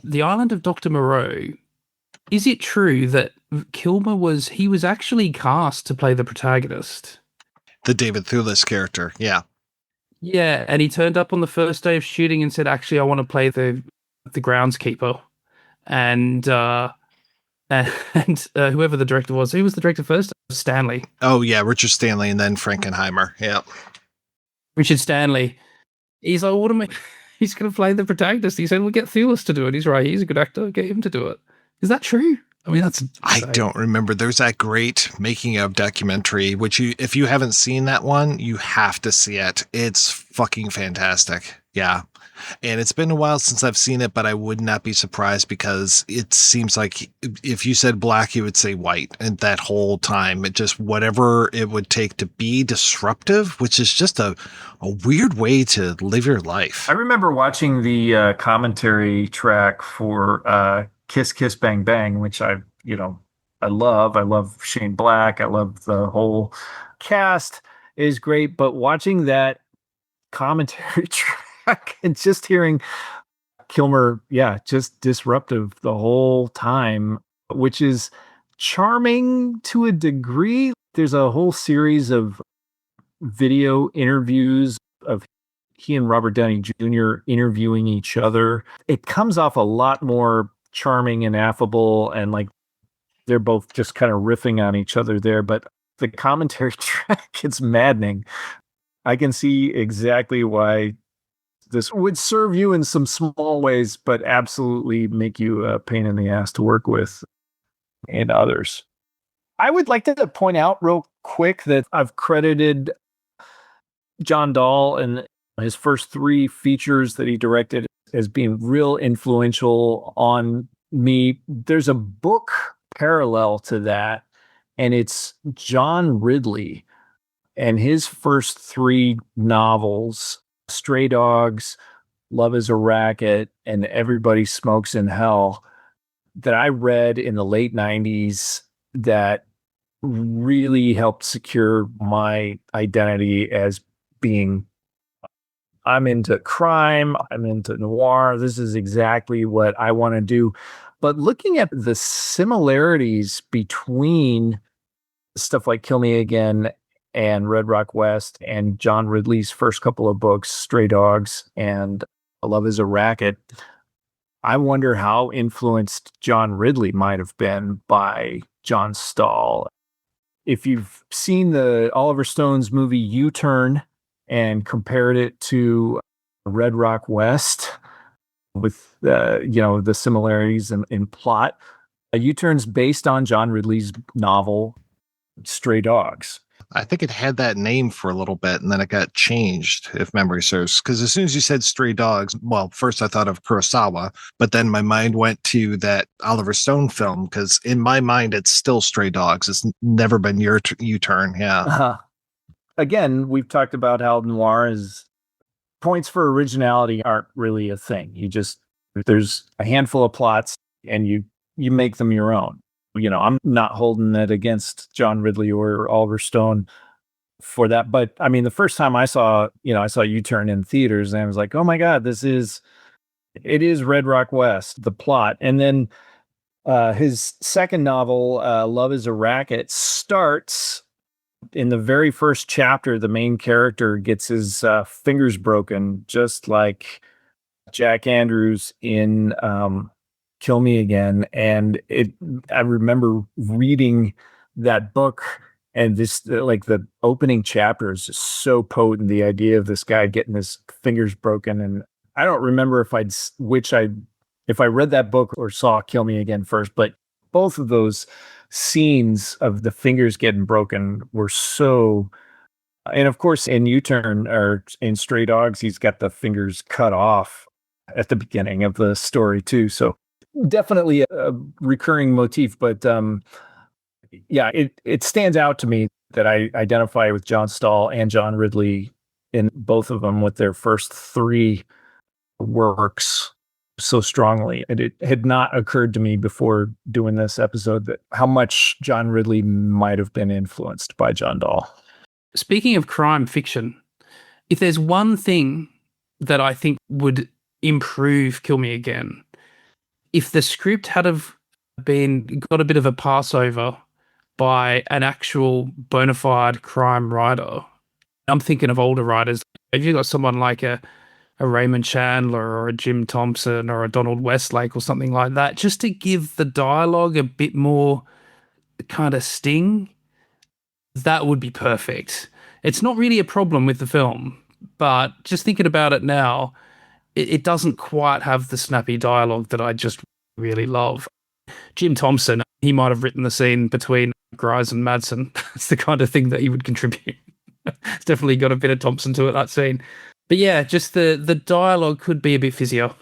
the Island of Dr. Moreau, is it true that Kilmer was actually cast to play the protagonist? The David Thewlis character, yeah. Yeah, and he turned up on the first day of shooting and said, actually, I want to play the groundskeeper. And whoever the director was, who was the director first? Stanley. Oh, yeah, Richard Stanley and then Frankenheimer, yeah. Richard Stanley. He's like, what am I... He's going to play the protagonist. He said, we'll get Thewlis to do it. He's right. He's a good actor. Get him to do it. Is that true? I mean, that's... I don't remember. There's that great making of documentary, which if you haven't seen that one, you have to see it. It's fucking fantastic. Yeah. And it's been a while since I've seen it, but I would not be surprised because it seems like if you said black, you would say white. And that whole time, it just whatever it would take to be disruptive, which is just a weird way to live your life. I remember watching the commentary track for Kiss Kiss Bang Bang, which I love. I love Shane Black. I love the whole cast is great. But watching that commentary track and just hearing Kilmer, just disruptive the whole time, which is charming to a degree. There's a whole series of video interviews of he and Robert Downey Jr. interviewing each other. It comes off a lot more charming and affable, and like they're both just kind of riffing on each other there. But the commentary track, it's maddening. I can see exactly why this would serve you in some small ways, but absolutely make you a pain in the ass to work with and others. I would like to point out real quick that I've credited John Dahl and his first 3 features that he directed as being real influential on me. There's a book parallel to that, and it's John Ridley and his first 3 novels, Stray Dogs, Love is a Racket, and Everybody Smokes in Hell, that I read in the late 90s that really helped secure my identity as being, I'm into crime, I'm into noir, this is exactly what I want to do. But looking at the similarities between stuff like Kill Me Again and Red Rock West and John Ridley's first couple of books, Stray Dogs and Love is a Racket, I wonder how influenced John Ridley might have been by John Stahl. If you've seen the Oliver Stone's movie U-Turn and compared it to Red Rock West with the similarities in plot, U-Turn's based on John Ridley's novel Stray Dogs. I think it had that name for a little bit, and then it got changed, if memory serves. Because as soon as you said Stray Dogs, well, first I thought of Kurosawa, but then my mind went to that Oliver Stone film, because in my mind, it's still Stray Dogs. It's never been your U-Turn, yeah. Again, we've talked about how noir is points for originality aren't really a thing. There's a handful of plots, and you make them your own. I'm not holding that against John Ridley or Oliver Stone for that. But I mean, the first time I saw U-Turn in theaters, and I was like, oh my God, it is Red Rock West, the plot. And then his second novel, Love is a Racket, starts in the very first chapter. The main character gets his fingers broken, just like Jack Andrews in Kill Me Again. And I remember reading that book, and this, like, the opening chapter is just so potent. The idea of this guy getting his fingers broken. And I don't remember if I read that book or saw Kill Me Again first, but both of those scenes of the fingers getting broken were so, and of course in U-Turn or in Stray Dogs, he's got the fingers cut off at the beginning of the story too. So definitely a recurring motif, but it stands out to me that I identify with John Stahl and John Ridley in both of them with their first 3 works. so strongly. And it had not occurred to me before doing this episode that how much John Ridley might have been influenced by John Dahl. Speaking of crime fiction, if there's one thing that I think would improve Kill Me Again, if the script had have got a bit of a passover by an actual bona fide crime writer. I'm thinking of older writers. If you've got someone like a Raymond Chandler or a Jim Thompson or a Donald Westlake or something like that, just to give the dialogue a bit more kind of sting, that would be perfect. It's not really a problem with the film, but just thinking about it now, it doesn't quite have the snappy dialogue that I just really love. Jim Thompson, he might have written the scene between Grise and Madsen. It's the kind of thing that he would contribute. It's definitely got a bit of Thompson to it, that scene. But yeah, just the dialogue could be a bit fizzier.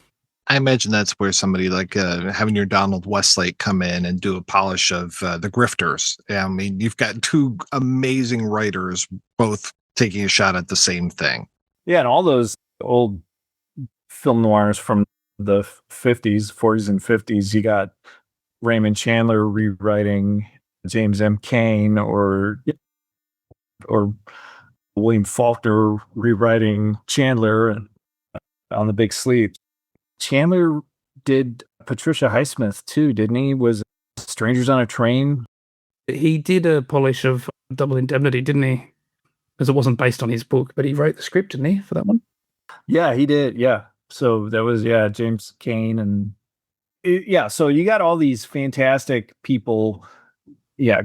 I imagine that's where somebody like having your Donald Westlake come in and do a polish of The Grifters. I mean, you've got two amazing writers both taking a shot at the same thing. Yeah, and all those old film noirs from the 50s, 40s and 50s, you got Raymond Chandler rewriting James M. Cain or William Faulkner rewriting Chandler and on The Big Sleep. Chandler did Patricia Highsmith too, didn't he? Was Strangers on a Train? He did a polish of Double Indemnity, didn't he? Because it wasn't based on his book, but he wrote the script, didn't he, for that one? Yeah, he did. Yeah. So that was, James Cain. And so you got all these fantastic people,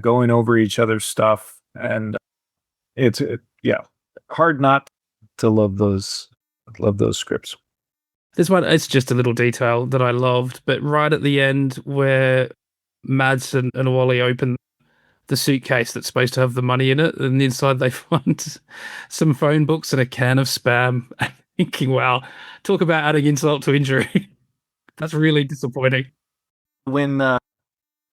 going over each other's stuff. And it's hard not to love those scripts. This one, it's just a little detail that I loved, but right at the end where Madsen and Wally open the suitcase that's supposed to have the money in it, and inside they find some phone books and a can of Spam. Thinking, wow, talk about adding insult to injury. That's really disappointing. When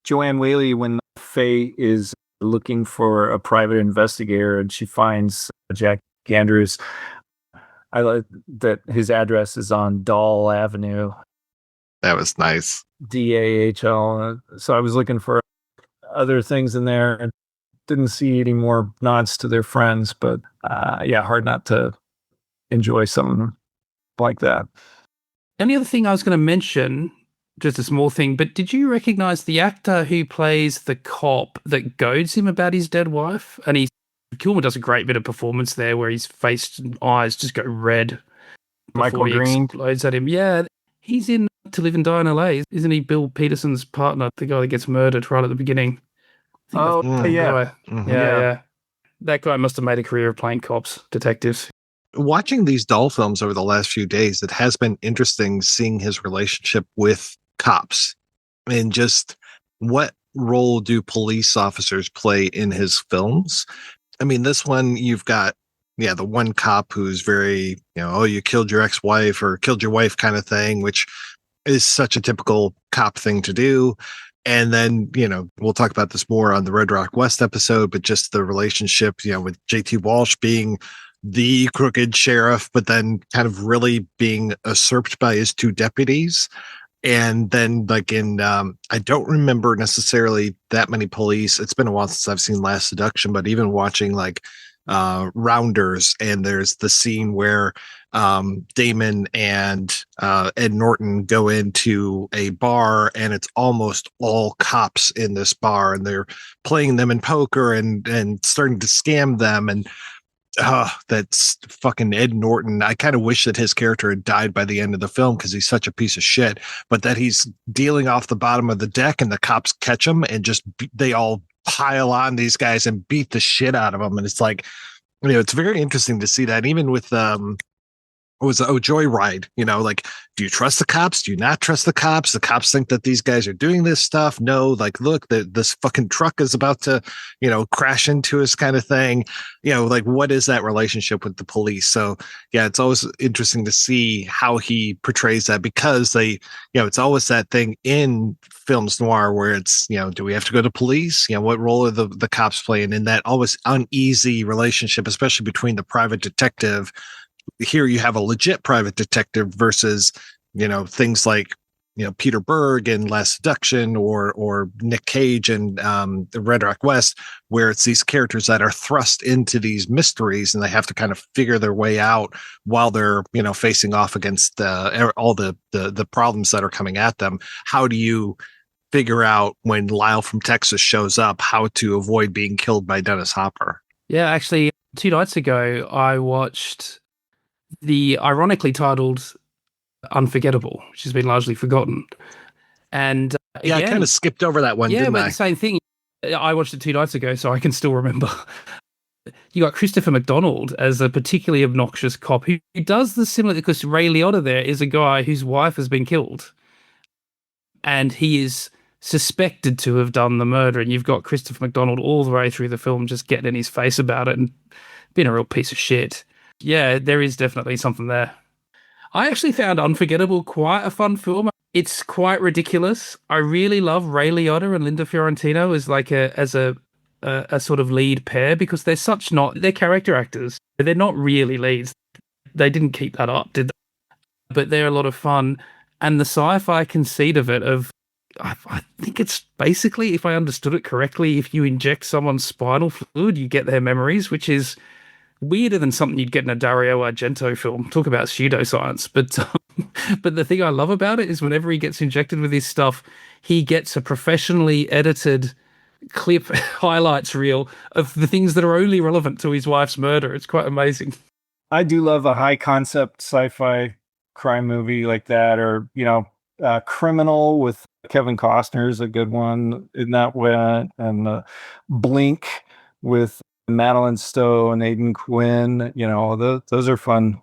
Joanne Whalley, when Faye is looking for a private investigator and she finds Jack Andrews, I like that his address is on Dahl Avenue. That was nice. Dahl. So I was looking for other things in there and didn't see any more nods to their friends, but hard not to enjoy something like that. And the other thing I was going to mention, just a small thing, but did you recognize the actor who plays the cop that goads him about his dead wife? And Kilmer does a great bit of performance there where his face and eyes just go red. Michael Green explodes at him. Yeah, he's in To Live and Die in LA. Isn't he Bill Peterson's partner, the guy that gets murdered right at the beginning? Oh, yeah. Mm-hmm. Yeah. That guy must have made a career of playing cops, detectives. Watching these Dahl films over the last few days, it has been interesting seeing his relationship with cops and just what role do police officers play in his films. I mean, this one, you've got, the one cop who's very, you killed your ex-wife or killed your wife kind of thing, which is such a typical cop thing to do. And then, we'll talk about this more on the Red Rock West episode, but just the relationship, with JT Walsh being the crooked sheriff, but then kind of really being usurped by his two deputies. And then like in, I don't remember necessarily that many police. It's been a while since I've seen Last Seduction, but even watching like Rounders, and there's the scene where Damon and Ed Norton go into a bar and it's almost all cops in this bar, and they're playing them in poker and starting to scam them. And that's fucking Ed Norton. I kind of wish that his character had died by the end of the film because he's such a piece of shit, but that he's dealing off the bottom of the deck and the cops catch him and just they all pile on these guys and beat the shit out of them. And it's like, it's very interesting to see that even with Joyride, like, do you trust the cops? Do you not trust the cops? The cops think that these guys are doing this stuff. No, like, look, this fucking truck is about to, crash into us kind of thing. Like, what is that relationship with the police? So yeah, it's always interesting to see how he portrays that, because they, it's always that thing in films noir where it's, do we have to go to police? What role are the cops playing in that always uneasy relationship, especially between the private detective. Here you have a legit private detective versus things like, Peter Berg in Last Seduction or Nick Cage in the Red Rock West, where it's these characters that are thrust into these mysteries and they have to kind of figure their way out while they're, facing off against all the problems that are coming at them. How do you figure out when Lyle from Texas shows up, how to avoid being killed by Dennis Hopper? Yeah, actually, 2 nights ago, I watched the ironically titled Unforgettable, which has been largely forgotten. And again, I kind of skipped over that one, didn't I? Yeah, but the same thing. I watched it 2 nights ago, so I can still remember. You got Christopher McDonald as a particularly obnoxious cop who does the similar, because Ray Liotta there is a guy whose wife has been killed. And he is suspected to have done the murder. And you've got Christopher McDonald all the way through the film just getting in his face about it and being a real piece of shit. Yeah, there is definitely something there. I actually found Unforgettable quite a fun film. It's quite ridiculous. I really love Ray Liotta and Linda Fiorentino as a sort of lead pair, because they're character actors. They're not really leads. They didn't keep that up, did they? But they're a lot of fun. And the sci-fi conceit of it, I think it's basically, if I understood it correctly, if you inject someone's spinal fluid, you get their memories, which is weirder than something you'd get in a Dario Argento film. Talk about pseudoscience. But the thing I love about it is whenever he gets injected with this stuff, he gets a professionally edited clip highlights reel of the things that are only relevant to his wife's murder. It's quite amazing. I do love a high concept sci-fi crime movie like that, or, Criminal with Kevin Costner is a good one in that way. And Blink with Madeline Stowe and Aidan Quinn, those are fun.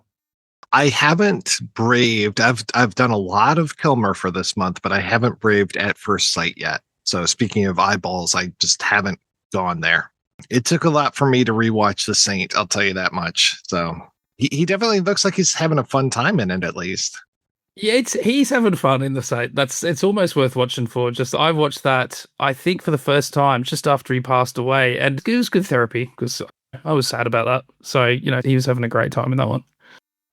I haven't braved. I've done a lot of Kilmer for this month, but I haven't braved At First Sight yet. So speaking of eyeballs, I just haven't gone there. It took a lot for me to rewatch The Saint, I'll tell you that much. So he definitely looks like he's having a fun time in it, at least. Yeah, he's having fun in The Saint. It's almost worth watching for. I watched that, I think, for the first time just after he passed away, and it was good therapy because I was sad about that. So, he was having a great time in that one.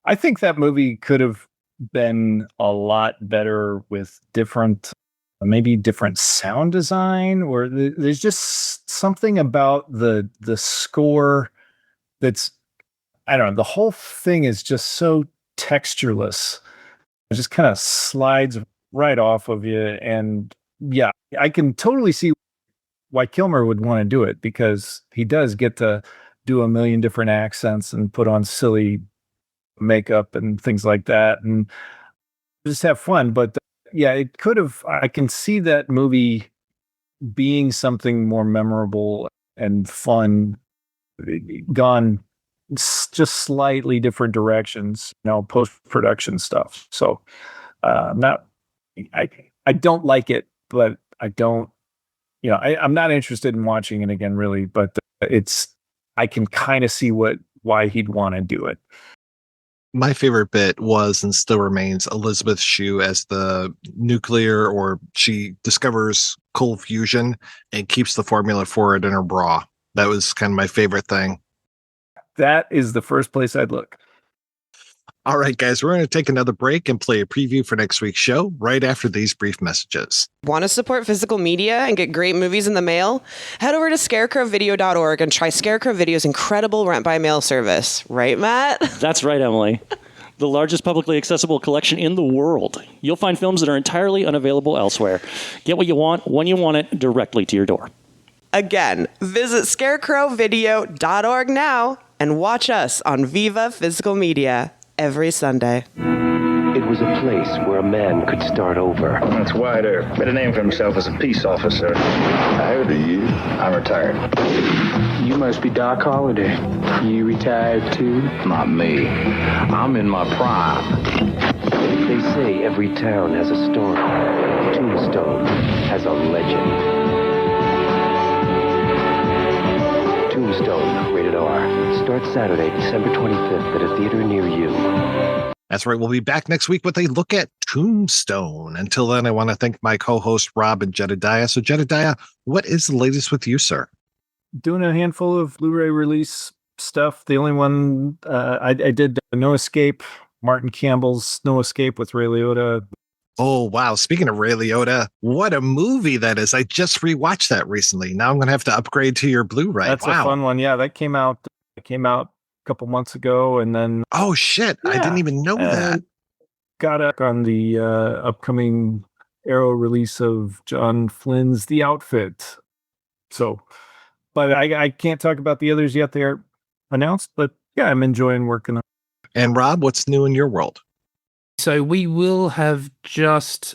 I think that movie could have been a lot better with maybe different sound design, or there's just something about the score that's, I don't know, the whole thing is just so textureless. It just kind of slides right off of you. And yeah, I can totally see why Kilmer would want to do it, because he does get to do a million different accents and put on silly makeup and things like that and just have fun. But yeah, it could have, I can see that movie being something more memorable and fun, gone just slightly different directions, post-production stuff. So I don't like it, but I don't, I'm not interested in watching it again, really, but I can kind of see why he'd want to do it. My favorite bit was and still remains Elizabeth Shue as the nuclear, or she discovers cold fusion and keeps the formula for it in her bra. That was kind of my favorite thing. That is the first place I'd look. All right, guys, we're going to take another break and play a preview for next week's show right after these brief messages. Want to support physical media and get great movies in the mail? Head over to scarecrowvideo.org and try Scarecrow Video's incredible rent-by-mail service. Right, Matt? That's right, Emily. The largest publicly accessible collection in the world. You'll find films that are entirely unavailable elsewhere. Get what you want, when you want it, directly to your door. Again, visit scarecrowvideo.org now and watch us on Viva Physical Media every Sunday. It was a place where a man could start over. That's Wyatt Earp. Made a name for himself as a peace officer. How old are you? I'm retired. You must be Doc Holliday. You retired too? Not me. I'm in my prime. They say every town has a story. Tombstone has a legend. Tombstone, rated R. Starts Saturday, December 25th at a theater near you. That's right. We'll be back next week with a look at Tombstone. Until then, I want to thank my co-hosts, Rob and Jedidiah. So, Jedidiah, what is the latest with you, sir? Doing a handful of Blu-ray release stuff. The only one I did No Escape Martin Campbell's Snow Escape with Ray Liotta. Oh, wow. Speaking of Ray Liotta, what a movie that is. I just rewatched that recently. Now I'm going to have to upgrade to your Blu-ray. That's a fun one. Yeah, that came out a couple months ago. And then... Oh, shit. I didn't even know that. Got up on the upcoming Arrow release of John Flynn's The Outfit. So, but I can't talk about the others yet. They're announced, but yeah, I'm enjoying working on. And Rob, what's new in your world? So we will have just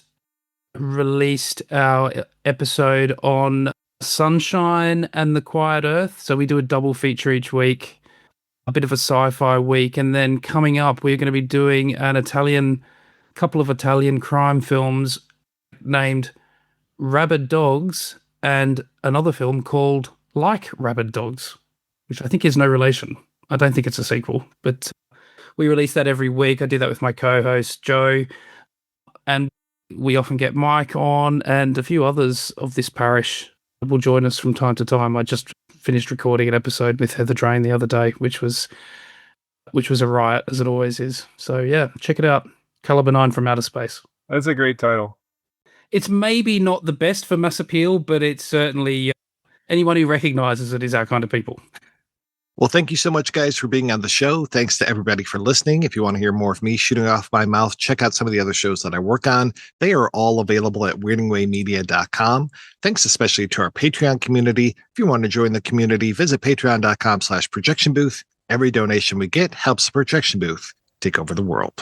released our episode on Sunshine and the Quiet Earth. So we do a double feature each week, a bit of a sci-fi week. And then coming up, we're going to be doing couple of Italian crime films named Rabid Dogs and another film called Like Rabid Dogs, which I think is no relation. I don't think it's a sequel, but we release that every week. I do that with my co-host, Joe, and we often get Mike on, and a few others of this parish will join us from time to time. I just finished recording an episode with Heather Drain the other day, which was a riot, as it always is. So yeah, check it out. Color Benign from Outer Space. That's a great title. It's maybe not the best for mass appeal, but it's certainly anyone who recognizes it is our kind of people. Well, thank you so much, guys, for being on the show. Thanks to everybody for listening. If you want to hear more of me shooting off my mouth, check out some of the other shows that I work on. They are all available at weirdingwaymedia.com. Thanks especially to our Patreon community. If you want to join the community, visit patreon.com/projectionbooth. Every donation we get helps the projection booth take over the world.